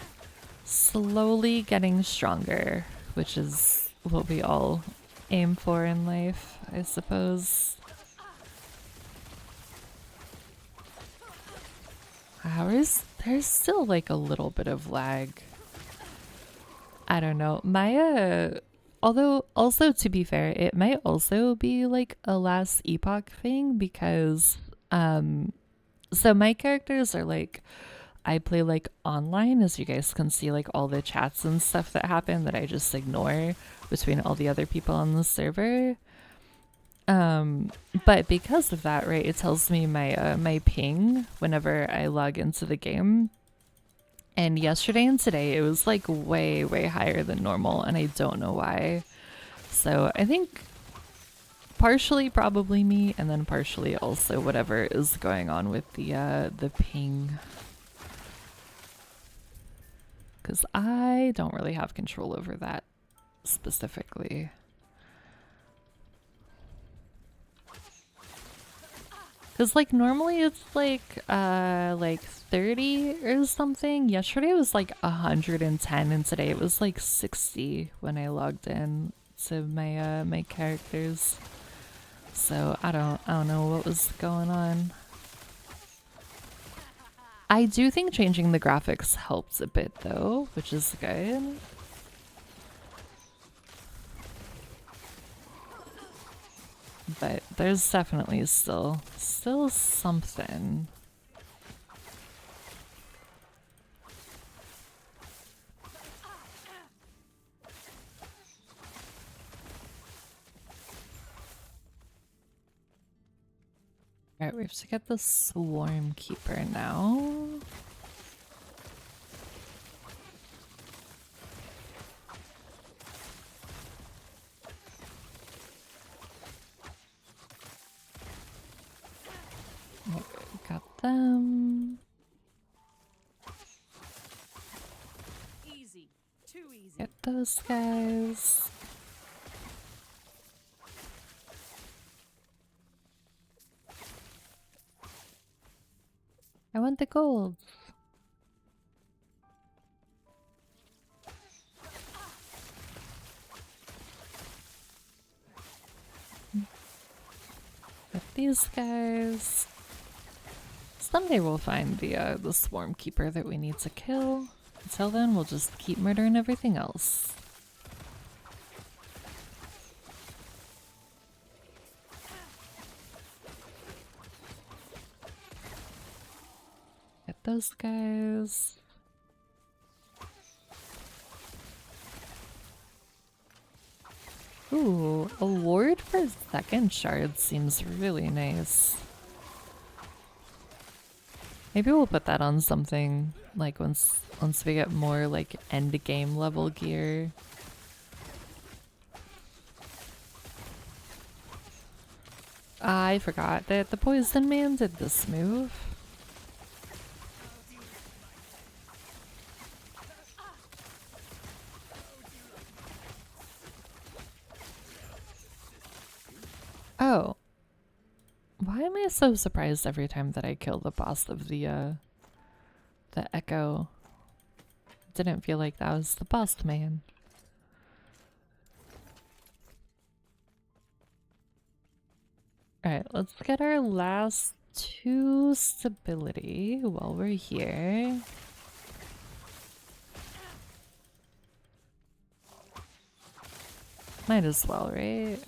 slowly getting stronger, which is what we all aim for in life, I suppose. There's still like a little bit of lag. I don't know. My although also to be fair, it might also be like a last epoch thing because so my characters are like, I play like online, as you guys can see, like all the chats and stuff that happen that I just ignore between all the other people on the server. But because of that, right, it tells me my my ping whenever I log into the game. And yesterday and today it was like way higher than normal, and I don't know why. So I think partially probably me, and then partially also whatever is going on with the ping. Cause I don't really have control over that specifically. Cause like normally it's like 30 or something. Yesterday it was like 110, and today it was like 60 when I logged in to my my characters. So I don't know what was going on. I do think changing the graphics helps a bit though, which is good. But there's definitely still something. Alright, we have to get the Swarm Keeper now. Got them. Easy. Too easy. Get those guys. I want the gold. Get these guys. Someday we'll find the Swarm Keeper that we need to kill. Until then, we'll just keep murdering everything else. Get those guys. Ooh, a ward for second shard seems really nice. Maybe we'll put that on something like once we get more like end game level gear. I forgot that the Poison Man did this move. Oh. Why am I so surprised every time that I kill the boss of the Echo? Didn't feel like that was the boss man. Alright, let's get our last 2 stability while we're here. Might as well, right?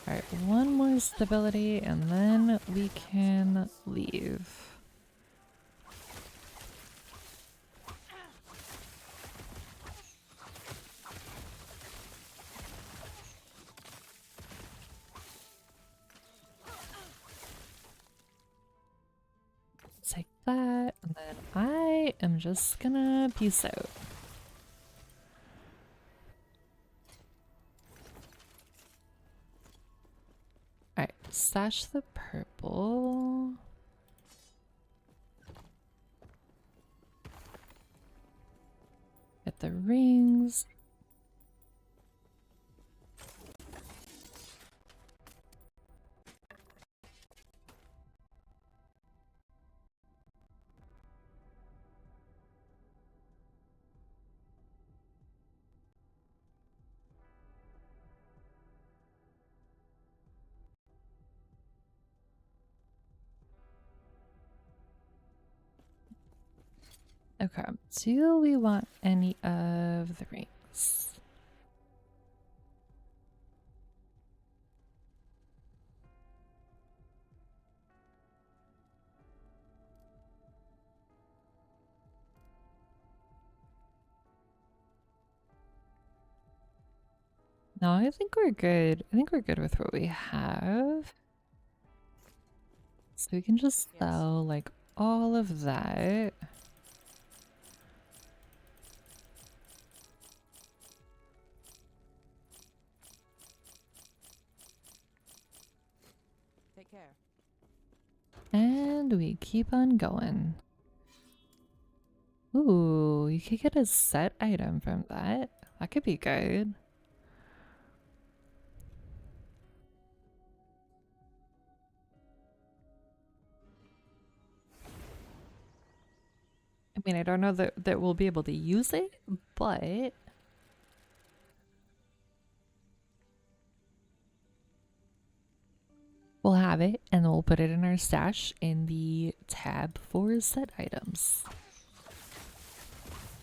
Alright, 1 more stability and then we can leave. Take that, and then I am just gonna peace out. Alright, stash the purple. Get the rings. Okay, do we want any of the rings? No, I think we're good. I think we're good with what we have. So we can just sell like all of that. Take care. And we keep on going. Ooh, you could get a set item from that. That could be good. I mean, I don't know that we'll be able to use it, but we'll have it and then we'll put it in our stash in the tab for set items.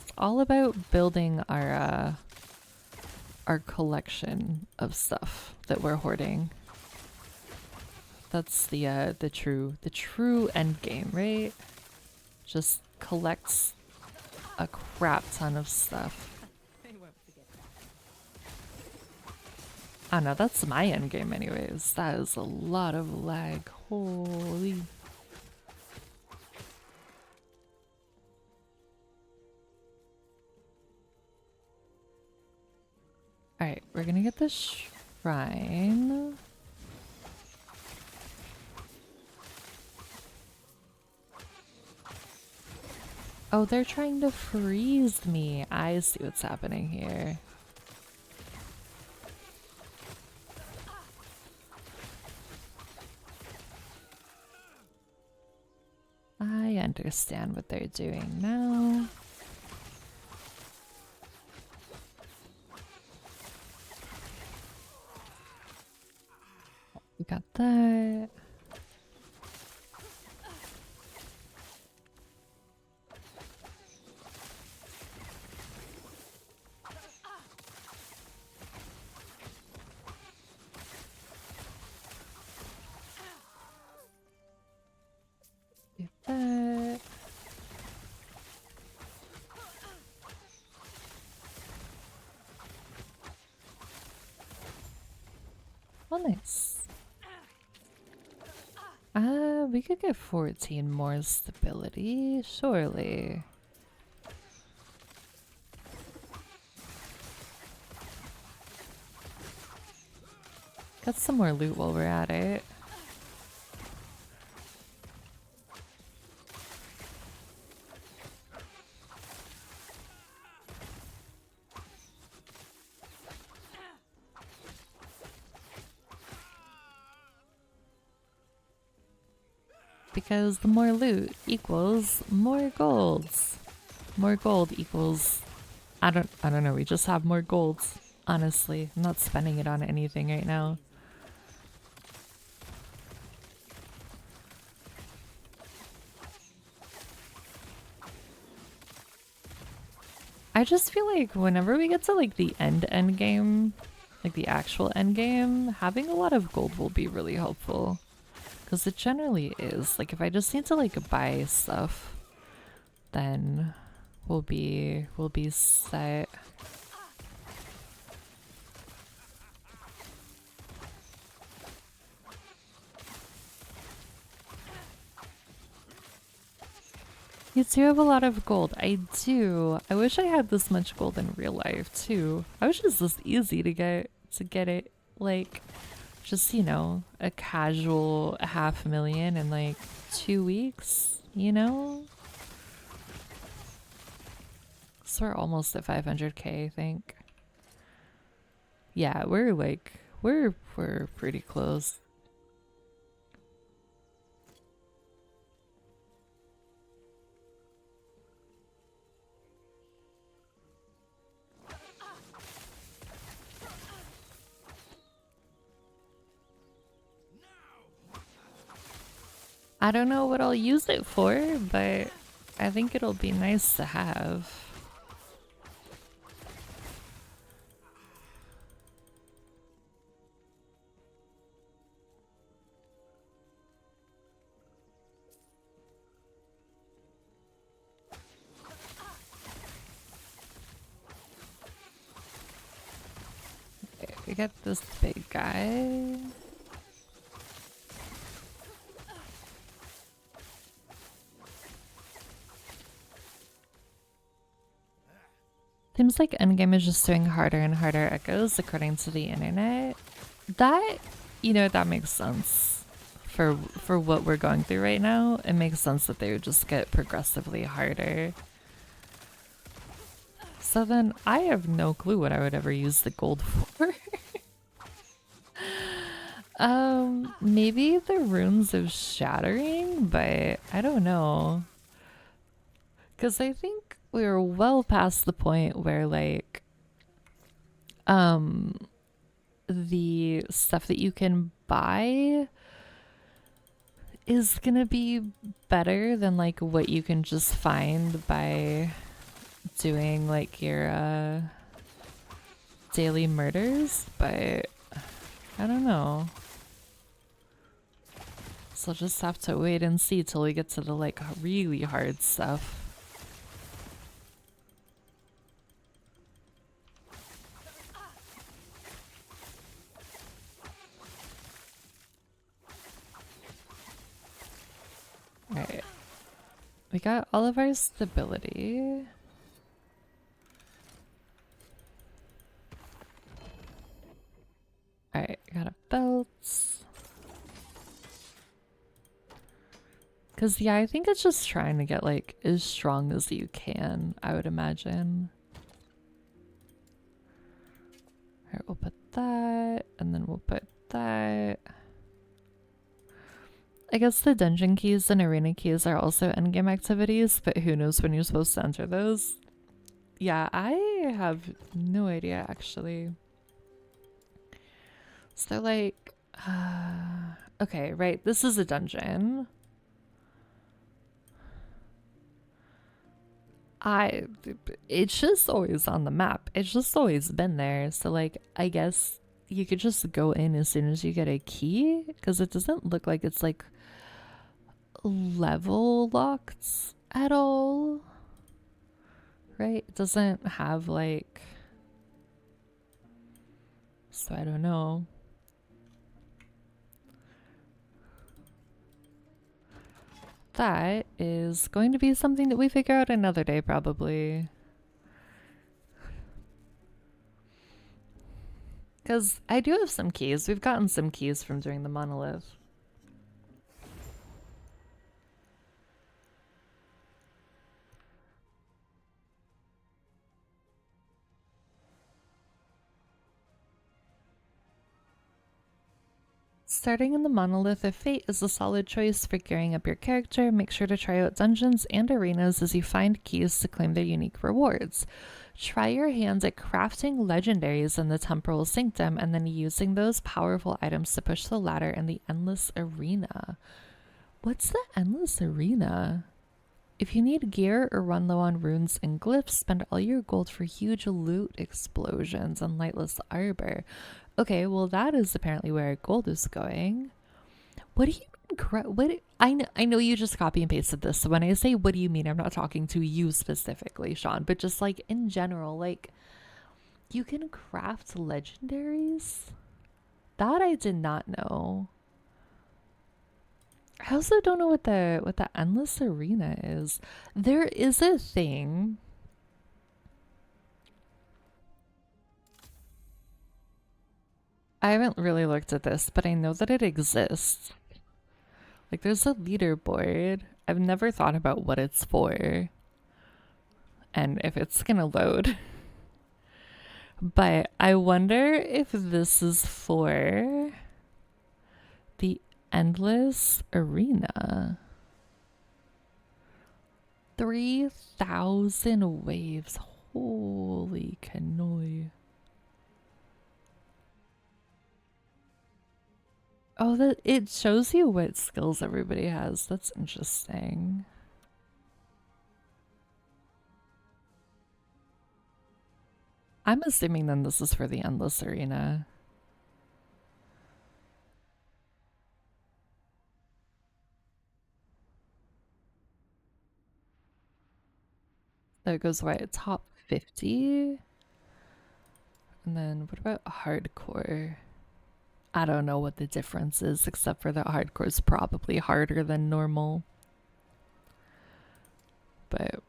It's all about building our collection of stuff that we're hoarding. That's the true end game, right? Just collects a crap ton of stuff. I know, that's my end game anyways. That is a lot of lag. Holy. Alright, we're gonna get this shrine. Oh, they're trying to freeze me. I see what's happening here. I understand what they're doing now. We got that. Do that. Oh, nice. We could get 14 more stability, surely. Got some more loot while we're at it. Because the more loot equals more golds. More gold equals I don't know, we just have more golds. Honestly, I'm not spending it on anything right now. I just feel like whenever we get to like the end game, like the actual end game, having a lot of gold will be really helpful. Because it generally is. Like if I just need to like buy stuff, then we'll be set. You do have a lot of gold. I do. I wish I had this much gold in real life too. I wish it was this easy to get it. Like just, you know, a casual 500,000 in like 2 weeks, you know? So we're almost at 500k, I think. Yeah, we're like we're pretty close. I don't know what I'll use it for, but I think it'll be nice to have. Okay, we got this big guy. Seems like endgame is just doing harder and harder echoes according to the internet. That, you know, that makes sense for what we're going through right now. It makes sense that they would just get progressively harder. So then I have no clue what I would ever use the gold for. Maybe the runes of shattering, but I don't know. Because I think we were well past the point where like the stuff that you can buy is gonna be better than like what you can just find by doing like your daily murders, but I don't know. So I'll just have to wait and see till we get to the like really hard stuff. Alright. We got all of our stability. Alright, got a belt. Cause yeah, I think it's just trying to get like as strong as you can, I would imagine. Alright, we'll put that, and then we'll put that. I guess the dungeon keys and arena keys are also endgame activities, but who knows when you're supposed to enter those? Yeah, I have no idea actually. So like, okay, right, this is a dungeon. It's just always on the map. It's just always been there. So like, I guess you could just go in as soon as you get a key, because it doesn't look like it's like level locked at all, right? It doesn't have like, so I don't know. That is going to be something that we figure out another day, probably. Because I do have some keys. We've gotten some keys from doing the monolith. Starting in the Monolith of Fate is a solid choice for gearing up your character. Make sure to try out dungeons and arenas as you find keys to claim their unique rewards. Try your hands at crafting legendaries in the Temporal Sanctum and then using those powerful items to push the ladder in the Endless Arena. What's the Endless Arena? If you need gear or run low on runes and glyphs, spend all your gold for huge loot explosions and lightless arbor. Okay, well that is apparently where our gold is going. What do you mean? I know you just copy and pasted this. So when I say what do you mean, I'm not talking to you specifically, Sean, but just like in general, like you can craft legendaries? That I did not know. I also don't know what the Endless Arena is. There is a thing. I haven't really looked at this, but I know that it exists. Like there's a leaderboard. I've never thought about what it's for and if it's gonna load. But I wonder if this is for the Endless Arena. 3,000 waves. Holy canoe. Oh, that it shows you what skills everybody has. That's interesting. I'm assuming then this is for the Endless Arena. That goes right at top 50. And then what about hardcore? I don't know what the difference is, except for that hardcore is probably harder than normal. But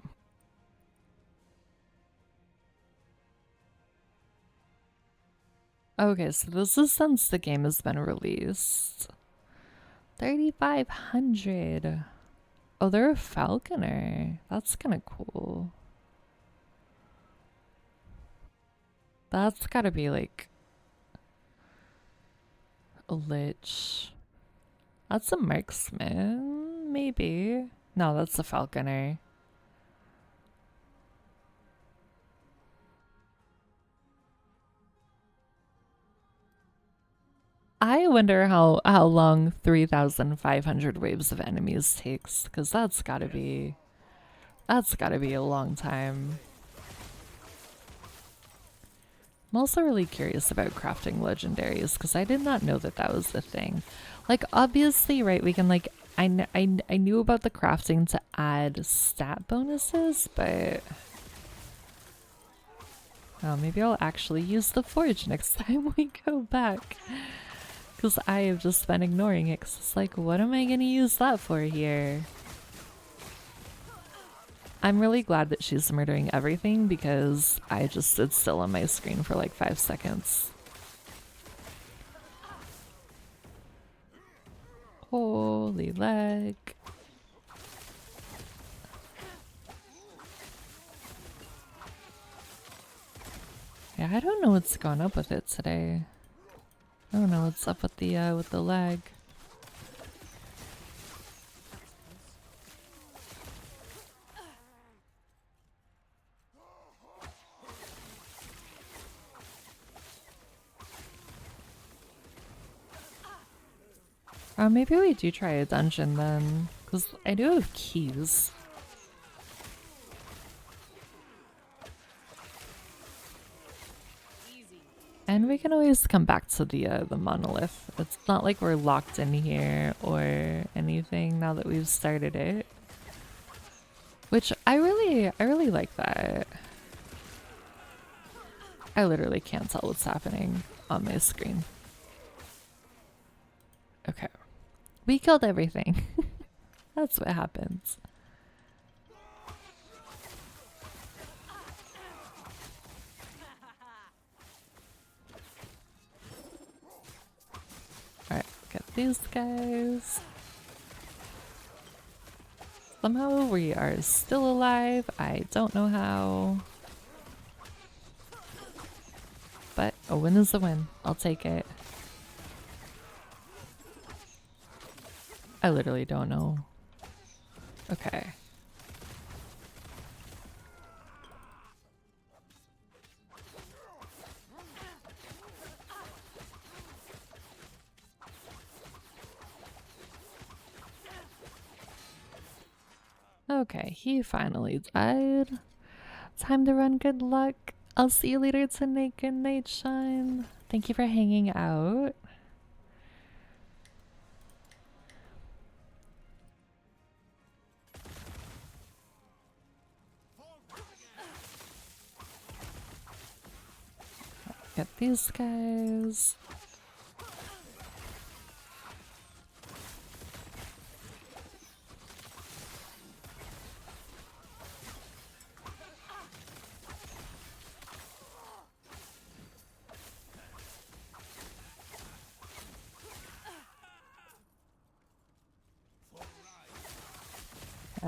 okay, so this is since the game has been released. 3,500. Oh, they're a falconer. That's kind of cool. That's gotta be like a lich. That's a marksman, maybe. No, that's a falconer. I wonder how long 3,500 waves of enemies takes, because that's gotta be a long time. I'm also really curious about crafting legendaries because I did not know that that was the thing. Like, obviously, right, we can, like, I knew about the crafting to add stat bonuses, but oh, maybe I'll actually use the forge next time we go back, because I have just been ignoring it because it's like, what am I gonna use that for here? I'm really glad that she's murdering everything because I just stood still on my screen for like 5 seconds. Holy leg. Yeah, I don't know what's going up with it today. I don't know what's up with the lag. Maybe we do try a dungeon then, because I do have keys. And we can always come back to the monolith. It's not like we're locked in here or anything now that we've started it. Which I really like that. I literally can't tell what's happening on my screen. Okay. We killed everything. That's what happens. Alright, get these guys. Somehow we are still alive. I don't know how. But a win is a win. I'll take it. I literally don't know. Okay. Okay, he finally died. Time to run, good luck. I'll see you later tonight. Good night, Sean. Thank you for hanging out. Get these guys.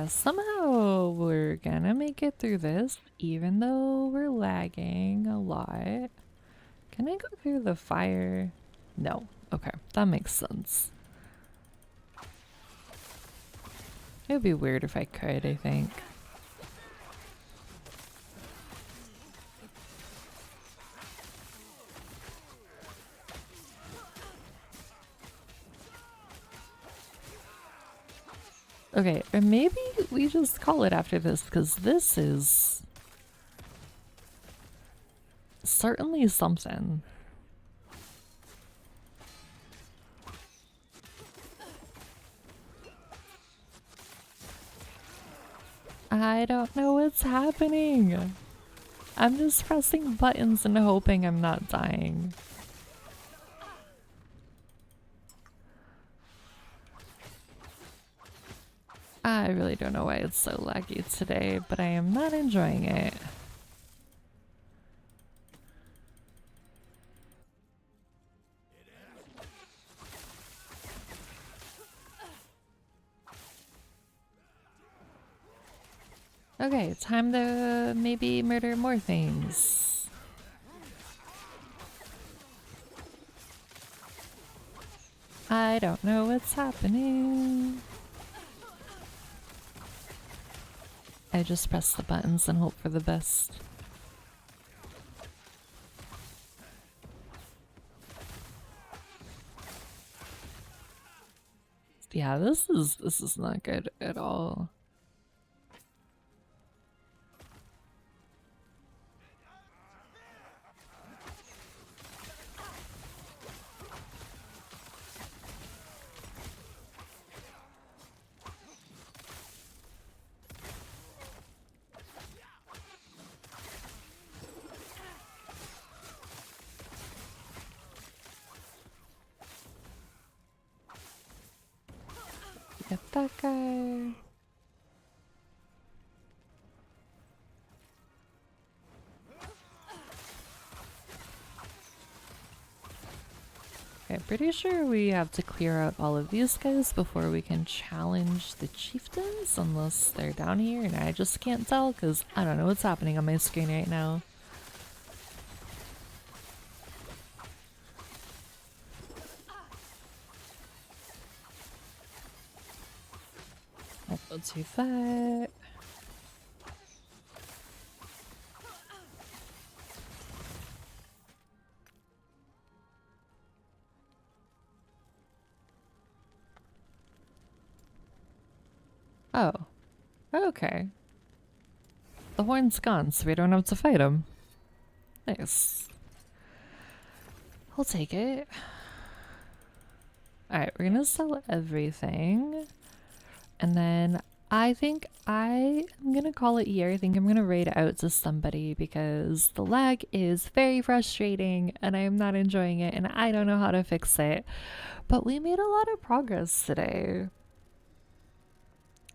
Somehow we're gonna make it through this, even though we're lagging a lot. Can I go through the fire? No. Okay, that makes sense. It would be weird if I could, I think. Okay, or maybe we just call it after this, because this is certainly something. I don't know what's happening. I'm just pressing buttons and hoping I'm not dying. I really don't know why it's so laggy today, but I am not enjoying it. Okay, time to maybe murder more things. I don't know what's happening. I just press the buttons and hope for the best. Yeah, this is not good at all. Get that guy. Okay, pretty sure we have to clear out all of these guys before we can challenge the chieftains, unless they're down here and I just can't tell because I don't know what's happening on my screen right now. I'll do that. Oh, okay. The horn's gone, so we don't have to fight him. Nice. I'll take it. Alright, we're gonna sell everything. And then I think I am gonna call it here. I think I'm gonna raid out to somebody because the lag is very frustrating and I am not enjoying it and I don't know how to fix it. But we made a lot of progress today.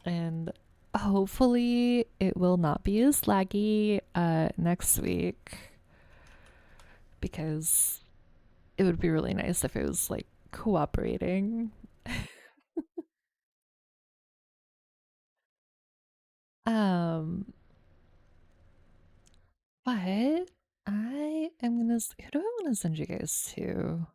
And hopefully it will not be as laggy next week because it would be really nice if it was like cooperating. um but I am gonna who do I want to send you guys to?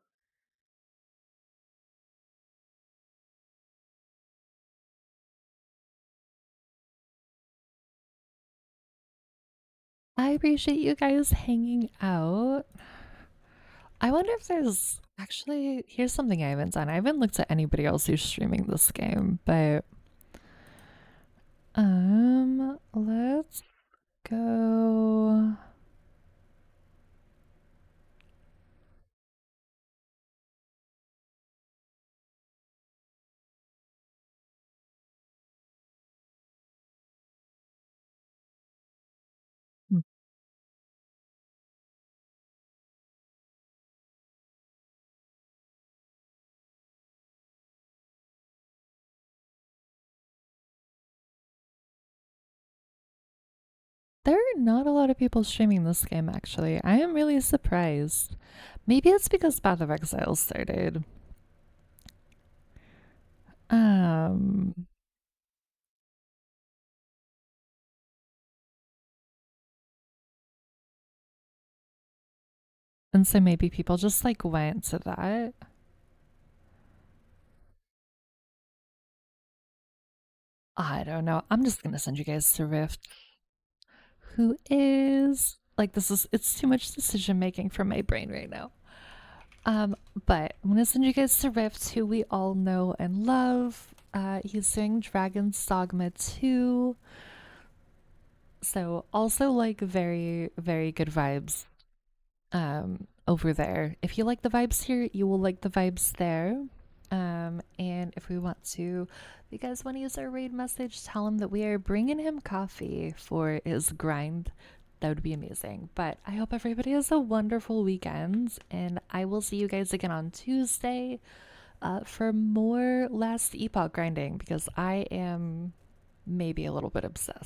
I appreciate you guys hanging out. I wonder if there's actually, here's something I haven't done. I haven't looked at anybody else who's streaming this game, but let's go. Hmm. There are not a lot of people streaming this game actually. I am really surprised. Maybe it's because Path of Exile started. Um and so maybe people just like went to that. I don't know. I'm just gonna send you guys to Rift. Who is like this is it's too much decision making for my brain right now. But I'm gonna send you guys to Rift, who we all know and love. He's doing Dragon's Dogma 2. So also like very, very good vibes over there. If you like the vibes here, you will like the vibes there. And if we want to, if you guys want to use our raid message, tell him that we are bringing him coffee for his grind. That would be amazing. But I hope everybody has a wonderful weekend, and I will see you guys again on Tuesday for more Last Epoch grinding because I am maybe a little bit obsessed.